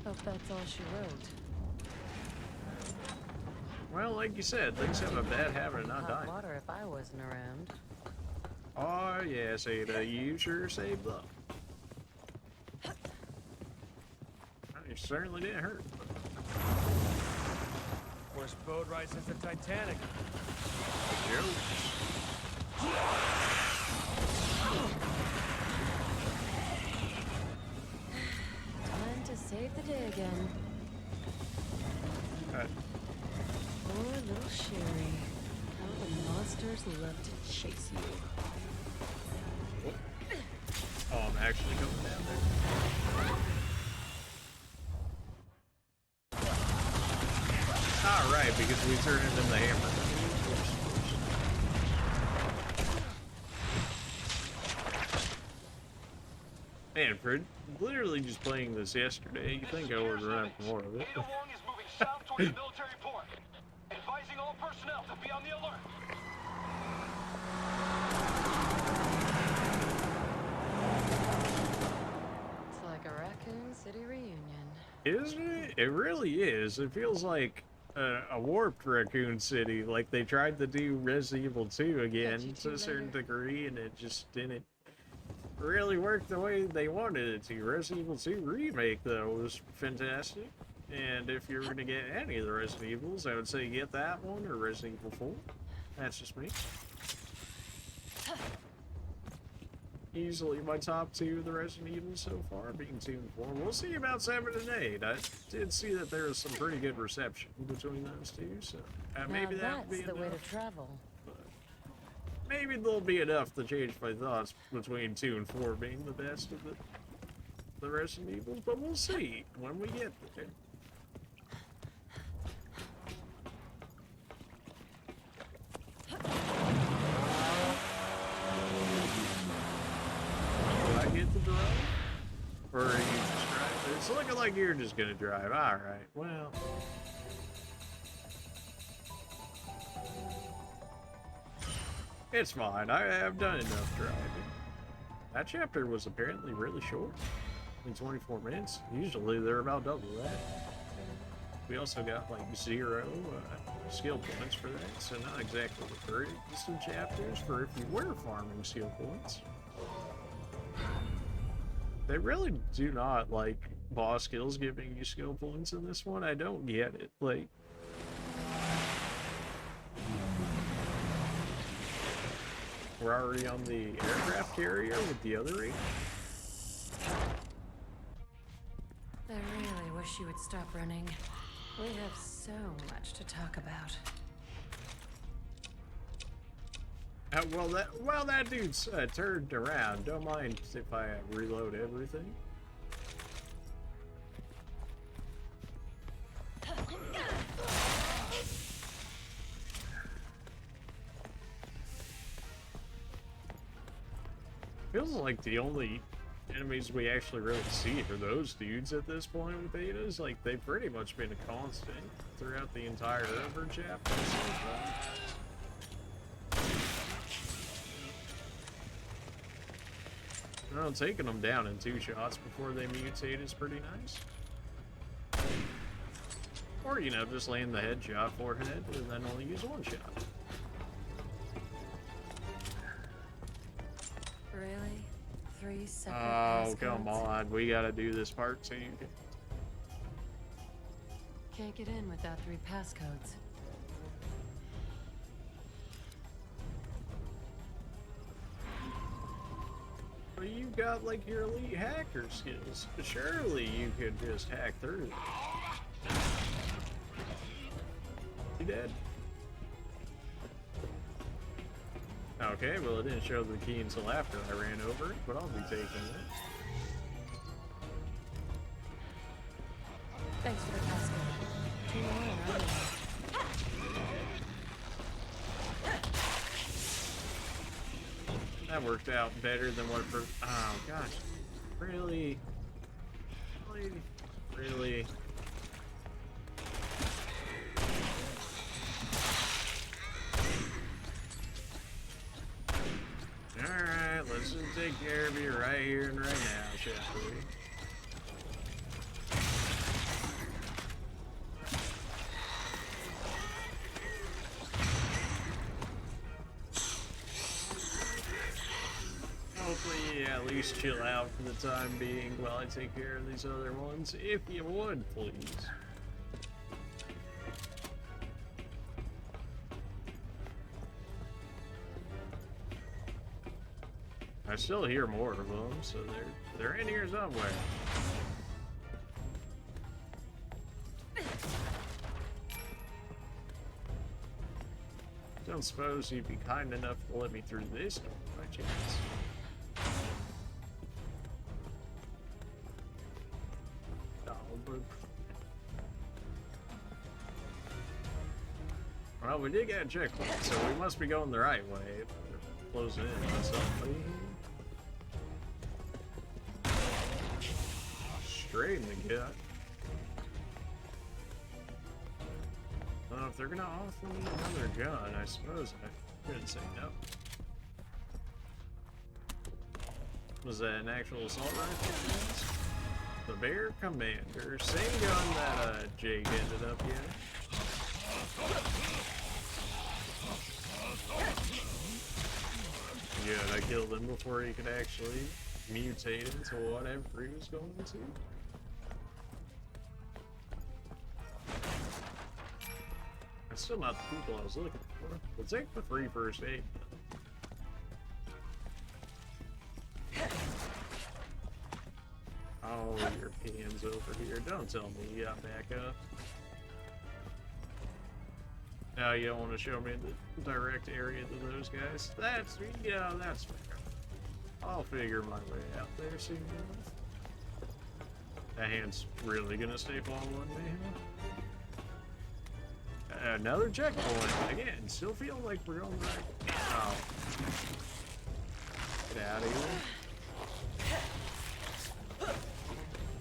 Hope that's all she wrote. Well, like you said, things have a bad habit of not Hot dying. water if I wasn't around. Oh, yes, Ada, you sure saved up. You certainly didn't hurt. Worst boat ride since the Titanic. Time to save the day again. Poor little Sherry. How the monsters love to chase you. Oh, I'm actually going down there. Ah, right, because we turned it into the hammer. Man, for literally just playing this yesterday, you think I would run more of it. Ada Wong is moving south toward the military port. Advising all personnel to be on the alert. It's like a Raccoon City reunion. Isn't it? It really is. It feels like a warped Raccoon City, like they tried to do Resident Evil 2 again Catch you to two a certain later. degree, and it just didn't really work the way they wanted it to. Resident Evil 2 Remake, though, was fantastic. And if you're going to get any of the Resident Evils, I would say get that one or Resident Evil 4. That's just me. Easily my top 2 of the Resident Evil so far, being 2 and 4. We'll see about 7 and 8. I did see that there was some pretty good reception between those 2, so maybe now that would be that's the way enough. to travel. Maybe there'll be enough to change my thoughts between 2 and 4 being the best of the Resident Evils, but we'll see when we get there. Will I get to drive? Or are you just driving? It's looking like you're just gonna drive. Alright, well. It's fine. I've done enough driving. That chapter was apparently really short. In 24 minutes. Usually they're about double that. We also got like 0 skill points for that, so not exactly the greatest of chapters for if you were farming skill points. They really do not like boss skills giving you skill points in this one. I don't get it. Like, We're already on the aircraft carrier with the other 8. I really wish you would stop running. We have so much to talk about. Well, that dude's turned around. Don't mind if I reload everything. Feels like the only enemies we actually really see are those dudes at this point with Ada's. Like, they've pretty much been a constant throughout the entire Ever chapter so far. Well, taking them down in 2 shots before they mutate is pretty nice. Or, you know, just land the headshot forehead and then only use 1 shot. Really? 3 separate Oh, passcodes? come on. We gotta do this part 2. Can't get in without 3 passcodes. Well, you got, like, your elite hacker skills. Surely you could just hack through it. You dead? Okay, well, it didn't show the key until after I ran over it, but I'll be taking it. Thanks for the passcode. 2 more and I'm in. That worked out better than what oh, gosh. Really? Really? Really? Alright, let's just take care of you right here and right now, shall we? Hopefully, yeah, at least chill out for the time being while I take care of these other ones, if you would, please. I still hear more of them, so they're in here somewhere. Don't suppose you'd be kind enough to let me through this door by chance. Oh, but... Well, we did get a checkpoint, so we must be going the right way. We're closing in on something. Straight in the gut. Well, if they're gonna offer me another gun, I suppose I couldn't say no. Was that an actual assault rifle? The Bear Commander. Same gun that Jake ended up getting. Good, I killed him before he could actually mutate into whatever he was going to. That's still not the people I was looking for. We'll take the free first aid. Oh, your hands over here. Don't tell me you got back up. Now you don't want to show me the direct area to those guys. That's fair. I'll figure my way out there soon enough. That hand's really gonna stay following me, huh? Another checkpoint. Again, still feeling like we're going right. Oh. Get out of here.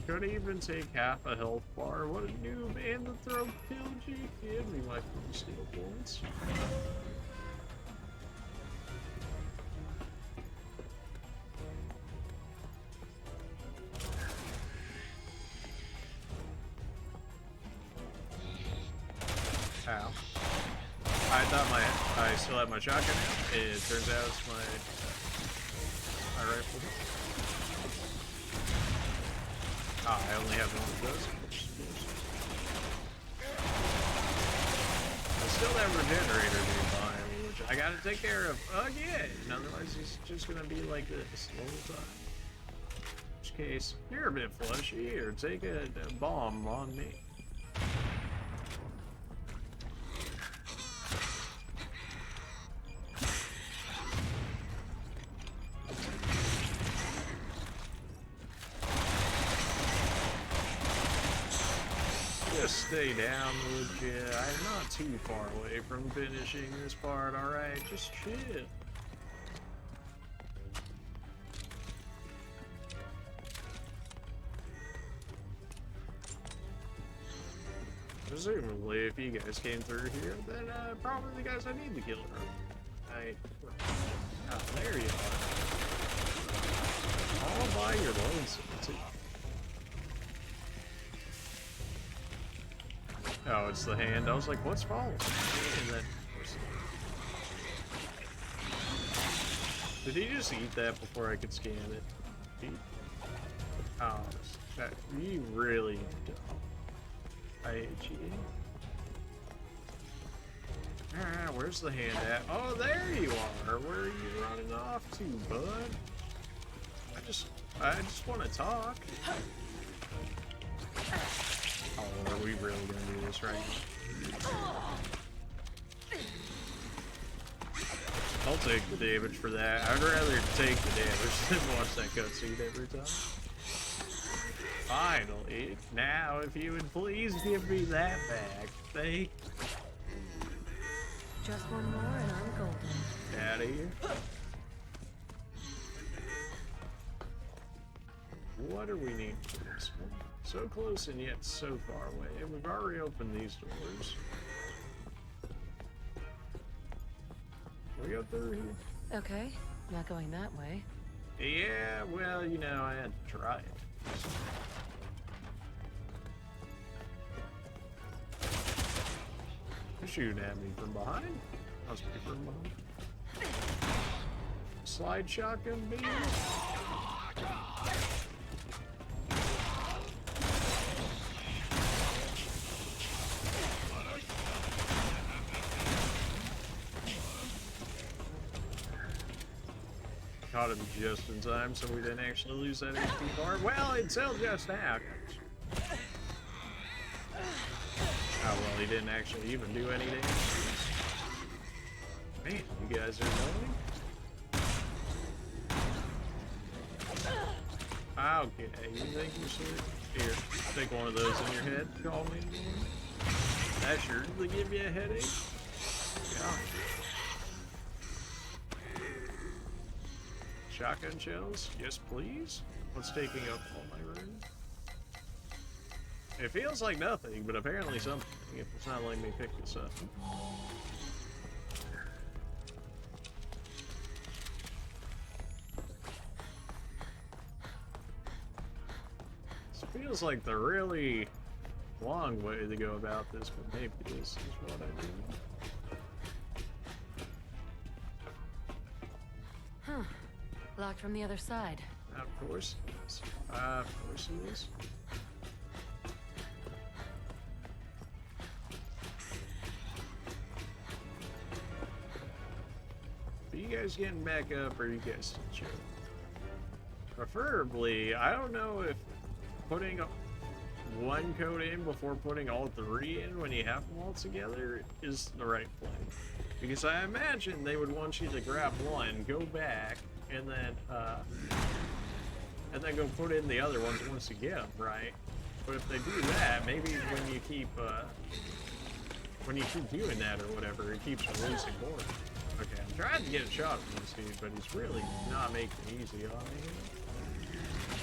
Could even take half a health bar. What a noob. And the throw kill G. Give me my few skill points. Ow. I thought I still had my shotgun out. It turns out it's my rifle. Ah, I only have one of those. I still have a regenerator nearby, which I gotta take care of again. Otherwise, it's just gonna be like this the whole time. In which case, you're a bit fleshy, or take a bomb on me. Just stay down, would ya? I'm not too far away from finishing this part, alright? Just chill. Presumably, if you guys came through here, then probably the guys I need to kill are. Oh, there you are. All by your lonesome, too. Oh, it's the hand. I was like, what's wrong with me? And then, did he just eat that before I could scan it? Oh, you really don't. I hate you. Ah, where's the hand at? Oh, there you are. Where are you running off to, bud? I just want to talk. Oh, are we really gonna do this right now? I'll take the damage for that. I'd rather take the damage than watch that cutscene every time. Finally. Now, if you would please give me that back. Thank. Just one more and I'm golden. Out of here. What do we need for this one? So close and yet so far away. And we've already opened these doors. Can we go through here? Okay, not going that way. Yeah, well, you know, I had to try it. They're shooting at me from behind. Must be from behind. Slide shotgun beam. Caught him just in time, so we didn't actually lose that HP bar. Well, until just now. Oh, well, he didn't actually even do any damage. Man, you guys are annoying. Okay, you think you should? Here, take one of those in your head. Call me. That sure will give you a headache. Yeah. Shotgun shells? Yes, please. What's taking up all my room? It feels like nothing, but apparently something, if it's not letting me pick this up. This feels like the really long way to go about this, but maybe this is what I do. Huh. Locked from the other side. Of course it is. Of course it is. Are you guys getting back up, or are you guys still chilling? Preferably, I don't know if putting one code in before putting all three in when you have them all together is the right play. Because I imagine they would want you to grab one, go back, and then go put in the other ones once you get them, right? But if they do that, maybe when you keep doing that or whatever, it keeps releasing more. Okay, I'm trying to get a shot at this dude, but he's really not making it easy on me.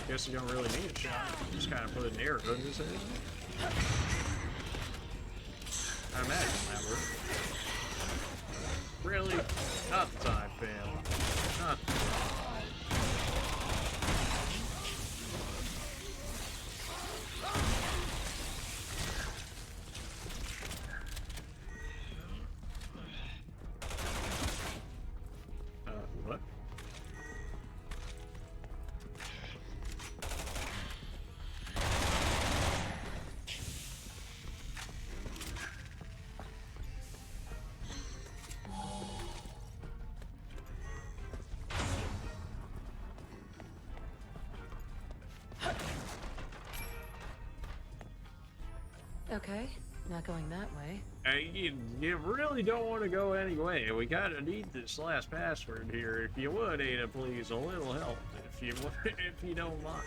Guess you don't really need a shot. Just kind of put an arrow in his head. I imagine that works. Really? Not the time, fam. Not the time. What? Okay, not going that way. You really don't want to go anyway. We gotta need this last password here. If you would, Ada, please, a little help. If you would, if you don't mind.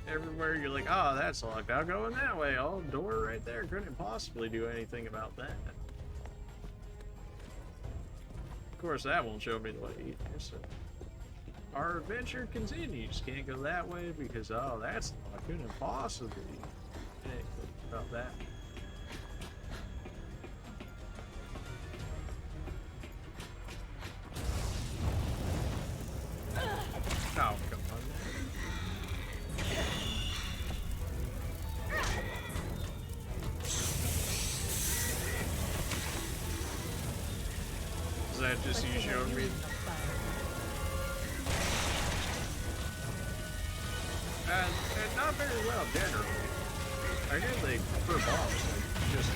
Everywhere you're like, oh, that's locked. I'll go in that way. Oh, door right there. Couldn't possibly do anything about that. Of course, that won't show me the way either. So our adventure continues. Can't go that way because, oh, that's locked. Couldn't possibly do anything about that. Oh, come on. Is that just you showing me? And not very well, generally. I hear they prefer bombs, like, just...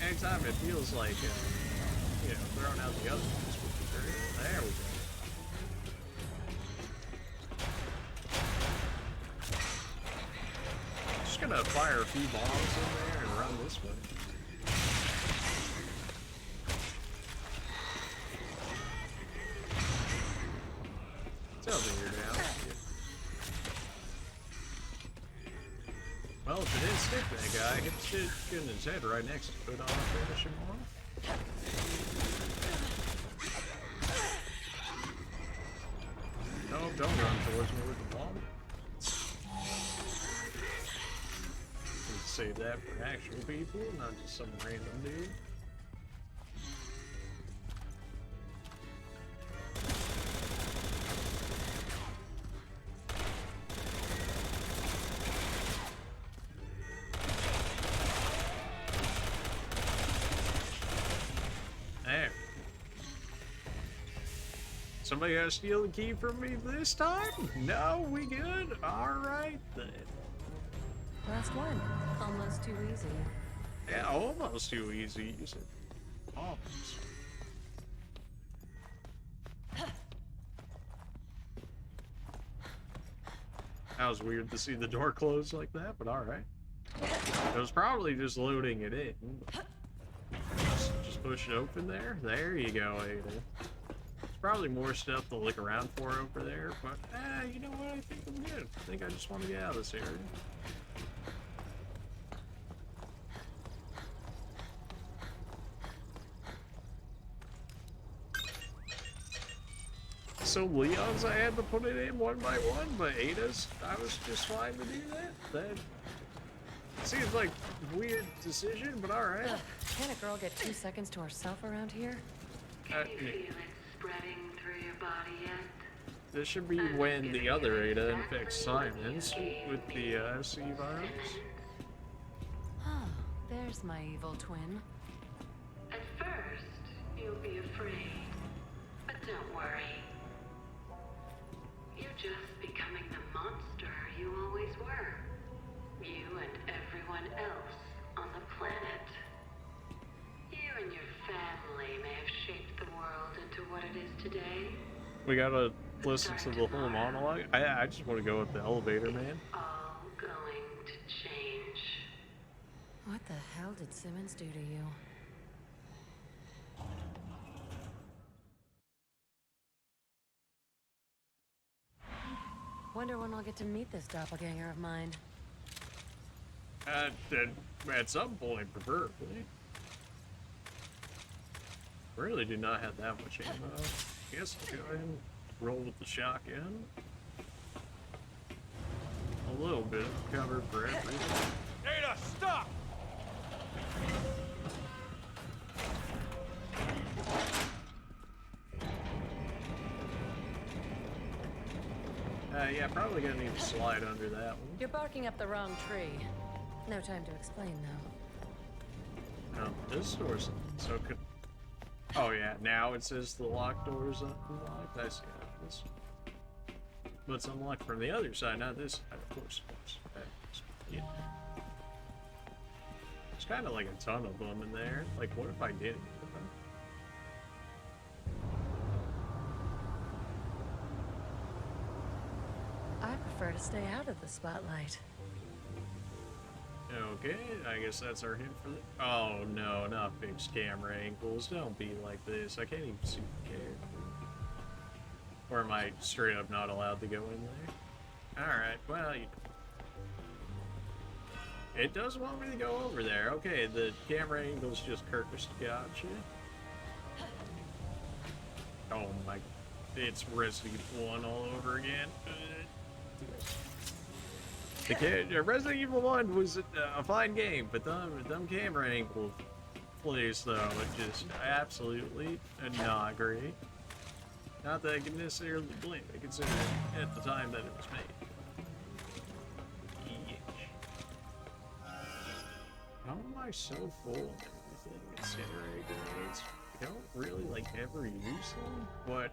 Anytime it feels like, you know, throwing out the other ones would be great. There we go. Just gonna fire a few bombs in there and run this way. Tell me you're down. Yeah. Well, if it didn't stick that guy, hit shit in his head right next to it. I'll finish him off. No, don't run towards me with the bomb. Let's save that for actual people, not just some random dude. There. Somebody gotta steal the key from me this time? No, we good? Alright then. Last one. Almost too easy. Yeah, almost too easy. You said almost. That was weird to see the door close like that, but alright. It was probably just loading it in. Just push it open there. There you go, Ada. There's probably more stuff to look around for over there, but you know what? I think I'm good. I think I just want to get out of this area. So Leon's I had to put it in one by one, but Ada's I was just fine to do that. That seems like a weird decision, but alright. Can a girl get 2 seconds to herself around here? Can you feel it spreading through your body yet? This should be when the other Ada infects Simmons with the C virus. Oh, there's my evil twin. At first, you'll be afraid. But don't worry. You're just becoming the monster you always were. You and everyone else on the planet. You and your family may have shaped the world into what it is today. We gotta listen to the whole monologue. I just want to go up the elevator, man. All going to change. What the hell did Simmons do to you? Wonder when I'll get to meet this doppelganger of mine. At some point, preferably. Really do not have that much ammo. Guess I'll go ahead and roll with the shotgun. A little bit of cover for everything. Ada, stop! Yeah, probably gonna need to slide under that one. You're barking up the wrong tree. No time to explain, though. No, this door's so could. Oh yeah, now it says the locked door's unlocked. I see that. This, but it's unlocked from the other side, not this side. Of course. Yeah. kind of like a ton of them in there. Like, what if I didn't? I prefer to stay out of the spotlight. Okay, I guess that's our hint for the. Oh no, not fixed camera angles. Don't be like this. I can't even see the character. Or am I straight up not allowed to go in there? Alright, well, it does want me to go over there. Okay, the camera angle's just cursed. Gotcha. Oh my. It's Resident Evil 1 all over again. Resident Evil 1 was a fine game, but them camera angle plays, though, it just absolutely not great. Not that I can necessarily blame it, considering at the time that it was made. How am I so full of everything? Incendiary grenades. I don't really, like, ever use them, but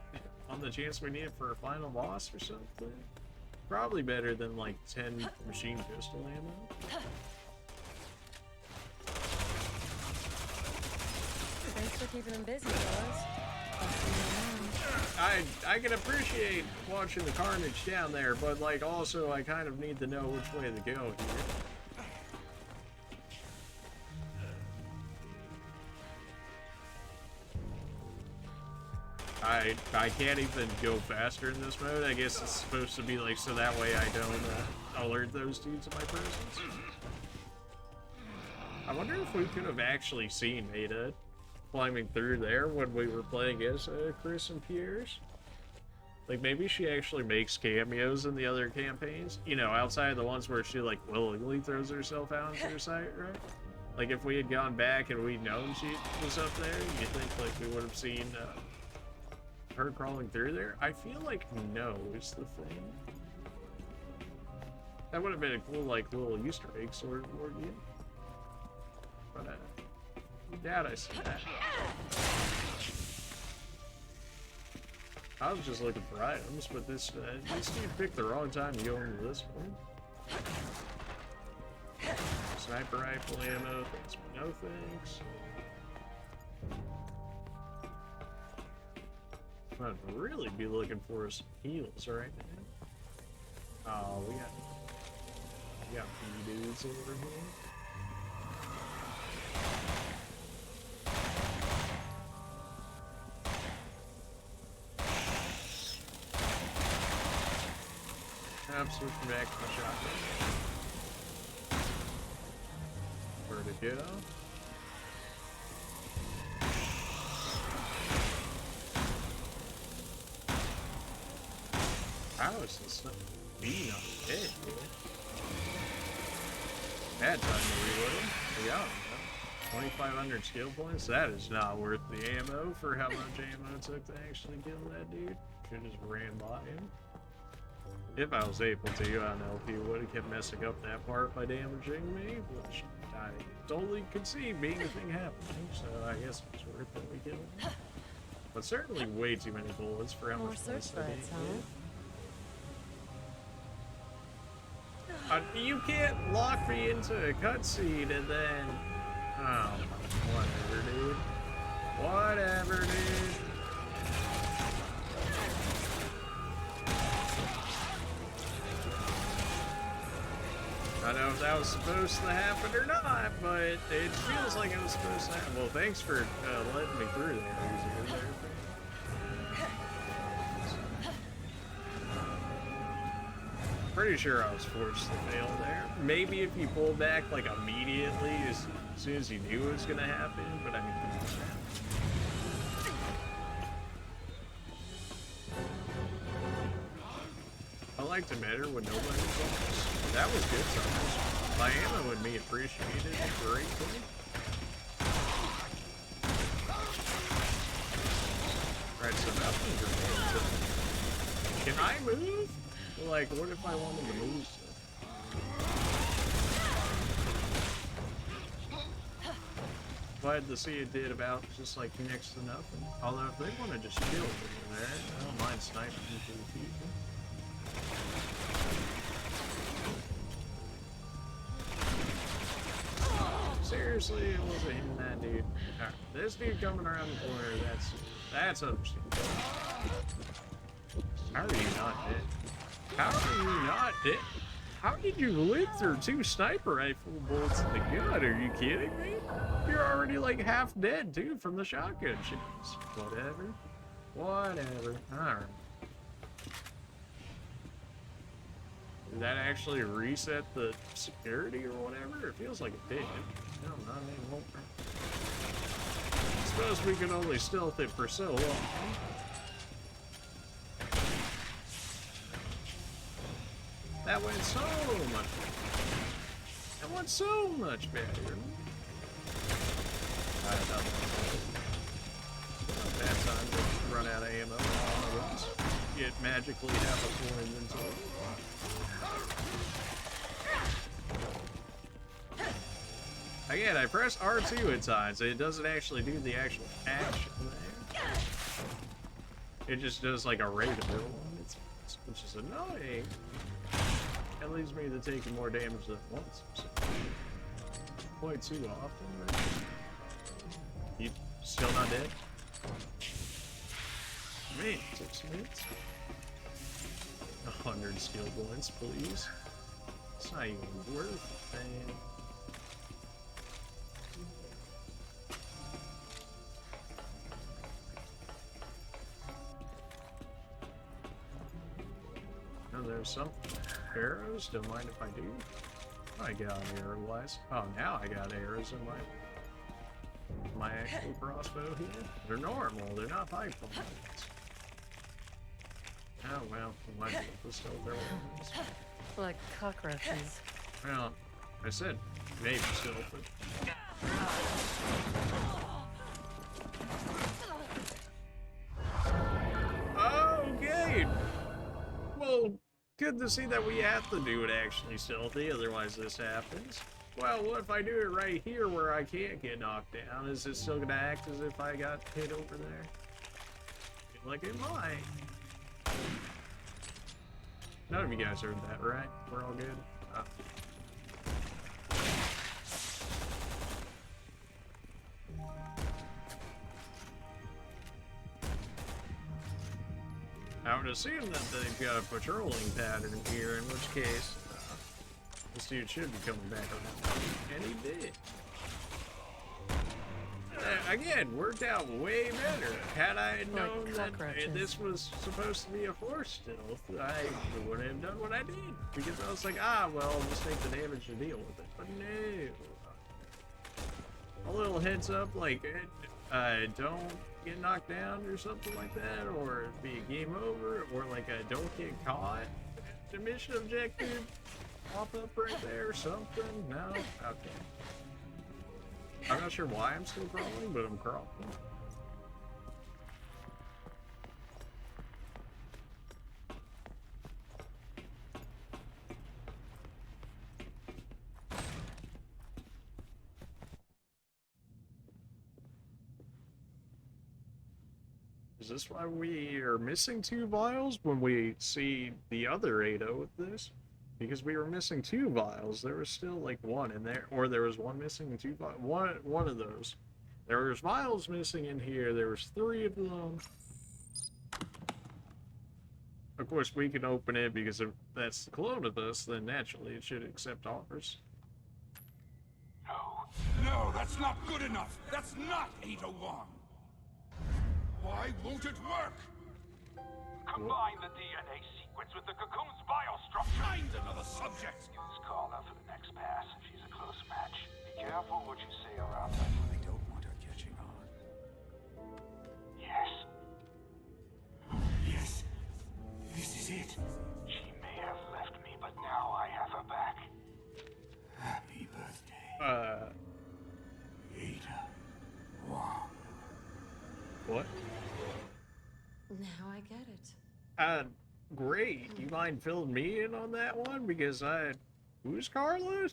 on the chance we need it for a final boss or something, probably better than, like, 10 machine pistol ammo. Thanks for keeping them busy, fellas. I can appreciate watching the carnage down there, but, like, also I kind of need to know which way to go here. I can't even go faster in this mode. I guess it's supposed to be like so that way I don't alert those dudes of my presence. I wonder if we could have actually seen Ada climbing through there when we were playing as Chris and Pierce. Like, maybe she actually makes cameos in the other campaigns, you know, outside of the ones where she, like, willingly throws herself out into her sight, right? Like, if we had gone back and we'd known she was up there, you think, like, we would have seen her crawling through there? I feel like no is the thing. That would have been a cool, like, little Easter egg sort of for you. But, doubt I see that. I was just looking for items, but this dude picked the wrong time to go into this one. Sniper rifle ammo, thanks but no thanks. I'd really be looking for some heals right now. Oh, we got B-dudes over here. I'm switching back to my shotgun. Where to go? How is this not being on the head, dude? Bad time to reload. Yeah, 2,500 skill points? That is not worth the ammo for how much ammo it took to actually kill that dude. Should just ran by him. If I was able to, I don't know if he would have kept messing up that part by damaging me, which I totally could see being a thing happening, so I guess it was worth it we killed him. But certainly way too many bullets for how much points I did. You can't lock me into a cutscene and then... Oh, whatever, dude. Whatever, dude. I don't know if that was supposed to happen or not, but it feels like it was supposed to happen. Well, thanks for letting me through there. Pretty sure I was forced to fail there. Maybe if you pull back like immediately as soon as you knew it was gonna happen, but I mean, I liked it better when nobody was on. That was good times. My ammo and me appreciated it greatly. Alright, so nothing remains. Can I move? Like, what if I wanted to move stuff? Glad to see it did about just like next to nothing. Although if they want to just chill over there, I don't mind sniping into the people. Seriously? seriously, it wasn't him, that dude. Alright, this dude coming around the corner, that's understandable. How are you not dead? How are you not dead? How did you live through 2 sniper rifle bullets in the gun? Are you kidding me? You're already like half dead, too, from the shotgun shots. Whatever. Whatever. Alright. Did that actually reset the security or whatever? It feels like it did. No, not anymore. I suppose we can only stealth it for so long. That went so much better. That went so much better. Not bad time to run out of ammo all at once. Yet magically have a full inventory. Again, I press R2 at times, and it doesn't actually do the actual action there. It just does like a rate of it, which is annoying. That leaves me to taking more damage than once. So. Quite too often, right? You still not dead? Man, 6 minutes. 100 skill points, please. It's not even worth it, man. No, there's some arrows. Don't mind if I do. I got arrow-wise. Oh, now I got arrows in my actual crossbow here. They're normal. They're not high points. Oh well, we might be able to still throw ones. Like cockroaches. Well, I said maybe still, but. Okay. Well, good to see that we have to do it actually stealthy, otherwise this happens. Well, what if I do it right here where I can't get knocked down? Is it still gonna act as if I got hit over there? I feel like it might. None of you guys heard that, right? We're all good? I would assume that they've got a patrolling pattern here, in which case this dude should be coming back around. And he did. Again, worked out way better. Had I known that this was supposed to be a force stealth, I wouldn't have done what I did. Because I was like, well, I'll just take the damage to deal with it. But no. A little heads up, like, don't get knocked down or something like that, or be a game over, or like a don't get caught. The mission objective pop up right there or something. No? Okay. I'm not sure why I'm still crawling, but I'm crawling. Is this why we are missing 2 vials when we see the other Ada with this? Because we were missing 2 vials. There was still like 1 in there, or there was 1 missing and 2 vials. One of those. There was vials missing in here. There was 3 of them. Of course, we can open it because if that's the clone of us, then naturally it should accept ours. No, that's not good enough. That's not Ada Wong. Why won't it work? Combine the DNA sequence with the cocoon's biostructure. Find another subject. Use Carla for the next pass if she's a close match. Be careful what you say around her. I don't want her catching on. Yes. Yes. This is it. She may have left me, but now I have her back. Happy birthday. Ada Wong. What? Now I get it. Great. You mind filling me in on that one? Because who's Carla?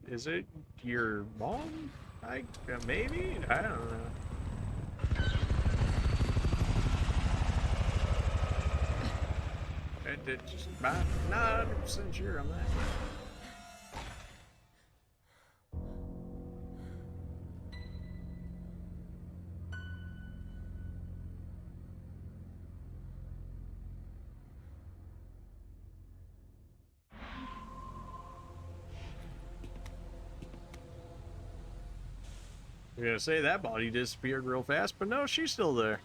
Is it your mom? Maybe? I don't know. Just not 100% sure on that. You're gonna say that body disappeared real fast, but no, she's still there.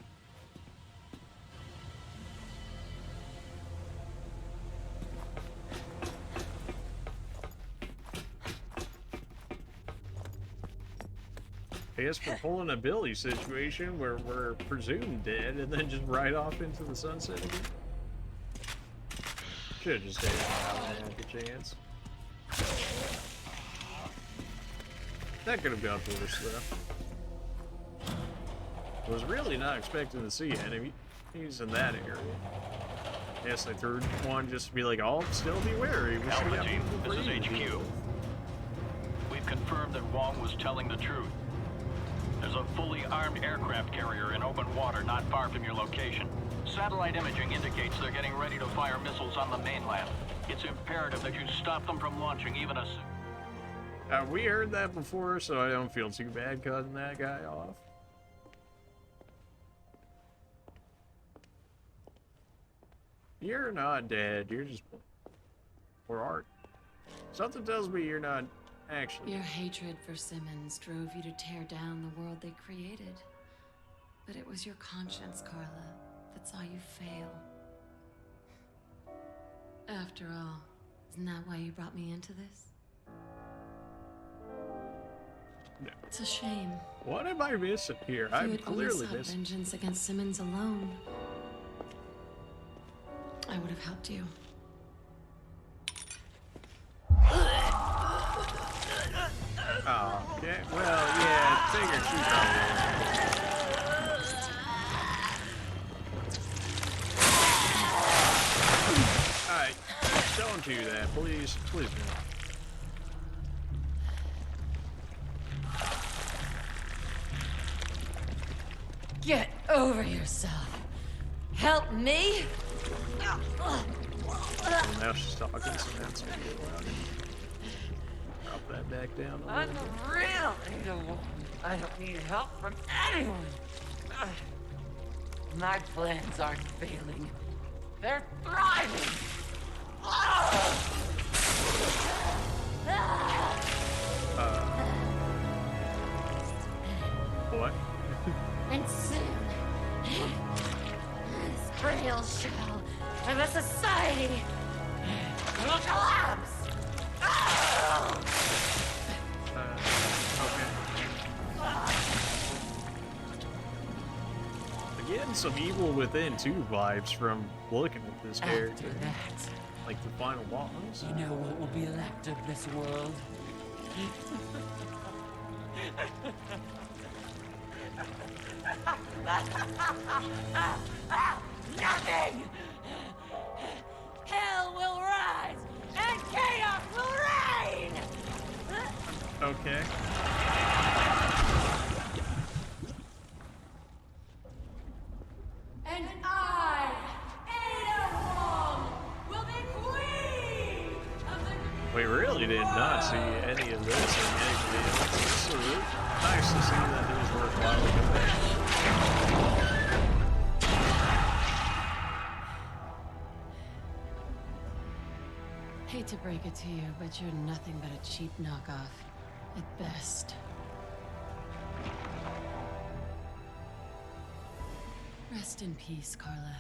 I guess we're pulling a Billy situation where we're presumed dead and then just ride off into the sunset again. Should've just taken it out and had the chance. That could have gone worse, though. I was really not expecting to see enemies in that area. Yes, I threw one just to be like, oh, still be wary. Alpha Team, this is HQ. We've confirmed that Wong was telling the truth. There's a fully armed aircraft carrier in open water not far from your location. Satellite imaging indicates they're getting ready to fire missiles on the mainland. It's imperative that you stop them from launching even a... We heard that before, so I don't feel too bad cutting that guy off. You're not dead, you're just... Or art. Something tells me you're not actually... Your hatred for Simmons drove you to tear down the world they created. But it was your conscience, Carla, that saw you fail. After all, isn't that why you brought me into this? No. It's a shame. What am I missing here? I'm clearly missing. Vengeance against Simmons alone, I would have helped you. Oh, okay. Well, yeah, figured she probably would. Alright, don't do that, please. Please no. Get over yourself. Help me? Well, now she's talking, so that's gonna get louder. Drop that back down a I'm little bit. real Ada Wong. I don't need help from anyone. My plans aren't failing. They're thriving. What? And soon, this frail shell of a society will collapse. Okay. Again, some Evil Within 2 vibes from looking at this character. After that, Like the final boss. you know what will be left of this world? Nothing! Hell will rise, and chaos will reign! Okay. And I, Ada Wong, will be queen of the... We really did not see any of this in any videos. So nice to see that it was worthwhile to go back. Hate to break it to you, but you're nothing but a cheap knockoff. At best. Rest in peace, Carla.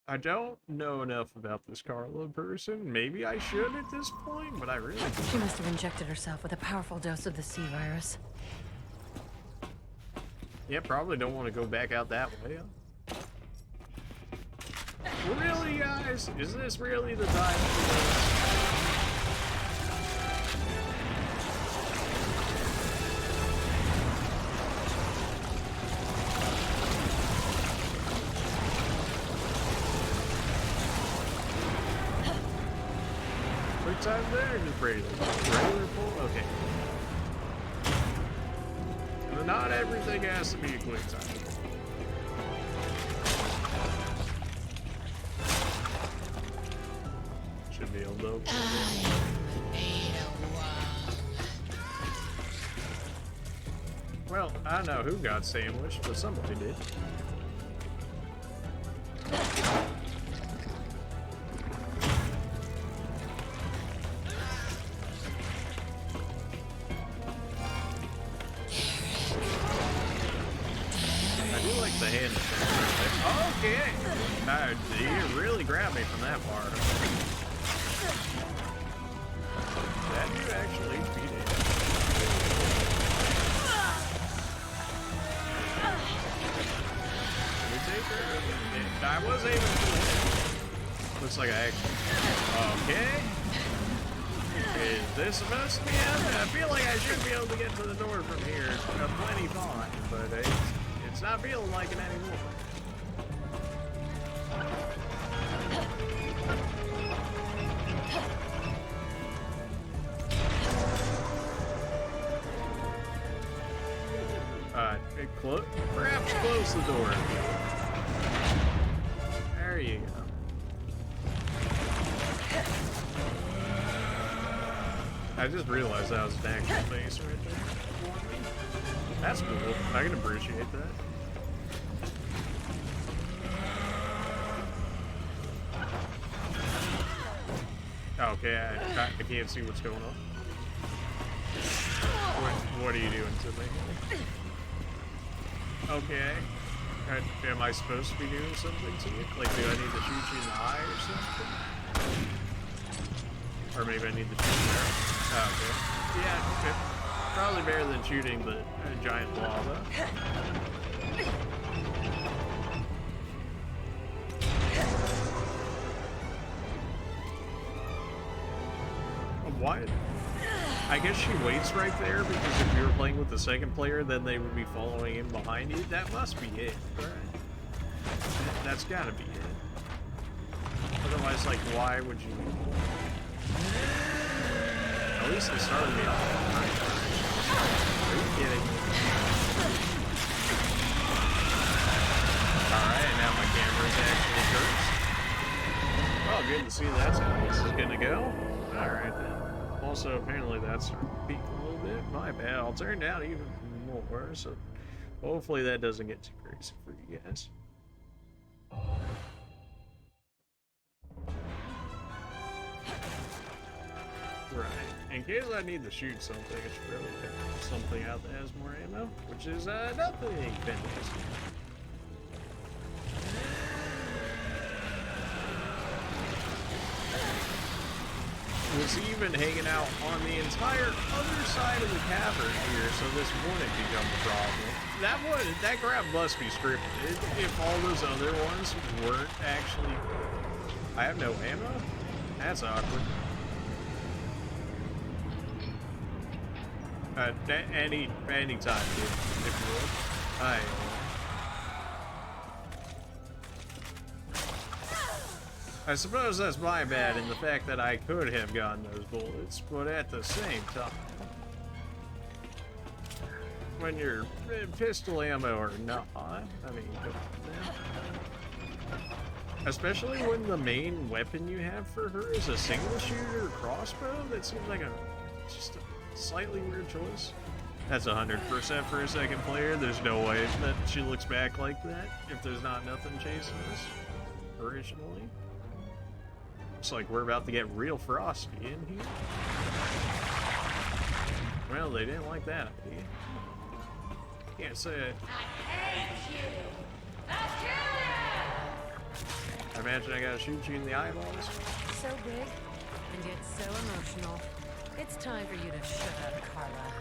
I don't know enough about this Carla person. Maybe I should at this point, but I really don't. She must have injected herself with a powerful dose of the C virus. Yeah, probably don't want to go back out that way. Really, guys? Is this really the time for this? Quick time there, just regular pull? Okay. But not everything has to be a quick time. Should be able to open it. Well, I know who got sandwiched, but somebody did. Okay. He really grabbed me from that part. That dude actually beat it. Can we take her? I was able to hit. Looks like I actually. Okay. Is this supposed to be happening? I feel like I should be able to get to the door from here. Plenty fine, but it's not feeling like it anymore. Perhaps close the door. There you go. I just realized that was an actual base right there. That's cool. I can appreciate that. Okay, I can't see what's going on. What are you doing to me? Okay. Am I supposed to be doing something to you? Like, do I need to shoot you in the eye or something? Or maybe I need to shoot there? Oh, okay. Yeah, okay. Probably better than shooting the giant lava. What? I guess she waits right there because if you were playing with the second player, then they would be following him behind you. That must be it, right? That's gotta be it. Otherwise, like, why would you? At least they started me off behind. Are you kidding me? Alright, now my camera's actually cursed. Well, good to see that's how this is gonna go. Alright then. Also, apparently that's peaked a little bit. My bad. I'll turn down even more, so hopefully that doesn't get too crazy for you guys. Right. In case I need to shoot something, it's really something out that has more ammo, which is nothing fantastic. Was even hanging out on the entire other side of the cavern here, so this wouldn't become a problem. That grab must be scripted if all those other ones weren't actually. I have no ammo? That's awkward. Any time, dude, if you would. I suppose that's my bad in the fact that I could have gotten those bullets, but at the same time, when you're pistol ammo or not, I mean, come on, man. Especially when the main weapon you have for her is a single shooter crossbow, that seems like just a slightly weird choice. That's 100% for a second player. There's no way that she looks back like that if there's not nothing chasing us originally. Looks like we're about to get real frosty in here. Well, they didn't like that idea. Can't say it. I hate you! I'll kill you! I imagine I gotta shoot you in the eyeballs. So big, and yet so emotional. It's time for you to shut up, Carla.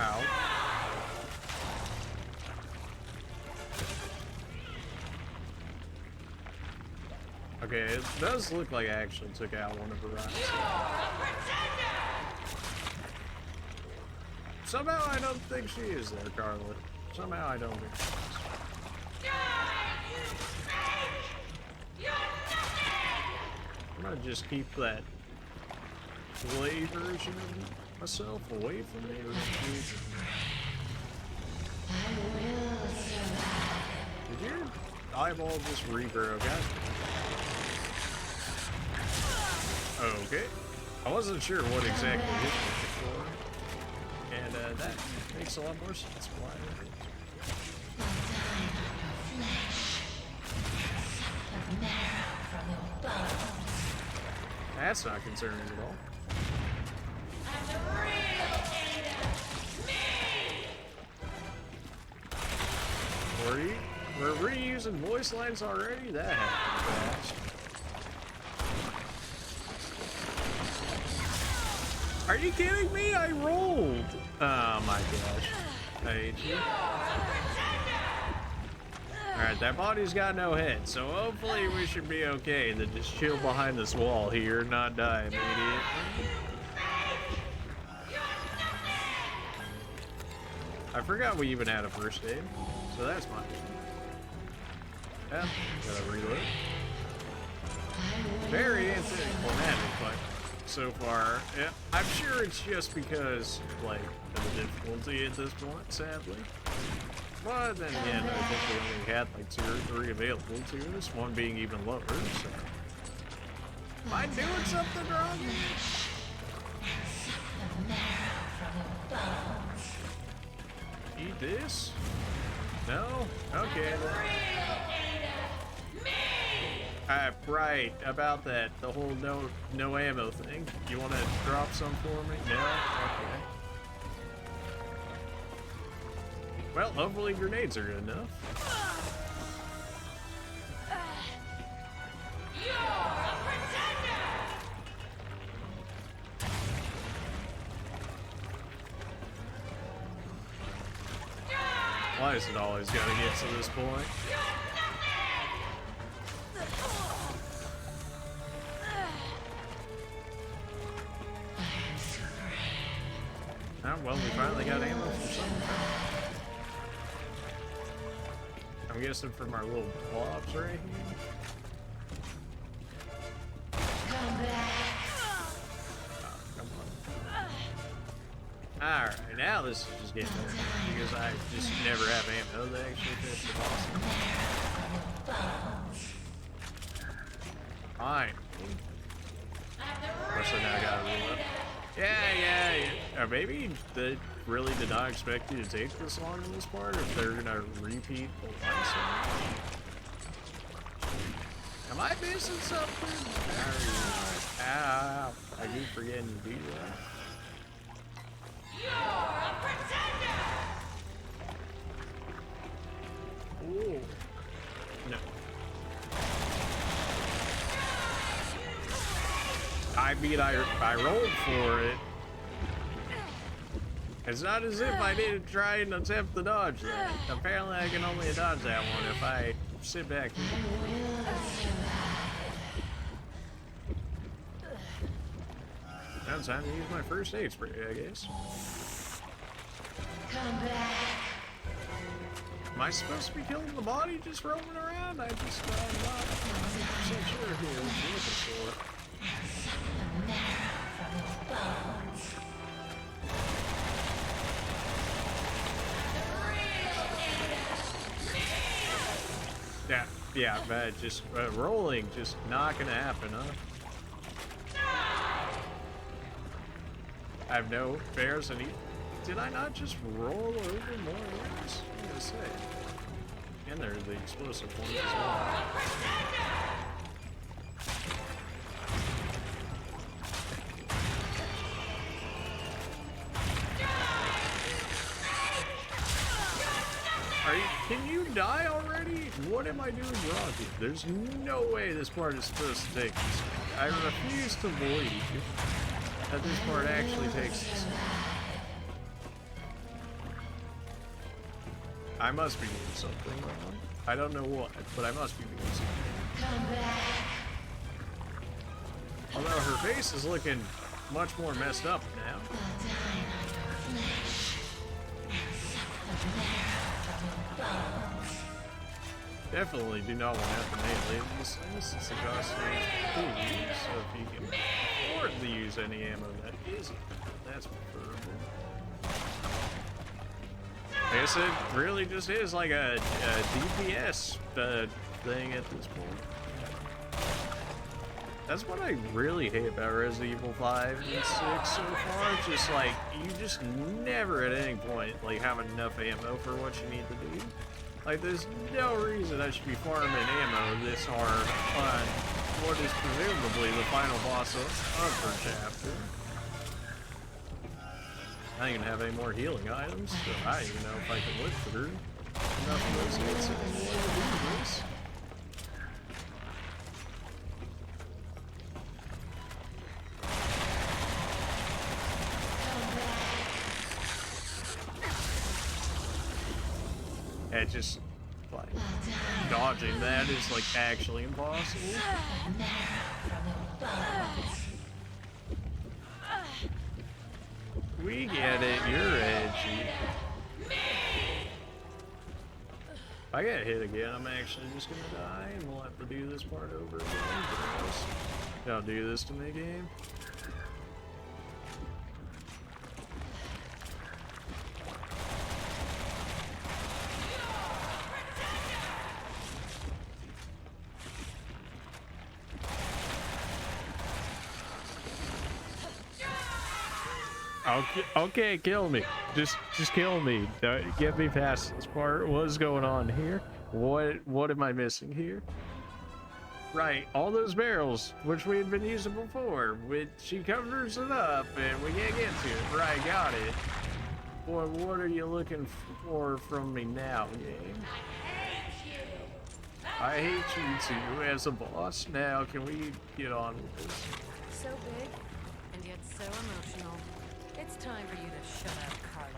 Ow. Okay, it does look like I actually took out one of the rats. Somehow I don't think she is there, Carla. Somehow I don't think she is. I'm gonna just keep that play version of myself away from me. Did your eyeball just regrow, guys? Okay. I wasn't sure what exactly hit me before. And that makes a lot more sense. Why? Flesh. Suck the marrow from your bones. That's not concerning at all. We're reusing voice lines already? That happened fast. Are you kidding me? I rolled! Oh my gosh. I hate you. Alright, that body's got no head, so hopefully we should be okay to just chill behind this wall here and not die immediately. I forgot we even had a first aid, so that's fine. Yeah, gotta reload. Very anticlimactic, but so far, yeah, I'm sure it's just because, like, of the difficulty at this point, sadly. But then again, I think we only had like 2 or 3 available to us, one being even lower, so. Am I doing something wrong? Eat this? No? Okay then. Right, about that, the whole no ammo thing. You wanna drop some for me? No? Okay. Well, hopefully grenades are good enough. You're a pretender! Why is it always gotta get to this point? Oh, well, we finally got ammo for something. I'm guessing from our little blobs right here. Come back. Oh, come on. Alright, now this is just getting better. Because I just never have ammo that actually fits the boss. Fine. Of course, I now gotta reload. Yeah. Or maybe they really did not expect you to take this long in this part, if they're gonna repeat the last one. Am I missing something? Ow. I keep forgetting to do that. You're a pretender! Ooh. No. I mean, I rolled for it. It's not as if I didn't try and attempt to dodge that. Apparently I can only dodge that one if I sit back here. Now it's time to use my first aid spray, I guess. Come back. Am I supposed to be killing the body just roaming around? I'm not 100% sure here what you're looking for. Yeah, but just rolling, just not gonna happen, huh? I have no fares and did I not just roll over more or less? I'm gonna say. And there's the explosive ones as well. Can you die already? What am I doing wrong here? There's no way this part is supposed to take this. I refuse to believe that this part actually takes this. I must be doing something wrong. I don't know what, but I must be doing something. Come back. Although her face is looking much more messed up now. Definitely do not want to have to melee these things since it costs you food, so if you can afford to use any ammo that isn't, that's preferable. I guess it really just is like a DPS thing at this point. That's what I really hate about Resident Evil 5 and 6 so far. Just like, you just never at any point like have enough ammo for what you need to do. Like, there's no reason I should be farming ammo this hard on what is presumably the final boss of her chapter. I don't even have any more healing items, so I don't even know if I can live through enough of those hits anymore to do this. It just, like, dodging that is, like, actually impossible. We get it, you're edgy. If I get hit again, I'm actually just gonna die, and we'll have to do this part over again. Don't do this to me, game. Okay, kill me. Just kill me. Get me past this part. What's going on here? What am I missing here? Right, all those barrels, which we had been using before, which she covers it up, and we can't get to it. Right, got it. Boy, what are you looking for from me now, game? I hate you too, as a boss. Now, can we get on with this? So big, and yet so emotional. It's time for you to shut up, Carla.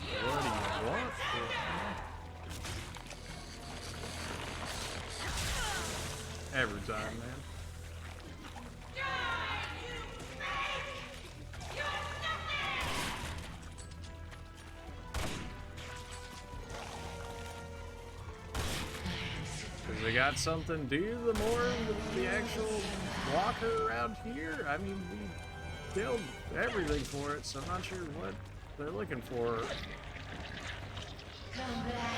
What do you want? Every time, man. Cause they got something to do the more with the actual walker around here. I mean, we killed everything for it, so I'm not sure what they're looking for. Come back.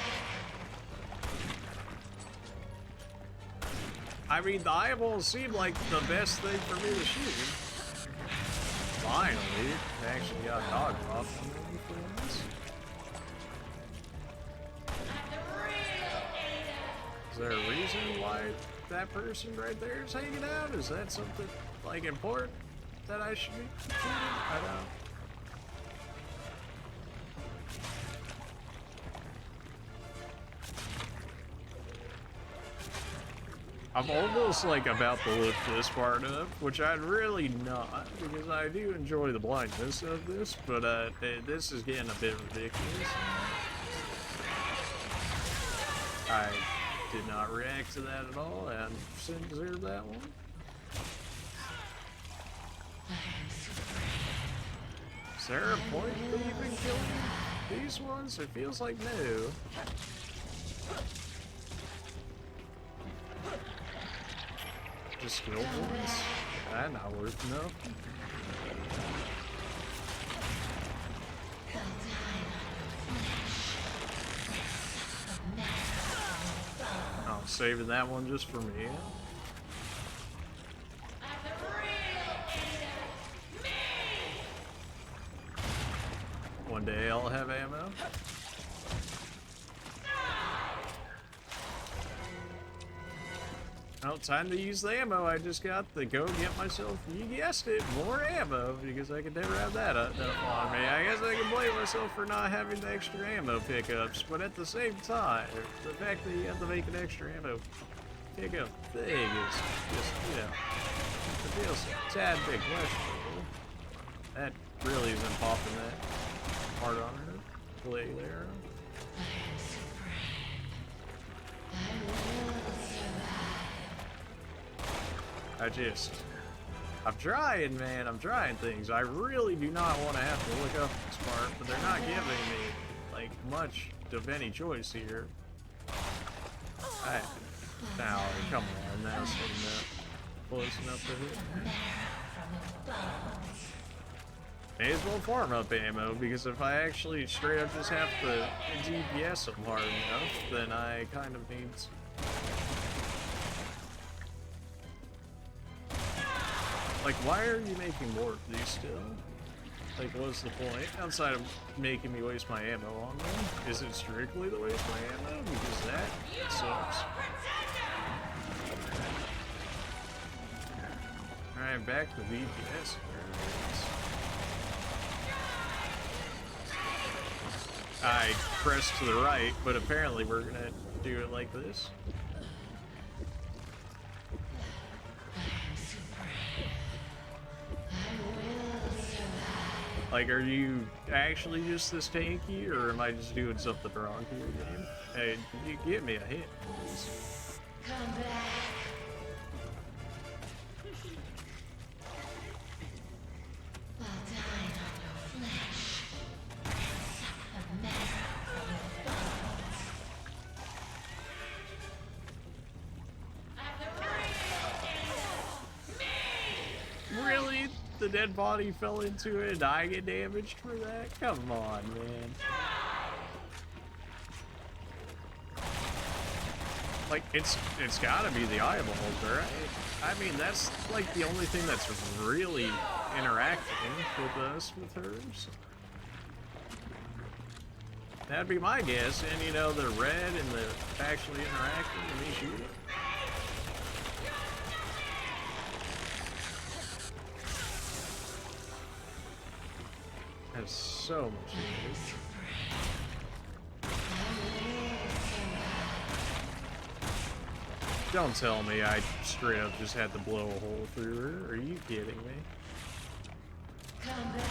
I mean, the eyeballs seem like the best thing for me to shoot. Finally, I actually got dodge off on the things. Is there a reason why that person right there is hanging out? Is that something, like, important that I should be shooting? I don't know. I'm almost like about to look this part up, which I'd really not, because I do enjoy the blindness of this, but this is getting a bit ridiculous. I did not react to that at all, and shouldn't deserve that one. Is there a point to even killing these ones? It feels like no. Just skill points? That's not worth enough. I'm saving that one just for me. One day I'll have ammo. Oh, time to use the ammo I just got to go get myself, you guessed it, more ammo, because I could never have that up on me. I guess I can blame myself for not having the extra ammo pickups, but at the same time, the fact that you have to make an extra ammo pickup thing is just, you know, it feels a tad bit questionable. That really isn't popping that hard on her play there. I'm trying, man. I'm trying things. I really do not want to have to look up this part, but they're not giving me, like, much of any choice here. Now, come on. That's close enough to hit. May as well farm up ammo, because if I actually straight up just have to DPS them hard enough, then I kind of need to. Like, why are you making more of these still? Like, what's the point? Outside of making me waste my ammo on them? Is it strictly to waste my ammo? Because that sucks. Alright, back to VPS. I pressed to the right, but apparently we're gonna do it like this. Like, are you actually just this tanky, or am I just doing something wrong here, game? Hey, you give me a hint, please. Come back. I'll dine on your flesh and suck the marrow from your bones. Really? The dead body fell into it and I get damaged for that? Come on, man. Like, it's gotta be the eyeballs, right? I mean, that's like the only thing that's really interacting with us with hers. That'd be my guess, and you know, the red and the actually interacting and me shooting. Has so much damage. Don't tell me I straight up just had to blow a hole through her. Are you kidding me? Come back.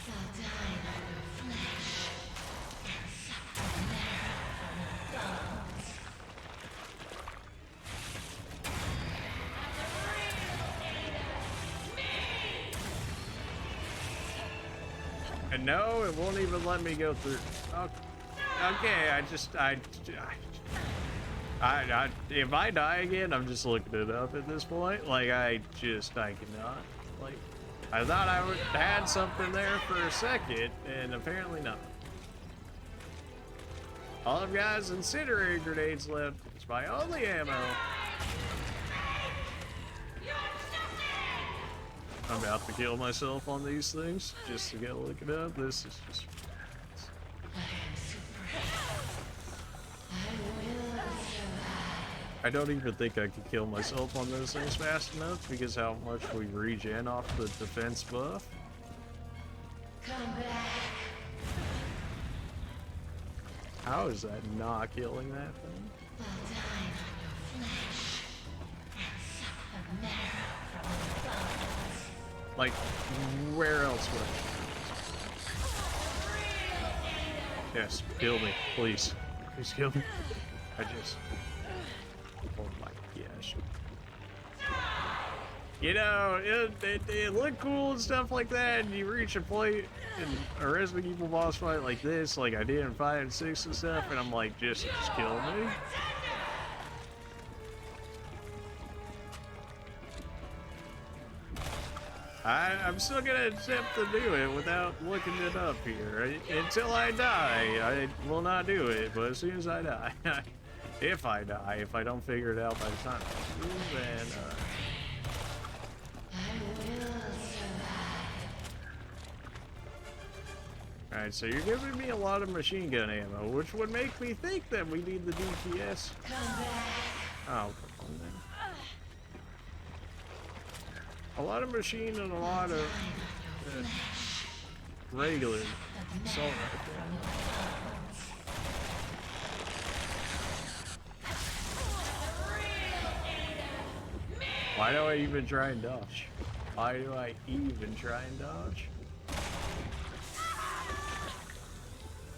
I'll dine on your flesh and suck the marrow from your bones. And no, it won't even let me go through. Okay, if I die again, I'm just looking it up at this point. Like, I cannot. Like, I thought I would had something there for a second, and apparently not. All I've got is incendiary grenades left. It's my only ammo. I'm about to kill myself on these things just to go look it up. This is just. I don't even think I could kill myself on those things fast enough because how much we regen off the defense buff. Come back. How is that not killing that thing? I'll dine on your flesh and suck the marrow from your bones. Like, where else would I? Yes, kill me, please. Please kill me. I just. Oh my gosh. You know, it looked cool and stuff like that, and you reach a point in a Resident Evil boss fight like this, like I did in 5 and 6 and stuff, and I'm like, just kill me. I'm still gonna attempt to do it without looking it up here. Until I die, I will not do it, but as soon as I die, if I die, if I don't figure it out by the time I do, then, Alright, so you're giving me a lot of machine gun ammo, which would make me think that we need the DPS. Oh, come on then. A lot of machine and a lot of regular assault rifle. Why do I even try and dodge? Why do I even try and dodge?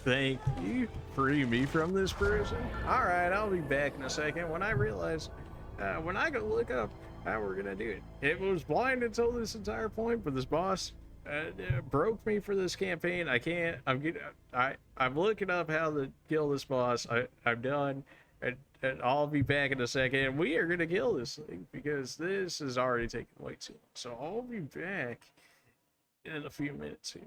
Thank you. Free me from this prison. Alright, I'll be back in a second when I realize, when I go look up how we're gonna do it. It was blind until this entire point, but this boss broke me for this campaign. I can't. I'm looking up how to kill this boss. I'm done. And and I'll be back in a second. And we are gonna kill this thing because this is already taking way too long. So I'll be back in a few minutes here.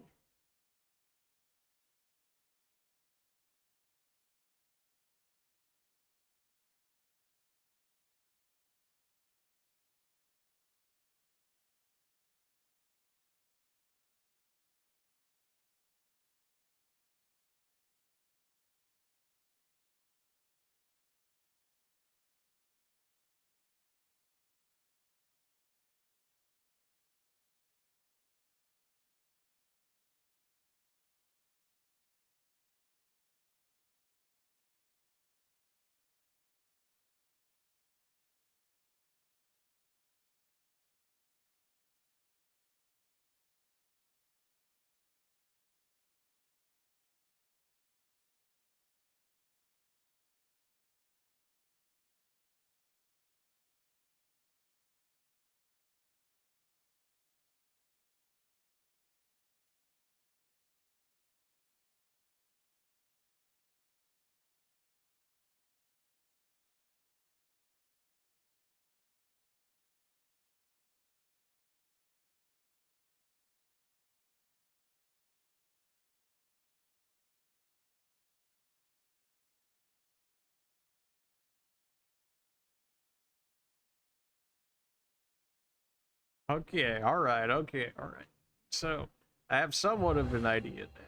Okay, all right, okay, all right. So I have somewhat of an idea now.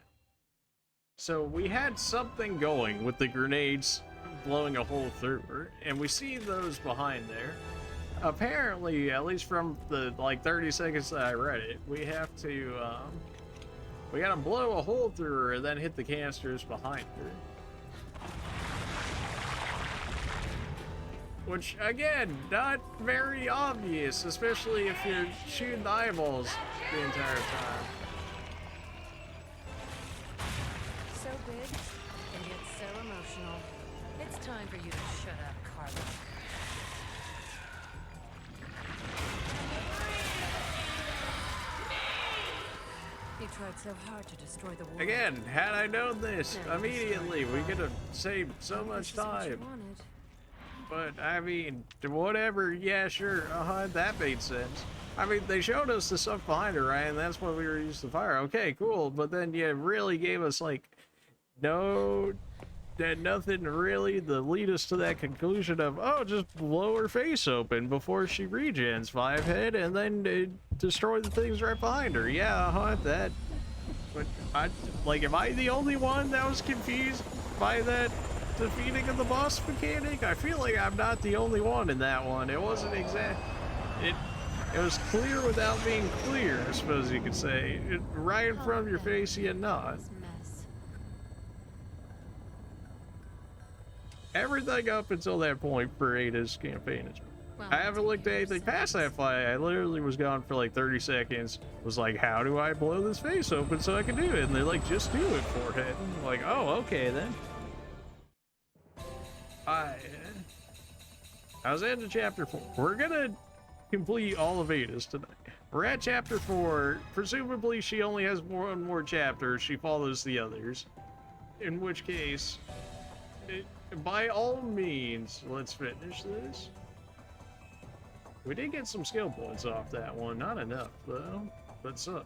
So we had something going with the grenades blowing a hole through her, and we see those behind there. Apparently, at least from the like 30 seconds that I read it, we have to we gotta blow a hole through her and then hit the canisters behind her. Which, again, not very obvious, especially if you're shooting the eyeballs the entire time. So big, and yet so emotional. It's time for you to shut up, Carla. You tried so hard to destroy the world. Again, had I known this No, immediately, we could have saved so much This is what you time. wanted. But, I mean, whatever, yeah, sure, that made sense. I mean, they showed us the stuff behind her, right? And that's what we were used to fire. Okay, cool. But then you really gave us, like, nothing really to lead us to that conclusion of, oh, just blow her face open before she regens 5 head and then destroy the things right behind her. Yeah, that. But, am I the only one that was confused by that defeating of the boss mechanic? I feel like I'm not the only one in that one. It wasn't exact. It was clear without being clear, I suppose you could say. Right in front of your face, yet not. This mess. Everything up until that point for Ada's campaign is. Well, I haven't looked at anything past that fight. I literally was gone for like 30 seconds. Was like, how do I blow this face open so I can do it? And they're like, just do it, forehead. I'm like, oh, okay then. I was into chapter 4. We're gonna complete all of Ada's tonight. We're at chapter 4. Presumably she only has one more chapter. She follows the others. In which case, by all means, let's finish this. We did get some skill points off that one. Not enough, though. But some.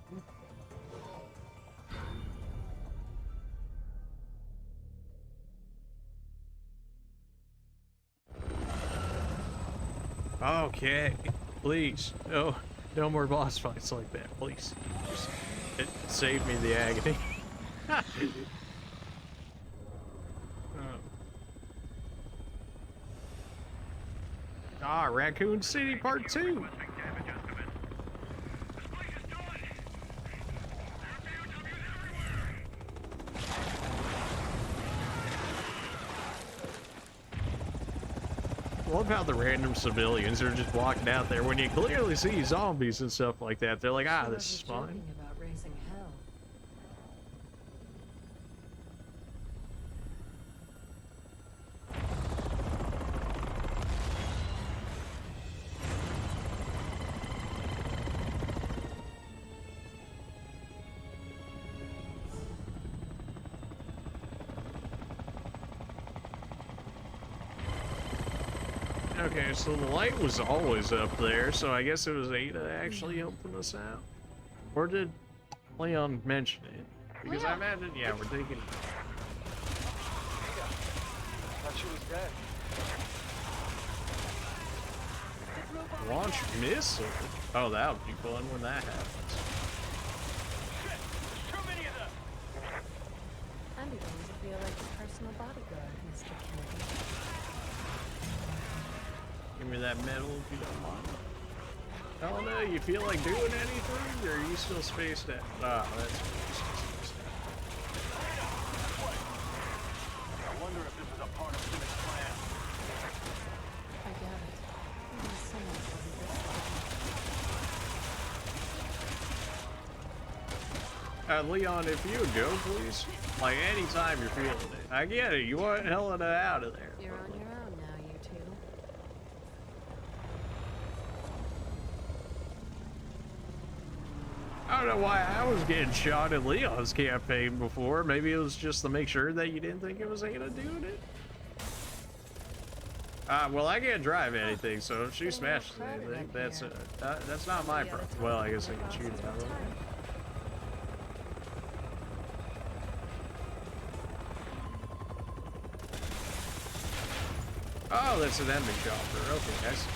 Okay, please, no more boss fights like that, please. Just save me the agony. Raccoon City Part 2. I love how the random civilians are just walking out there when you clearly see zombies and stuff like that. They're like, this is fine. Joking about raising hell. Okay, so the light was always up there, so I guess it was Ada actually helping us out. Or did Leon mention it? Because I imagine, yeah, we're taking... Ada, I thought she was dead. Launch missile? Oh, that would be fun when that happens. I'm beginning to feel like a personal bodyguard, Mr. Kennedy. Give me that medal if you don't mind. Oh no, you feel like doing anything, or are you still spaced out? Ah, that's what you're still spaced out. I wonder if this is a part of Simmons' plan. I doubt it. Even Simmons wasn't this lucky. Leon, if you would go, please. Like, anytime you're feeling it. I get it, you want Helena out of there. You're on your own now, you two. I don't know why I was getting shot in Leon's campaign before. Maybe it was just to make sure that you didn't think it was Ada doing it. Well, I can't drive anything, so if she smashes anything, that's not my problem. Well, I guess I can shoot it out of it. Oh, that's an ending chopper. Okay, I see.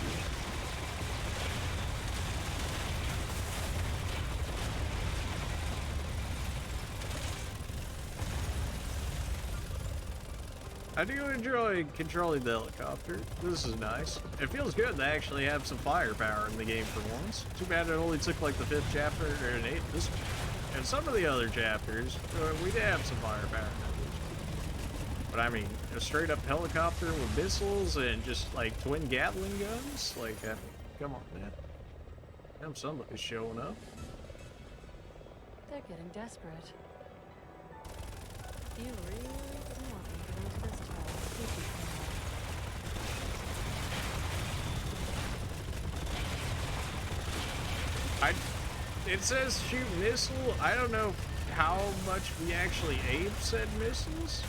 I do enjoy controlling the helicopter. This is nice. It feels good to actually have some firepower in the game for once. Too bad it only took like the 5th chapter or an 8th this one. And some of the other chapters, we did have some firepower. But I mean, a straight up helicopter with missiles and just like twin Gatling guns? Like, I mean, come on, man. Damn, somebody's showing up. They're getting desperate. You really didn't want me to get into this trouble, did you, Colonel? It says shoot missile. I don't know how much we actually aim said missiles.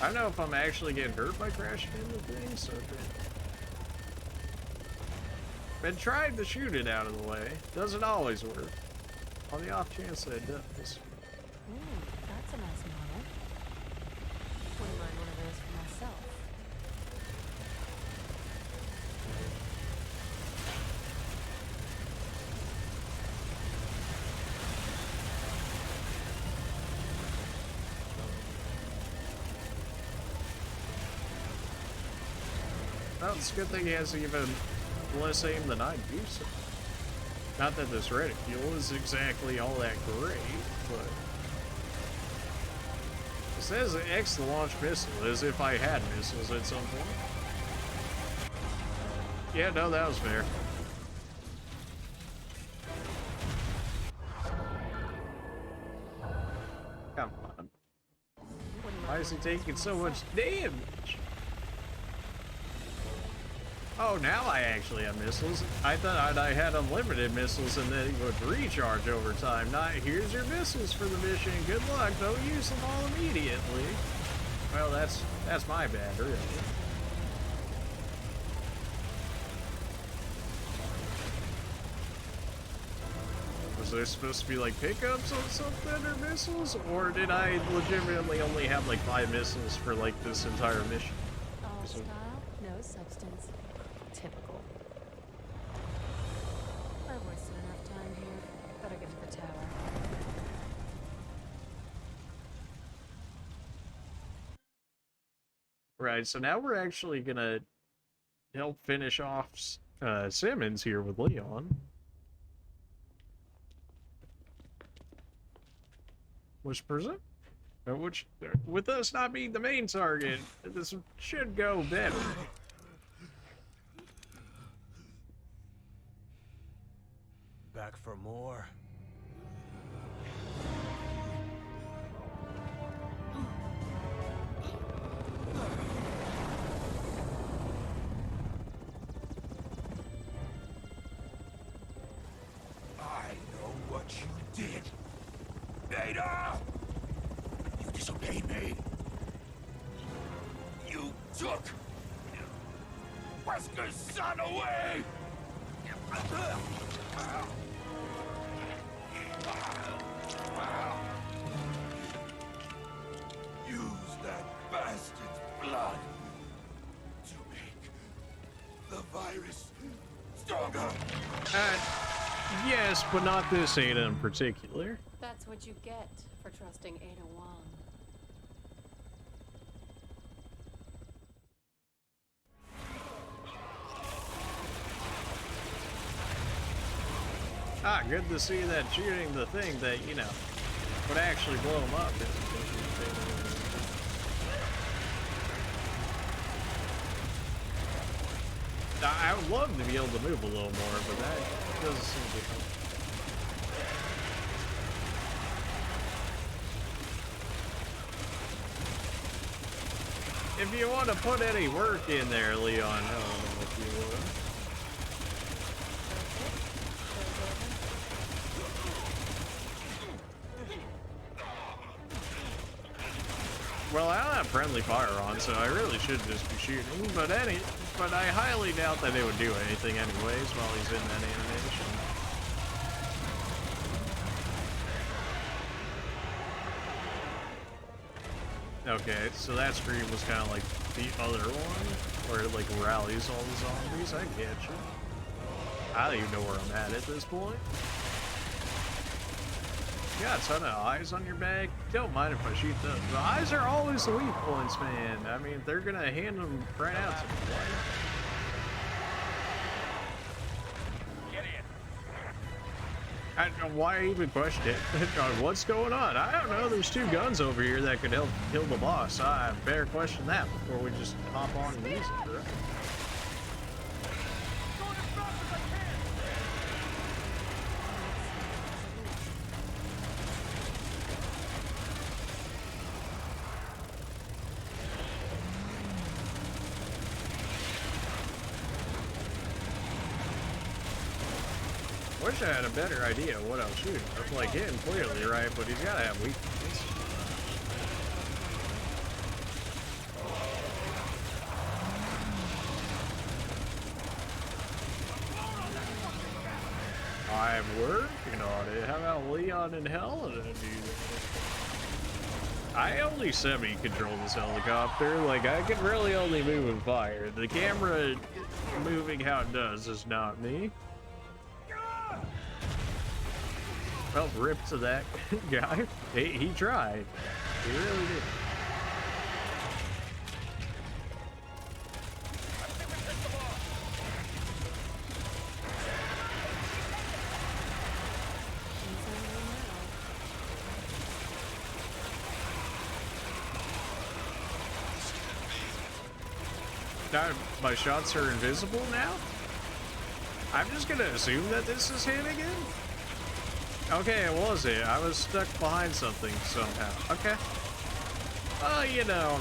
I don't know if I'm actually getting hurt by crashing into things, so been trying to shoot it out of the way. Doesn't always work. On the off chance that it does. Ooh, that's a nice model. Wouldn't mind one of those for myself. Well, it's a good thing he has even less aim than I do, so. Not that this reticule is exactly all that great, but... It says X the launch missile, as if I had missiles at some point. Yeah, no, that was fair. Come on. Why is he taking so much damage? Oh, now I actually have missiles. I thought I had unlimited missiles and then it would recharge over time. Not, here's your missiles for the mission. Good luck. Don't use them all immediately. Well, that's my bad, really. Was there supposed to be like pickups on something or missiles? Or did I legitimately only have like 5 missiles for like this entire mission? All style, no substance. Typical. I've wasted enough time here. Better get to the tower. Right, so now we're actually gonna help finish off Simmons here with Leon. Which with us not being the main target, this should go better. Back for more. I know what you did. Ada! You disobeyed me. You took Wesker's son away! Use that bastard's blood to make the virus stronger! Yes, but not this Ada in particular. That's what you get for trusting Ada Wong. Ah, good to see that shooting the thing that, you know, would actually blow him up. I would love to be able to move a little more, but that doesn't seem to help. If you want to put any work in there, Leon, I don't know if you would. Well, I don't have friendly fire on, so I really should just be shooting. But I highly doubt that it would do anything anyways while he's in that animation. Okay, so that screen was kind of like the other one, where it like rallies all the zombies. I get you. I don't even know where I'm at this point. You got a ton of eyes on your back. Don't mind if I shoot those. The eyes are always the weak points, man. I mean, they're gonna hand them right out to me. Why even question it? What's going on? I don't know. There's two guns over here that could help kill the boss. I better question that before we just hop on and use it, right? Wish I had a better idea of what I was shooting. I'm like hitting clearly right, but he's gotta have weaknesses. I'm working on it. How about Leon and Helena do that? I only semi-control this helicopter. Like, I can really only move and fire. The camera moving how it does is not me. Well, rip to that guy. He tried. He really did. Now, my shots are invisible now? I'm just gonna assume that this is him again? Okay, it was it. I was stuck behind something somehow. Okay. Oh, you know,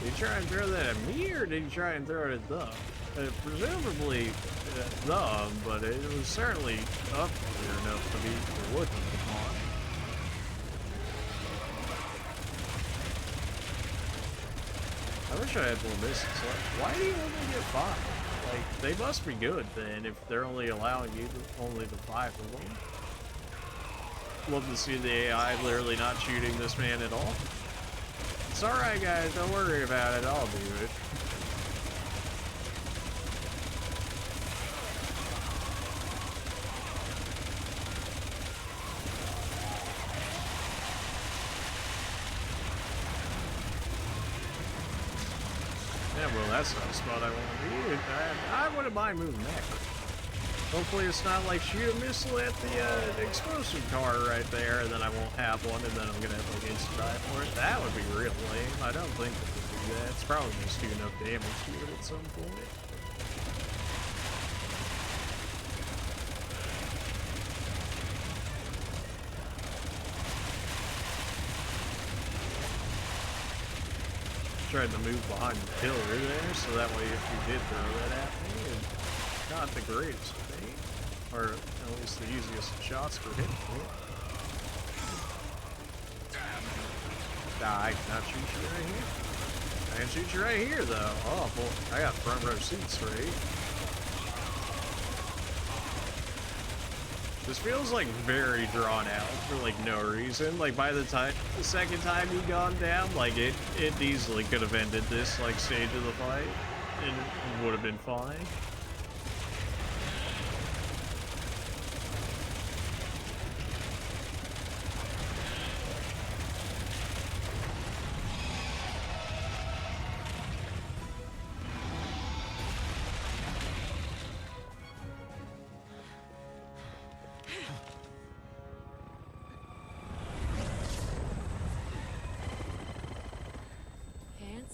did he try and throw that at me, or did he try and throw it at them? Presumably at them, but it was certainly up there enough to be looking upon. I wish I had more misses. Like, why do you only get 5? Like, they must be good then if they're only allowing you only the 5 of them. Love to see the AI literally not shooting this man at all. It's alright, guys, don't worry about it, I'll do it. Yeah, well, that's not the spot I want to be. I wouldn't mind moving that. Hopefully it's not like shoot a missile at the explosive car right there, and then I won't have one, and then I'm gonna have like instant die for it. That would be real lame. I don't think it would do that. It's probably just do enough damage to it at some point. Tried to move behind the pillar there, so that way if you did throw that at me, it's not the greatest thing, or at least the easiest shots for hitting me. Nah, I cannot shoot you right here. I can shoot you right here, though. Oh boy, I got front row seats, right? This feels like very drawn out for like no reason. Like by the second time you gone down, like it easily could have ended this like stage of the fight and would have been fine.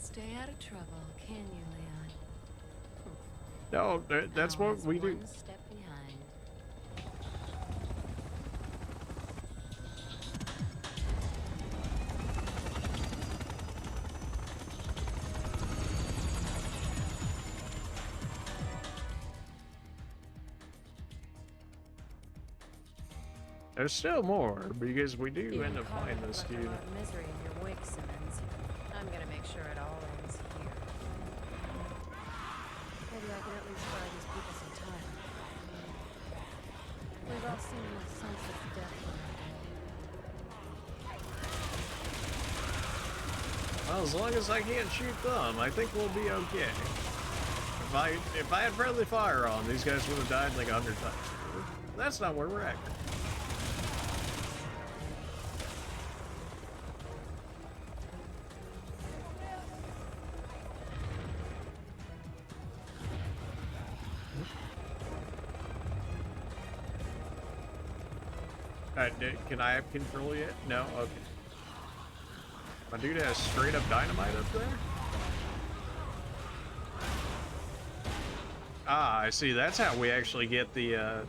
Stay out of trouble, can you, Leon? No, that's what we do. One step behind. There's still more, because we do You end up caught finding this left a dude. lot of misery in your wake, Simmons. I'm gonna make sure it all ends here. Maybe I can at least buy these people some time. We've all seen enough sunsets of death. Well, as long as I can't shoot them, I think we'll be okay. If I had friendly fire on, these guys would have died like 100 times. That's not where we're at. Alright, can I have control yet? No? Okay. My dude has straight up dynamite up there? Ah, I see. That's how we actually get the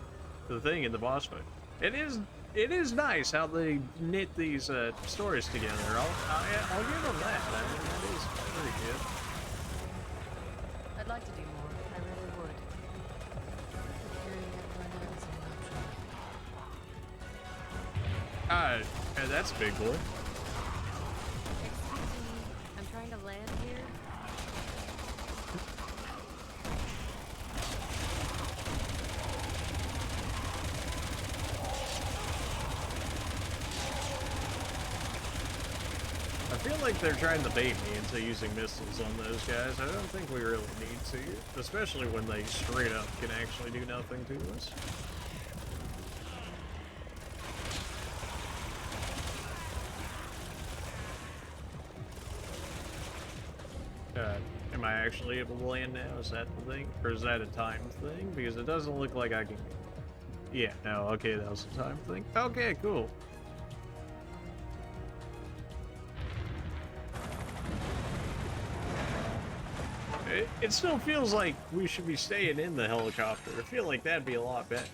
thing in the boss fight. It is nice how they knit these stories together. I'll give them that. I mean, that is pretty good. I'd like to do more. I really would. But carrying everyone else, I'm not sure. Hey, that's a big boy. Excuse me, I'm trying to land here. I feel like they're trying to bait me into using missiles on those guys. I don't think we really need to, especially when they straight up can actually do nothing to us. Am I actually able to land now? Is that the thing? Or is that a time thing? Because it doesn't look like I can... Yeah, no, okay, that was a time thing. Okay, cool. It still feels like we should be staying in the helicopter. I feel like that'd be a lot better.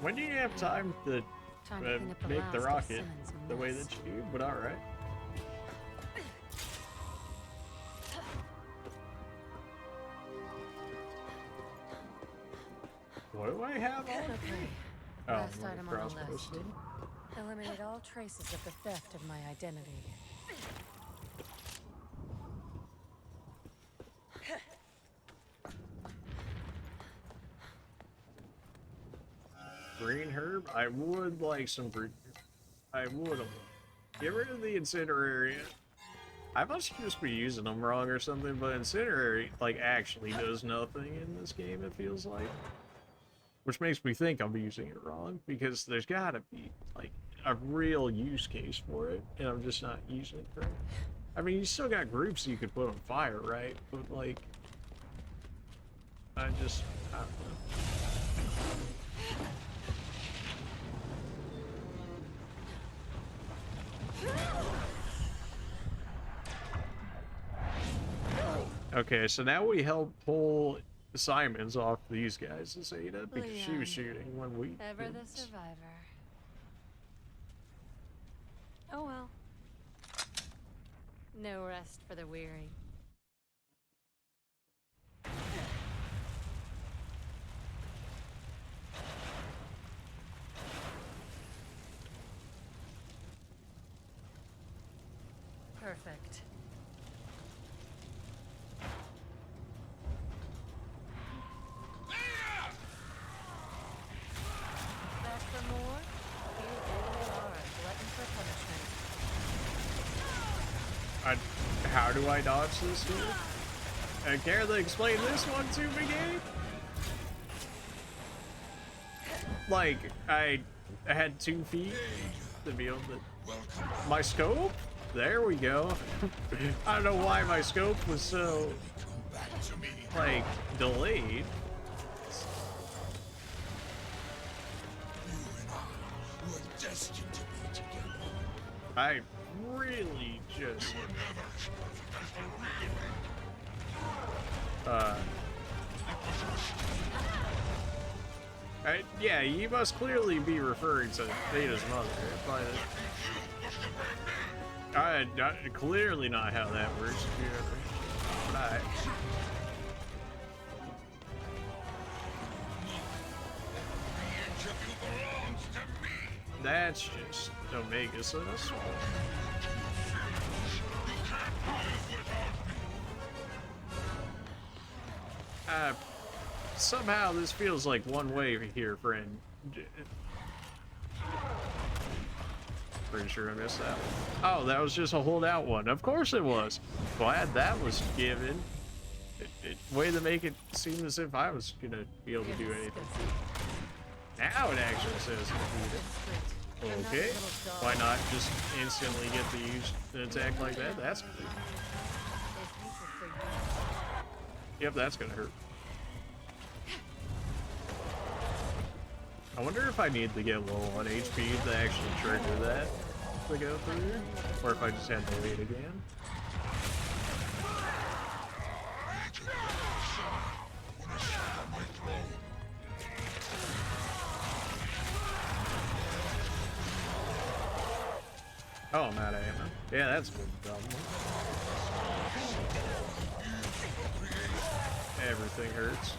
When do you have time to make the rocket the way that you do? But alright. What do I have on? Okay. Oh, Last well, item on the list. cross-posted. Eliminate all traces of the theft of my identity. Green herb? I would like some green herb. I would have. Get rid of the incinerary. I must just be using them wrong or something, but incinerary, like, actually does nothing in this game, it feels like. Which makes me think I'm using it wrong, because there's gotta be, like, a real use case for it, and I'm just not using it correct. I mean, you still got groups you could put on fire, right? But, like, I don't know. Okay, so now we help pull Simmons off these guys, as Ada, because she was shooting when we Ever the didn't. survivor. Oh well. No rest for the weary. Perfect. Back for more? You really are a glutton for punishment. How do I dodge this here? Care to explain this one to me, Gabe? Like, I had 2 feet to be able to... My scope? There we go. I don't know why my scope was so, like, delayed. I really just... yeah, you must clearly be referring to Ada's mother, but... clearly not how that works. Right. That's just Omega Sus. Somehow this feels like one way here, friend. Pretty sure I missed that one. Oh, that was just a holdout one. Of course it was. Glad that was given. Way to make it seem as if I was gonna be able to do anything. Now it actually says defeated. Okay. Why not just instantly get to use an attack like that? That's good. Yep, that's gonna hurt. I wonder if I need to get low on HP to actually trigger that to go through, or if I just had to wait again. Oh, I'm out of ammo. Yeah, that's a good problem. Everything hurts.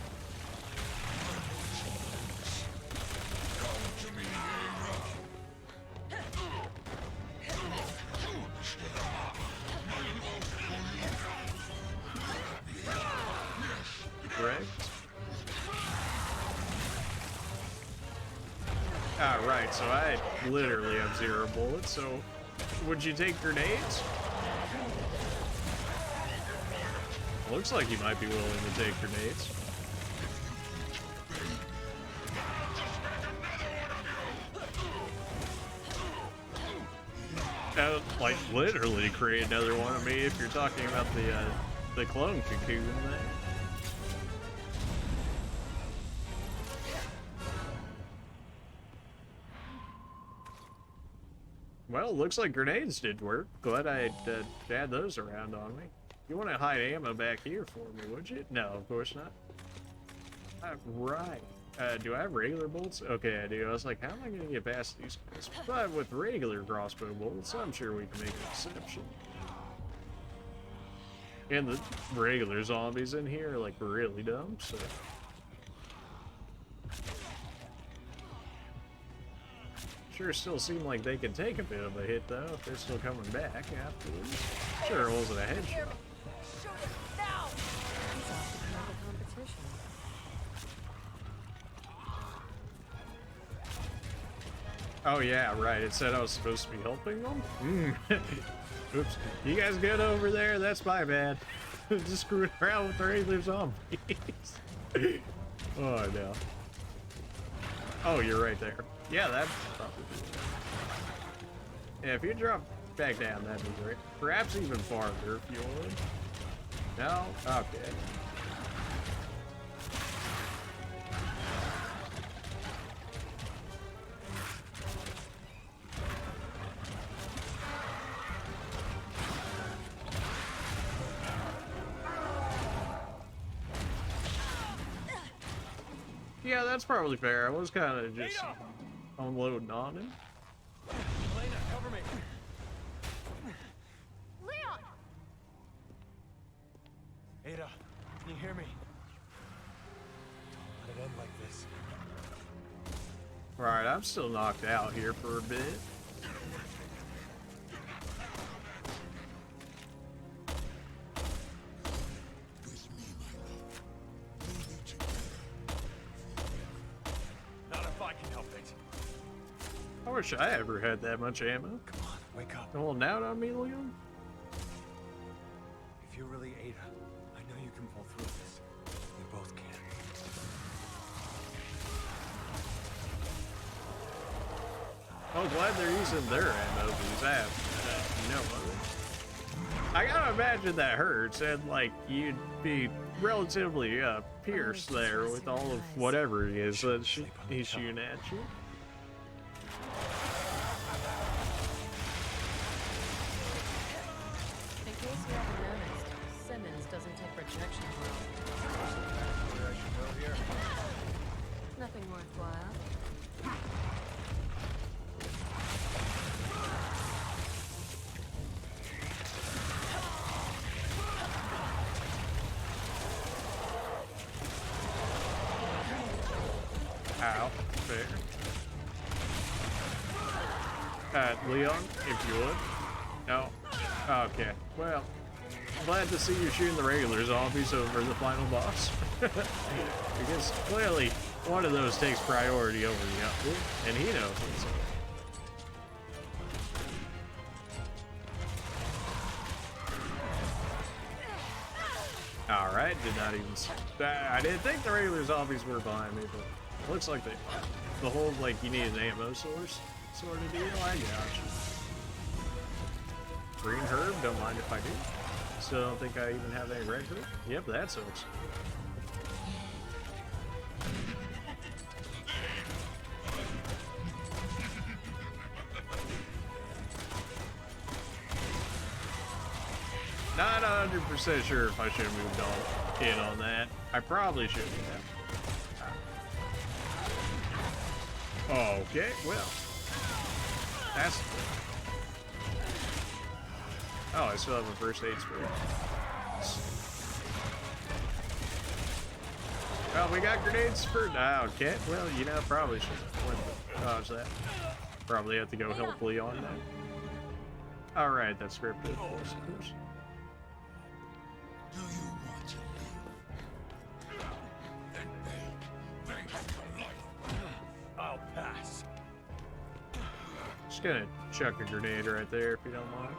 Correct. Ah, right, so I literally have 0 bullets, so would you take grenades? Looks like you might be willing to take grenades. Like, literally create another one of me if you're talking about the clone cocoon thing. Well, looks like grenades did work. Glad I had those around on me. You want to hide ammo back here for me, would you? No, of course not. Right. Do I have regular bolts? Okay, I do. I was like, how am I going to get past these guys? But with regular crossbow bolts, I'm sure we can make an exception. And the regular zombies in here are, like, really dumb, so... Sure still seem like they can take a bit of a hit, though, if they're still coming back afterwards. Sure it wasn't a headshot. Oh yeah, right, it said I was supposed to be helping them? Oops. You guys good over there? That's my bad. Just screwing around with the regular zombies. Oh no. Oh, you're right there. Yeah, that's probably good. Yeah, if you drop back down, that'd be great. Perhaps even farther if you would. No? Okay. Yeah, that's probably fair. I was kind of just unloading on him. Elena, cover me. Leon! Ada, can you hear me? Don't let it end like this. Right, I'm still knocked out here for a bit. Not if I can help it. I wish I ever had that much ammo. Come on, wake up. Holding out on me, Leon? If you're really Ada, I know you can pull through this. We both can. Oh, glad they're using their ammo because I have no other. I gotta imagine that hurts, and like you'd be relatively pierced there with all of whatever it is that he's shooting at you. In case you haven't noticed, Simmons doesn't take rejection well. Where I should go here? Nothing worthwhile. Ow, fair. Leon, if you would. No. Okay. Well, glad to see you shooting the regular zombies over the final boss. Because clearly one of those takes priority over the other, and he knows it. Alright, did not even... I didn't think the regular zombies were behind me, but it looks like they... The whole, like, you need an ammo source sort of deal, I got you. Green herb, don't mind if I do. Still don't think I even have any red herb. Yep, that sucks. Not 100% sure if I should have moved on in on that. I probably should have. Okay, well. That's... Oh, I still have a first aid spray. Well, we got grenades for... Oh, okay. Well, you know, probably should have dodge that. Probably have to go help Leon now. Alright, that's scripted, of course. Do you want to live? Then pay. Thanks for life. I'll pass. Just gonna chuck a grenade right there if you don't mind.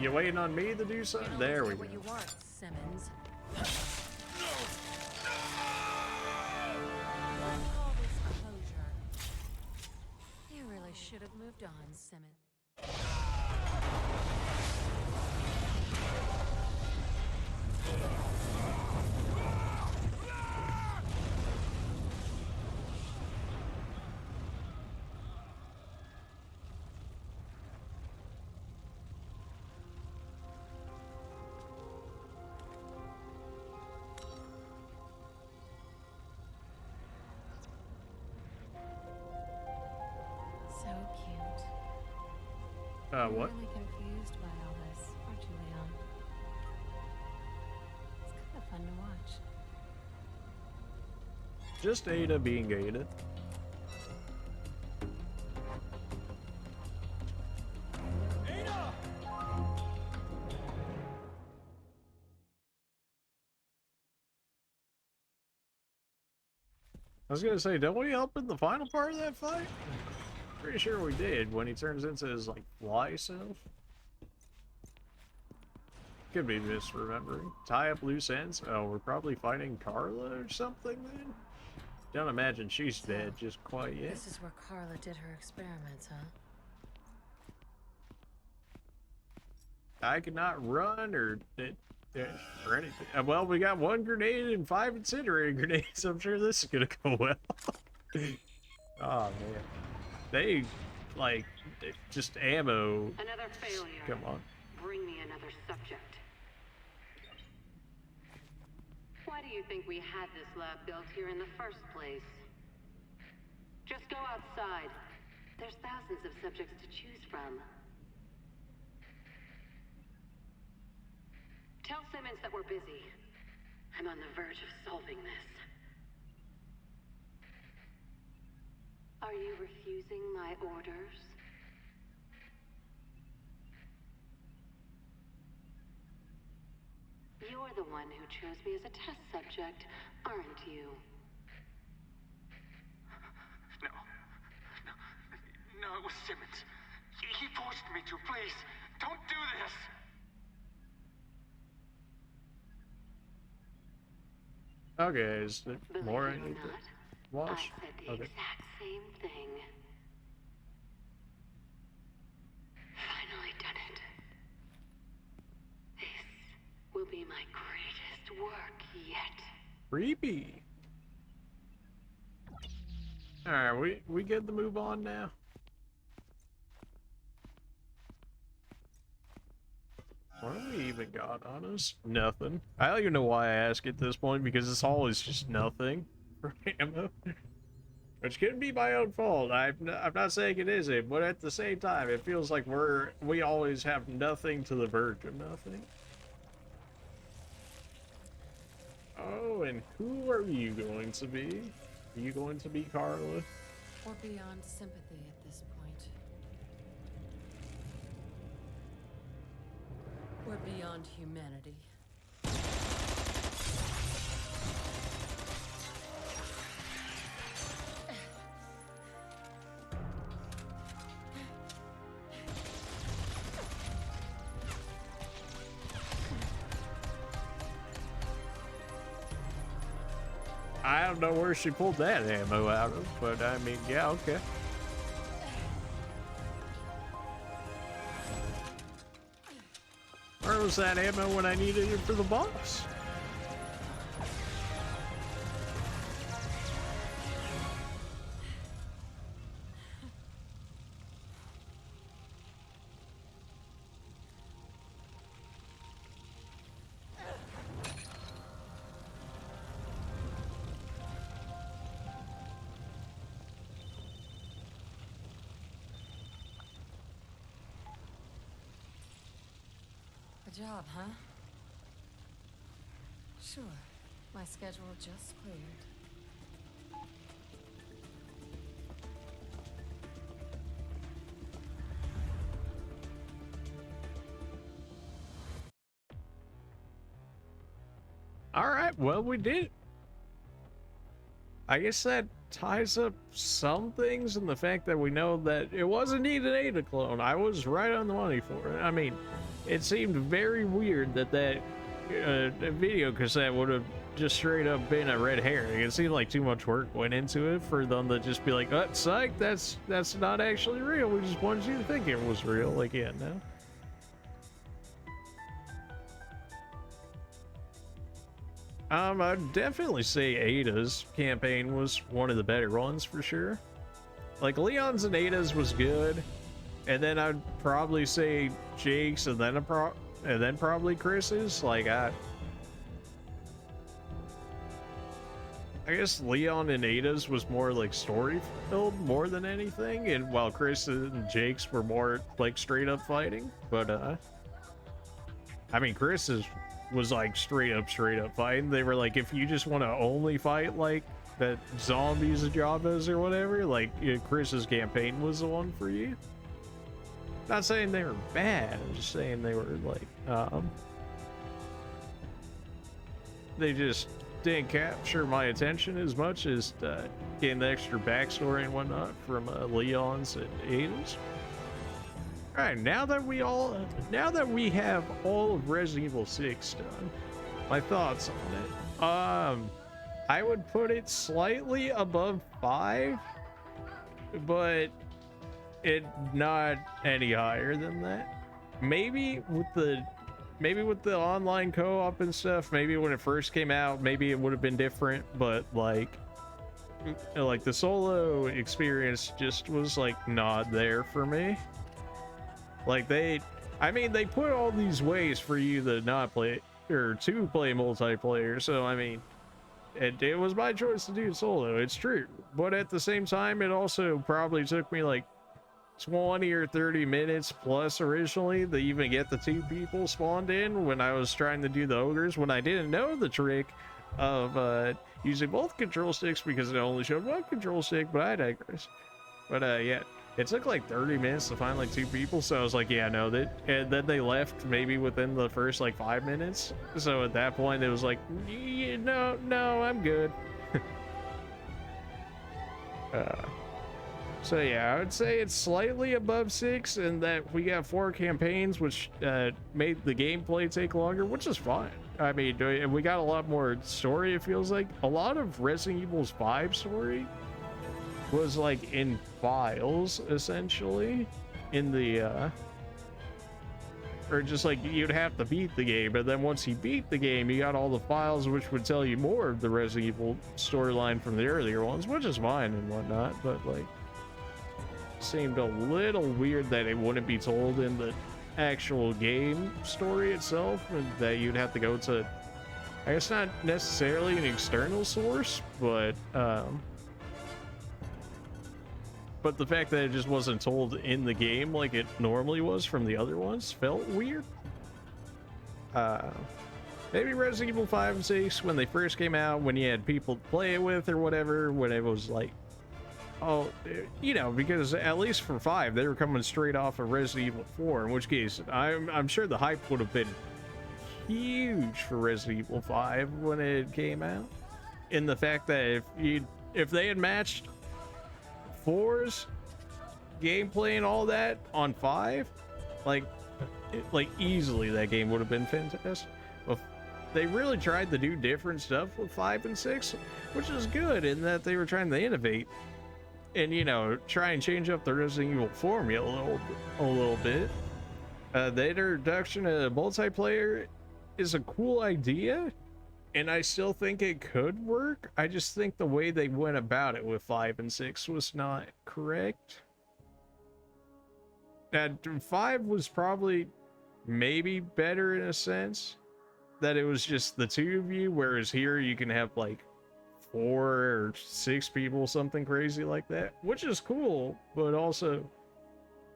You waiting on me to do something? There we go. What you want, Simmons. Call this closure. You really should have moved on, Simmons. So cute. What? I'm really confused by all this, aren't you, Leon? It's kind of fun to watch. Just Ada being Ada. Ada! I was gonna say, don't we help in the final part of that fight? Pretty sure we did when he turns into his like fly self. Could be misremembering. Tie up loose ends. Oh, we're probably fighting Carla or something then. Don't imagine she's dead just quite yet. This is where Carla did her experiments, huh? I could not run or anything. Well, we got one grenade and 5 incinerating grenades. I'm sure this is gonna go well. Oh man, they like just ammo. Another failure. Come on. Bring me another subject. Why do do you think we had this lab built here in the first place? Just go outside. There's thousands of subjects to choose from. Tell Simmons that we're busy. I'm on the verge of solving this. Are you refusing my orders? You're the one who chose me as a test subject, aren't you? No, it was Simmons. He forced me to. Please, don't do this. Okay, is there more I need to watch? I said the Okay. exact same thing. Finally done it. This will be my greatest work yet. Creepy. Alright, we get to move on now. What do we even got on us? Nothing. I don't even know why I ask at this point, because it's always just nothing for ammo. Which couldn't be my own fault. I'm not saying it isn't, but at the same time, it feels like we always have nothing to the verge of nothing. Oh, and who are you going to be? Are you going to be Carla? Or beyond sympathy at this point. We're beyond humanity. I don't know where she pulled that ammo out of, but I mean, yeah, okay. Where was that ammo when I needed it for the boss? A job, huh? Sure. My schedule just cleared. Alright, well, we did it. I guess that ties up some things in the fact that we know that it was indeed an Ada clone. I was right on the money for it. I mean, it seemed very weird that video cassette would have just straight up been a red herring. It seemed like too much work went into it for them to just be like, oh, psych, that's not actually real. We just wanted you to think it was real. Like, yeah, no. I'd definitely say Ada's campaign was one of the better ones for sure. Like, Leon's and Ada's was good, and then I'd probably say Jake's, and then probably Chris's. Like, I guess Leon and Ada's was more like story filled more than anything, and while Chris and Jake's were more like straight up fighting. But I mean, Chris's was like straight up fighting. They were like, if you just want to only fight like that zombies and Javas or whatever, like, Chris's campaign was the one for you. Not saying they were bad, I'm just saying they were like, they just didn't capture my attention as much as getting the extra backstory and whatnot from Leon's and Ada's. Alright, now that we have all of Resident Evil 6 done, my thoughts on it. I would put it slightly above 5, but it not any higher than that. Maybe with the online co-op and stuff, maybe when it first came out, maybe it would have been different, but like the solo experience just was like not there for me. Like, they put all these ways for you to not play or to play multiplayer, so I mean, it was my choice to do solo, it's true. But at the same time, it also probably took me like 20 or 30 minutes plus originally to even get the 2 people spawned in when I was trying to do the ogres, when I didn't know the trick of using both control sticks because it only showed one control stick, but I digress. But yeah, it took like 30 minutes to find like 2 people, so I was like, yeah, no, that, and then they left maybe within the first like 5 minutes. So at that point, it was like, yeah, no, I'm good. So yeah, I would say it's slightly above 6, and that we got 4 campaigns, which made the gameplay take longer, which is fine. I mean, we got a lot more story, it feels like. A lot of Resident Evil 5 story was like in files, essentially, in the or just like you'd have to beat the game, but then once you beat the game, you got all the files which would tell you more of the Resident Evil storyline from the earlier ones, which is fine and whatnot, but like seemed a little weird that it wouldn't be told in the actual game story itself, and that you'd have to go to, I guess not necessarily an external source, but the fact that it just wasn't told in the game like it normally was from the other ones felt weird. Maybe Resident Evil 5 and 6, when they first came out, when you had people to play it with or whatever, when it was like, oh, you know, because at least for 5, they were coming straight off of Resident Evil 4, in which case I'm sure the hype would have been huge for Resident Evil 5 when it came out. In the fact that if they had matched 4's gameplay and all that on 5, like easily that game would have been fantastic. But they really tried to do different stuff with 5 and 6, which is good in that they were trying to innovate and, you know, try and change up the Resident Evil formula a little bit. The introduction of multiplayer is a cool idea, and I still think it could work. I just think the way they went about it with 5 and 6 was not correct. And 5 was probably maybe better in a sense, that it was just the 2 of you, whereas here you can have like 4 or 6 people, something crazy like that, which is cool, but also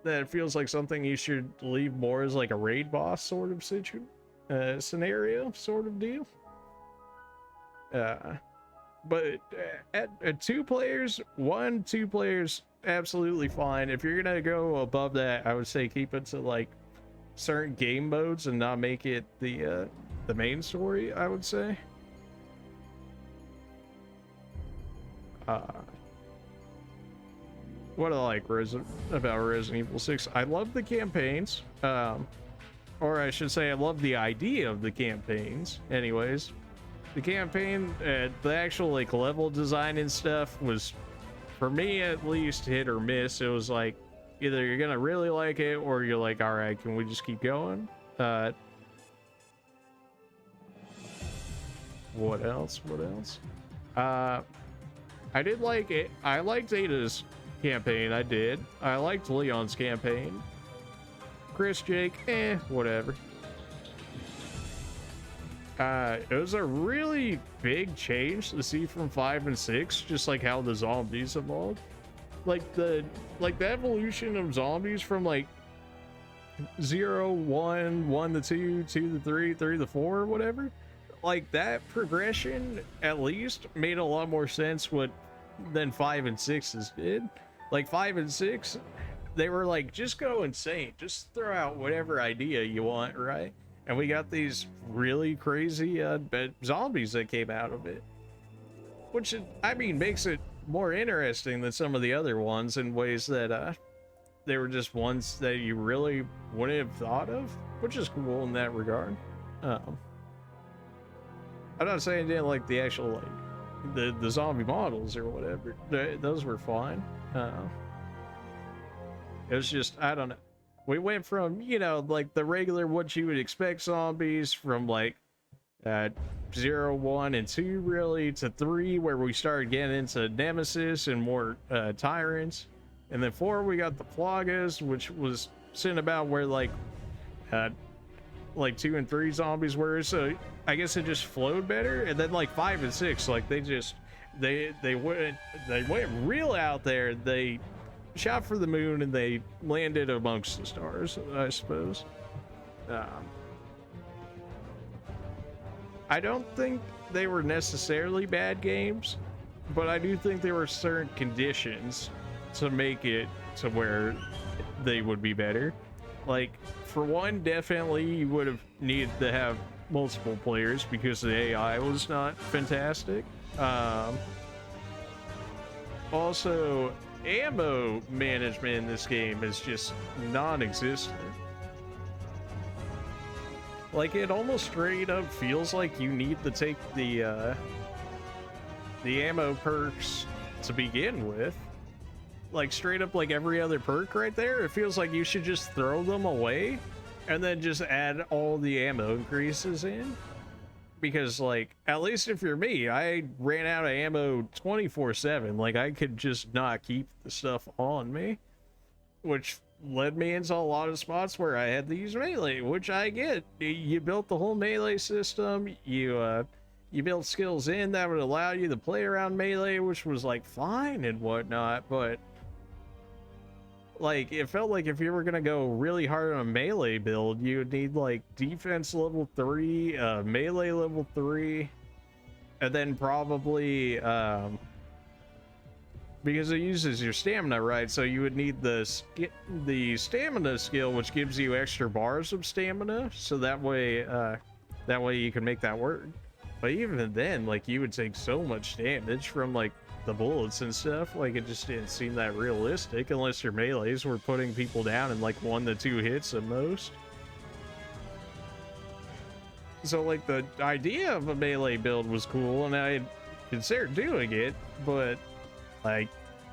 that it feels like something you should leave more as like a raid boss sort of scenario sort of deal. But at 2 players, 2 players, absolutely fine. If you're gonna go above that, I would say keep it to like certain game modes and not make it the main story, I would say. What I like about Resident Evil 6, I love the campaigns, or I should say I love the idea of the campaigns. Anyways, the campaign, the actual like level design and stuff was, for me at least, hit or miss. It was like either you're gonna really like it or you're like, all right, can we just keep going? What else? I did like it. I liked Ada's campaign. I did. I liked Leon's campaign. Chris, Jake, whatever. It was a really big change to see from 5 and 6, just like how the zombies evolved. Like the evolution of zombies from like 0, 1, 1 to 2, 2 to 3, 3 to 4, whatever. Like that progression at least made a lot more sense than 5 and 6's did. Like 5 and 6, they were like, just go insane, just throw out whatever idea you want, right? And we got these really crazy zombies that came out of it, which I mean makes it more interesting than some of the other ones in ways that they were just ones that you really wouldn't have thought of, which is cool in that regard. I'm not saying I didn't like the actual like the zombie models or whatever. Those were fine. It was just, I don't know. We went from, you know, like the regular what you would expect zombies from like 0, 1, and 2 really to 3, where we started getting into Nemesis and more tyrants. And then 4, we got the Plagas, which was sitting about where like like 2 and 3 zombies were, so I guess it just flowed better. And then like 5 and 6, like they went real out there. They shot for the moon and they landed amongst the stars, I suppose. I don't think they were necessarily bad games, but I do think there were certain conditions to make it to where they would be better. Like, for one, definitely you would have needed to have multiple players because the AI was not fantastic. Also, ammo management in this game is just non-existent. Like, it almost straight up feels like you need to take the ammo perks to begin with. Like, straight up, like every other perk right there, it feels like you should just throw them away and then just add all the ammo increases in. Because, like, at least if you're me, I ran out of ammo 24/7. Like, I could just not keep the stuff on me, which led me into a lot of spots where I had to use melee, which I get. You built the whole melee system, you built skills in that would allow you to play around melee, which was like fine and whatnot, but like it felt like if you were gonna go really hard on a melee build, you would need like defense level 3, melee level 3, and then probably because it uses your stamina, right? So you would need the stamina skill, which gives you extra bars of stamina, so that way you can make that work. But even then, like, you would take so much damage from like the bullets and stuff, like it just didn't seem that realistic unless your melees were putting people down in like 1 to 2 hits at most. So like the idea of a melee build was cool and I considered doing it, but like,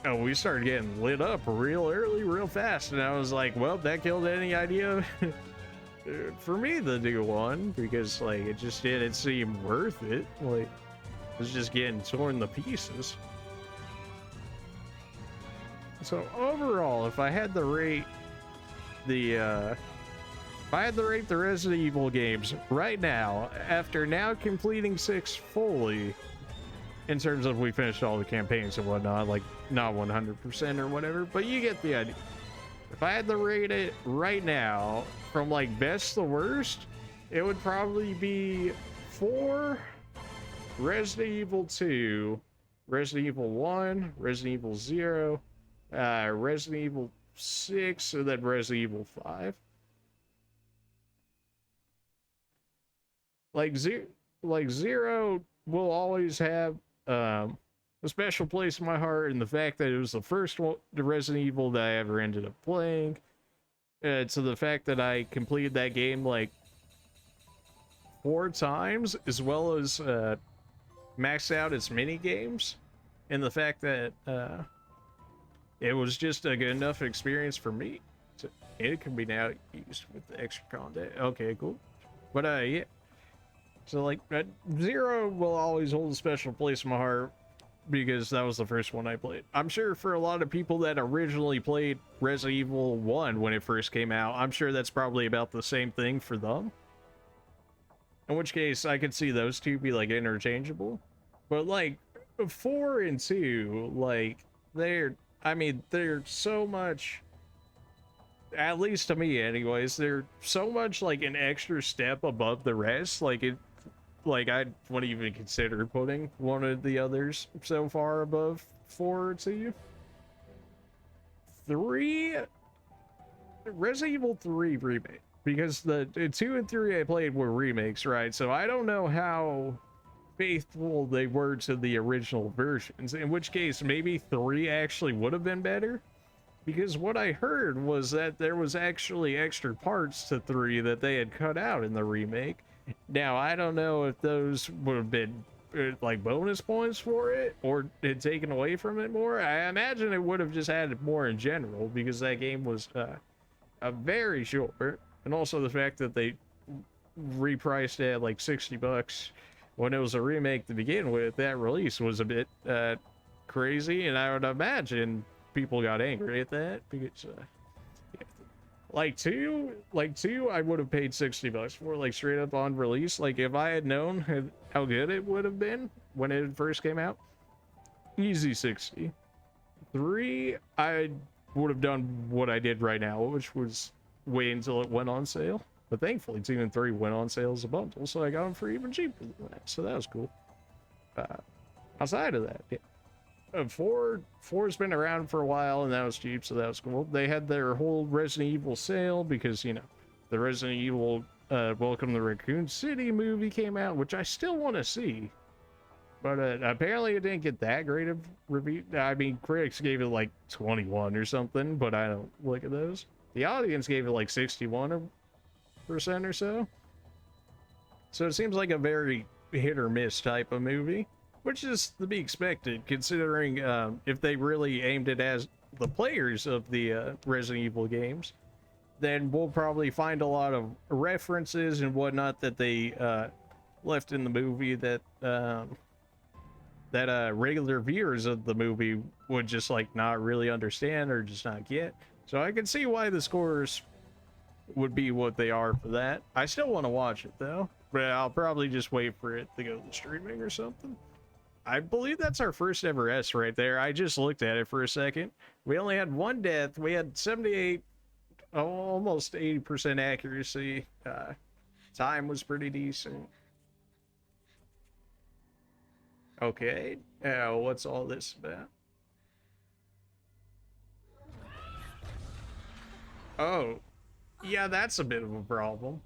oh, we started getting lit up real early, real fast, and I was like, well, that killed any idea for me to do one, because like it just didn't seem worth it. Like, it was just getting torn to pieces. So overall, if I had to rate the Resident Evil games right now, after now completing 6 fully, in terms of we finished all the campaigns and whatnot, like not 100% or whatever, but you get the idea. If I had to rate it right now from like best to worst, it would probably be 4 Resident Evil 2, Resident Evil 1, Resident Evil 0, Resident Evil 6, and then Resident Evil 5. Like Zero will always have a special place in my heart, and the fact that it was the first one, the Resident Evil that I ever ended up playing, to the fact that I completed that game like 4 times, as well as maxed out its mini games, and the fact that it was just a good enough experience for me. It can be now used with the extra content. Okay, cool. But yeah. So like, Zero will always hold a special place in my heart because that was the first one I played. I'm sure for a lot of people that originally played Resident Evil 1 when it first came out, I'm sure that's probably about the same thing for them. In which case, I could see those two be like interchangeable. But like, 4 and 2, like, they're so much, at least to me anyways, they're so much like an extra step above the rest. Like I wouldn't even consider putting one of the others so far above 4 or 2. 3, Resident Evil 3 remake, because the 2 and 3 I played were remakes, right? So I don't know how faithful they were to the original versions, in which case maybe 3 actually would have been better, because what I heard was that there was actually extra parts to 3 that they had cut out in the remake. Now I don't know if those would have been like bonus points for it or had taken away from it more. I imagine it would have just added more in general, because that game was a very short, and also the fact that they repriced it at like $60 when it was a remake to begin with. That release was a bit crazy, and I would imagine people got angry at that, because Like two, I would have paid $60 for, like, straight up on release. Like, if I had known how good it would have been when it first came out, easy 60. 3, I would have done what I did right now, which was wait until it went on sale. But thankfully, 2 and 3 went on sale as a bundle, so I got them for even cheaper than that. So that was cool. Outside of that, yeah. 4's been around for a while, and that was cheap, so that was cool. They had their whole Resident Evil sale because, you know, the Resident Evil Welcome to Raccoon City movie came out, which I still want to see. But apparently it didn't get that great of review. I mean, critics gave it like 21 or something, but I don't look at those. The audience gave it like 61% or so. So it seems like a very hit or miss type of movie, which is to be expected considering if they really aimed it as the players of the Resident Evil games, then we'll probably find a lot of references and whatnot that they left in the movie that regular viewers of the movie would just like not really understand or just not get. So I can see why the scores would be what they are for that. I still want to watch it though, but I'll probably just wait for it to go to streaming or something. I believe that's our first ever S right there. I just looked at it for a second. We only had one death. We had 78, almost 80% accuracy. Time was pretty decent. Okay, what's all this about? Oh, yeah, that's a bit of a problem.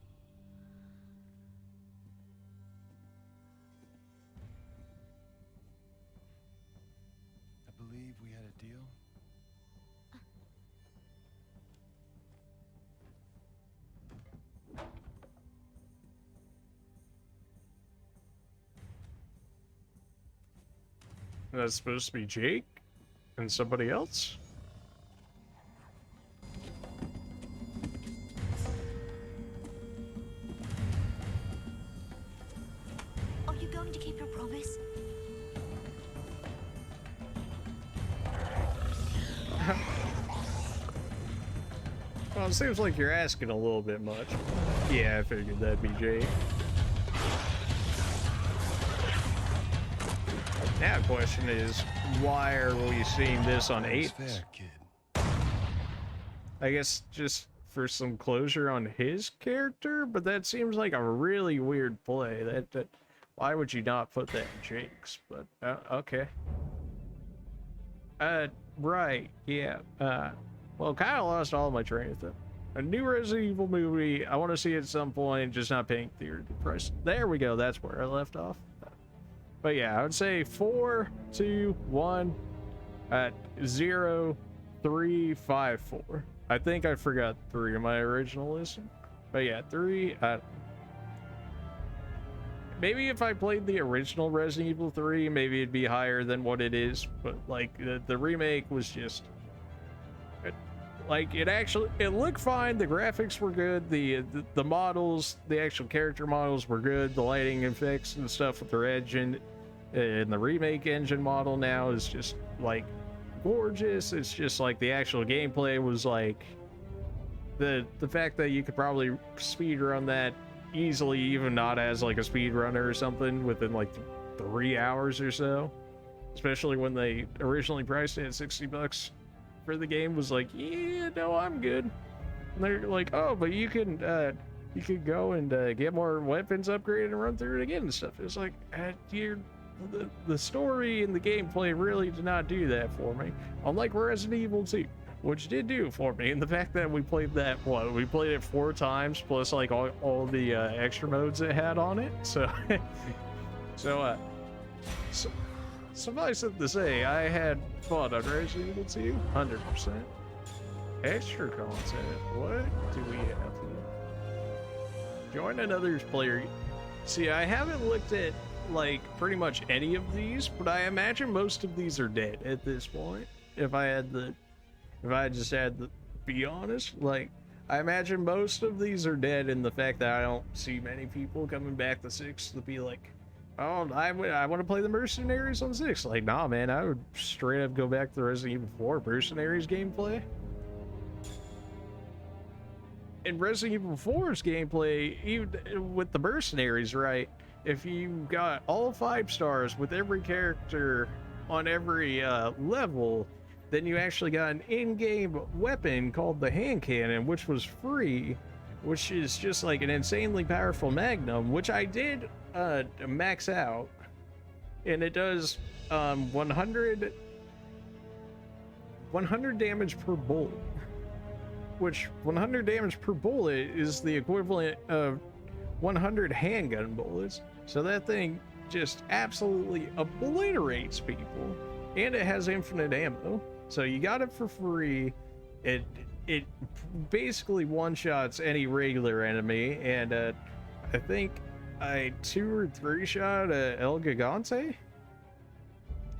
I believe we had a deal. That's supposed to be Jake and somebody else? Are you going to keep your promise? Well, it seems like you're asking a little bit much. Yeah, I figured that'd be Jake. Now the question is, why are we seeing this on 8? Fair, kid. I guess just for some closure on his character, but that seems like a really weird play. That why would you not put that in Jake's? But okay. Right, yeah. Well, kind of lost all my train of thought. A new Resident Evil movie. I want to see it at some point, just not paying theater price. There we go. That's where I left off. But yeah, I would say 4, 2, 1, 0, 3, 5, 4. I think I forgot 3 in my original list. But yeah, 3. Maybe if I played the original Resident Evil 3, maybe it'd be higher than what it is. But like the remake was just like it looked fine. The graphics were good. The models, the actual character models were good. The lighting effects and stuff with the engine and the remake engine model now is just like gorgeous. It's just like the actual gameplay was like the fact that you could probably speed run that easily, even not as like a speed runner or something, within like 3 hours or so, especially when they originally priced it at $60 for the game, was like, yeah, no, I'm good. And they're like, oh, but you can go and get more weapons upgraded and run through it again and stuff. It's like, the story and the gameplay really did not do that for me, unlike Resident Evil 2, which did do for me. And the fact that we played that, we played it 4 times plus like all the extra modes it had on it. So suffice it to say, I had fun on Resident Evil 2, 100%. Extra content, what do we have here? Join another player. See, I haven't looked at like pretty much any of these, but I imagine most of these are dead at this point. If I just had to be honest, like I imagine most of these are dead in the fact that I don't see many people coming back to 6 to be like, oh, I want to play the Mercenaries on 6. Like, nah, man, I would straight up go back to the Resident Evil 4 Mercenaries gameplay. in Resident Evil 4's gameplay, even with the mercenaries, right? If you got all 5 stars with every character on every level, then you actually got an in-game weapon called the hand cannon, which was free, which is just like an insanely powerful magnum, which I did max out, and it does 100 damage per bullet, which 100 damage per bullet is the equivalent of 100 handgun bullets. So that thing just absolutely obliterates people, and it has infinite ammo. So you got it for free. It basically one-shots any regular enemy, and I think I 2 or 3 shot El Gigante.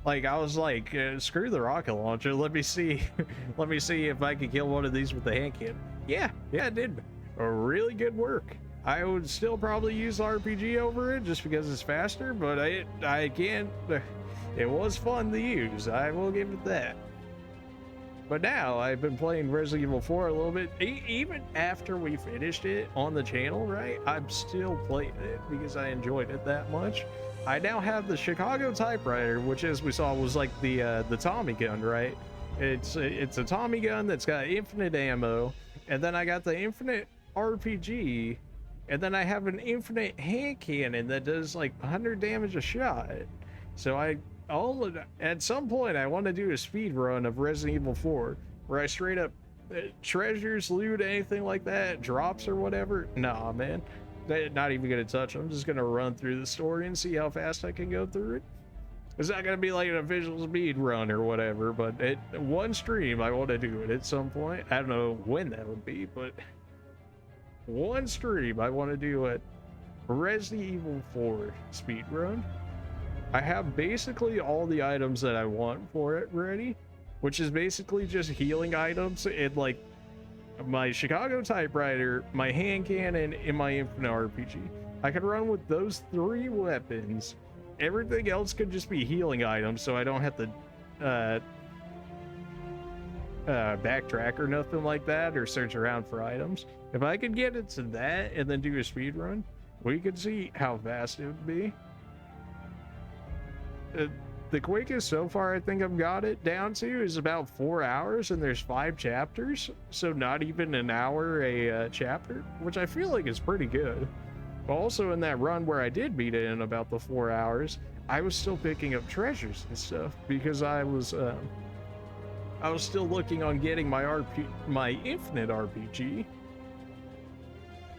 Like, I was like, screw the rocket launcher, let me see let me see if I can kill one of these with the hand cannon. Yeah, it did a really good work. I would still probably use RPG over it just because it's faster, but I can't. It was fun to use, I will give it that. But now I've been playing Resident Evil 4 a little bit. Even after we finished it on the channel, right? I'm still playing it because I enjoyed it that much. I now have the Chicago typewriter, which, as we saw, was like the Tommy gun, right? It's a Tommy gun that's got infinite ammo, and then I got the infinite RPG, and then I have an infinite hand cannon that does like 100 damage a shot. So at some point I want to do a speed run of Resident Evil 4 where I straight up treasures, loot, anything like that, drops or whatever. Nah, man, not even gonna touch them. I'm just gonna run through the story and see how fast I can go through it. It's not gonna be like an official speed run or whatever, but one stream I want to do it at some point. I don't know when that would be, but one stream I want to do it. Resident Evil 4 speed run. I have basically all the items that I want for it ready, which is basically just healing items and like my Chicago typewriter, my hand cannon, and my infinite RPG. I could run with those 3 weapons. Everything else could just be healing items, so I don't have to backtrack or nothing like that, or search around for items. If I could get it to that and then do a speed run, we could see how fast it would be. The quickest so far I think I've got it down to is about 4 hours, and there's 5 chapters, so not even an hour a chapter, which I feel like is pretty good. But also in that run where I did beat it in about the 4 hours, I was still picking up treasures and stuff because I was still looking on getting my infinite RPG,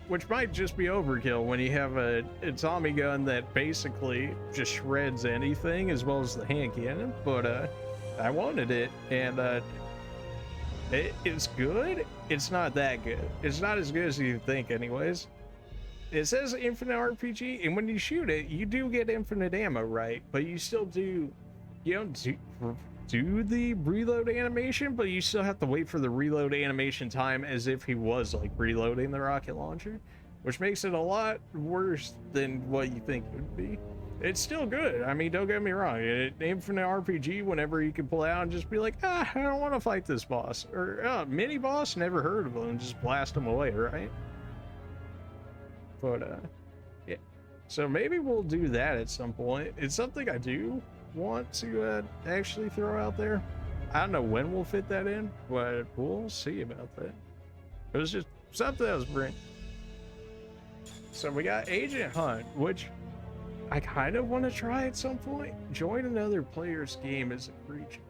which might just be overkill when you have a Tommy gun that basically just shreds anything, as well as the hand cannon. But I wanted it, and it's good. It's not that good. It's not as good as you think, anyways. It says infinite RPG, and when you shoot it, you do get infinite ammo, right? But you still do. You don't do the reload animation, but you still have to wait for the reload animation time as if he was like reloading the rocket launcher, which makes it a lot worse than what you think it would be. It's still good. I mean, don't get me wrong. Infinite RPG, whenever you can pull out and just be like, I don't want to fight this boss, or mini boss, never heard of them, just blast them away, right? But yeah, so maybe we'll do that at some point. It's something I do want to actually throw out there. I don't know when we'll fit that in, but we'll see about that. It was just something that was brilliant. So we got Agent Hunt, which I kind of want to try at some point. Join another player's game as a creature.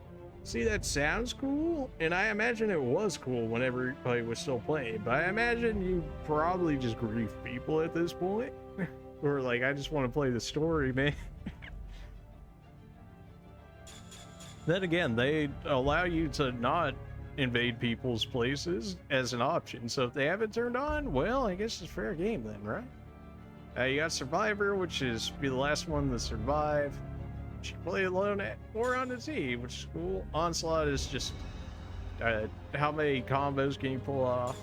See, that sounds cool, and I imagine it was cool when everybody was still playing, but I imagine you probably just grief people at this point. Or like, I just want to play the story, man. Then again, they allow you to not invade people's places as an option. So if they have it turned on, well, I guess it's fair game then, right? You got Survivor, which is be the last one to survive. You can play alone or on the team, which is cool. Onslaught is just how many combos can you pull off?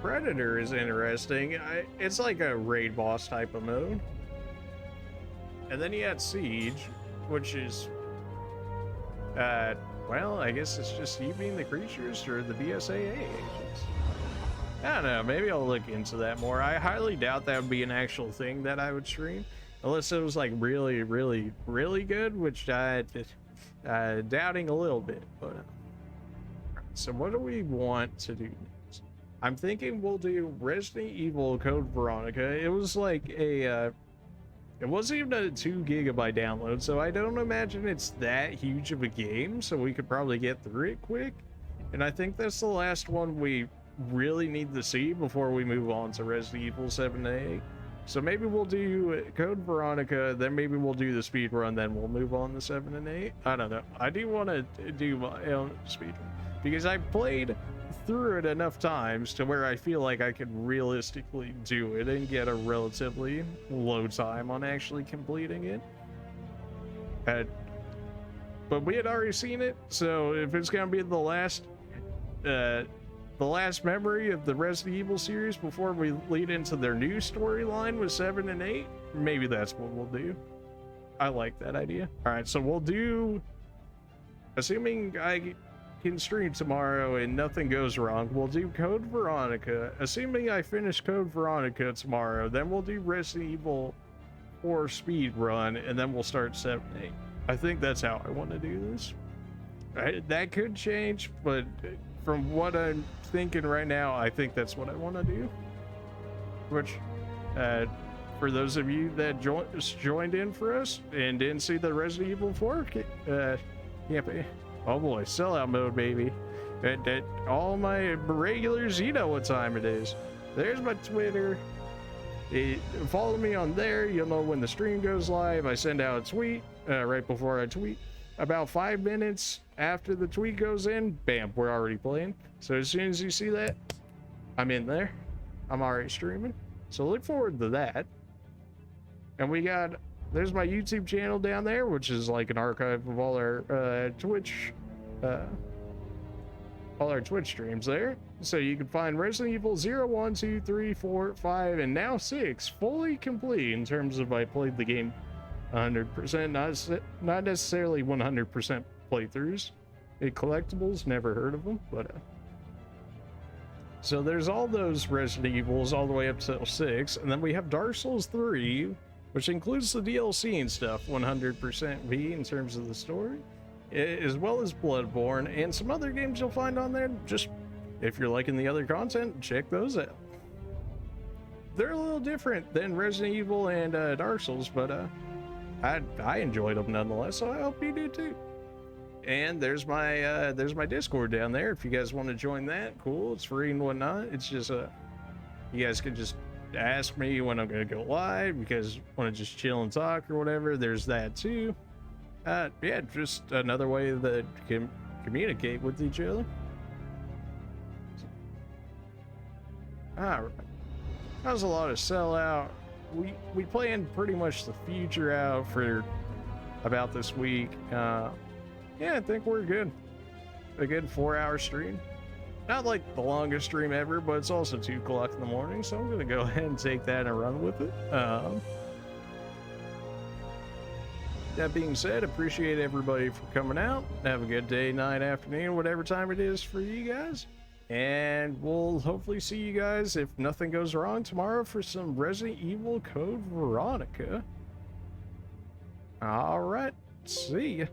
Predator is interesting. It's like a raid boss type of mode. And then you had Siege, which is Well, I guess it's just you being the creatures or the BSAA agents. I don't know, maybe I'll look into that more. I highly doubt that would be an actual thing that I would stream. Unless it was like really, really, really good, which I doubting a little bit. But so what do we want to do next? I'm thinking we'll do Resident Evil Code Veronica. It was like a it wasn't even a 2 gigabyte download, so I don't imagine it's that huge of a game, so we could probably get through it quick. And I think that's the last one we really need to see before we move on to Resident Evil 7 and 8. So maybe we'll do Code Veronica, then maybe we'll do the speed run, then we'll move on to 7 and 8. I don't know. I do want to do my own speed run because I played through it enough times to where I feel like I could realistically do it and get a relatively low time on actually completing it. But we had already seen it, so if it's gonna be the last memory of the Resident Evil series before we lead into their new storyline with 7 and 8, maybe that's what we'll do. I like that idea. All right, so we'll do, assuming I can stream tomorrow and nothing goes wrong, we'll do Code Veronica. Assuming I finish Code Veronica tomorrow, then we'll do Resident Evil 4 speed run, and then we'll start 7 and 8. I think that's how I want to do this. That could change, but from what I'm thinking right now, I think that's what I want to do. Which, for those of you that joined in for us and didn't see the Resident Evil 4 campaign, oh boy, sellout mode, baby. All my regulars, you know what time it is. There's my Twitter. Follow me on there. You'll know when the stream goes live. I send out a tweet right before I tweet. About 5 minutes after the tweet goes in, bam, we're already playing. So as soon as you see that, I'm in there. I'm already streaming. So look forward to that. And there's my YouTube channel down there, which is like an archive of all our Twitch streams there. So you can find Resident Evil 0, 1, 2, 3, 4, 5, and now 6 fully complete in terms of I played the game 100%, not necessarily 100% playthroughs. Collectibles, never heard of them, but so there's all those Resident Evils all the way up to 6, and then we have Dark Souls 3, which includes the DLC and stuff, 100% V in terms of the story, as well as Bloodborne and some other games you'll find on there. Just if you're liking the other content, check those out. They're a little different than Resident Evil and Dark Souls, but I enjoyed them nonetheless, so I hope you do too. And there's my Discord down there. If you guys want to join that, cool. It's free and whatnot. It's just you guys can just ask me when I'm gonna go live because want to just chill and talk or whatever. There's that too. Yeah, just another way that can communicate with each other. All right, that was a lot of sellout. We planned pretty much the future out for about this week. Yeah, I think we're good. A good 4-hour stream. Not like the longest stream ever, but it's also 2 o'clock in the morning, so I'm gonna go ahead and take that and run with it. That being said, appreciate everybody for coming out. Have a good day, night, afternoon, whatever time it is for you guys. And we'll hopefully see you guys, if nothing goes wrong, tomorrow for some Resident Evil Code Veronica. All right, see ya.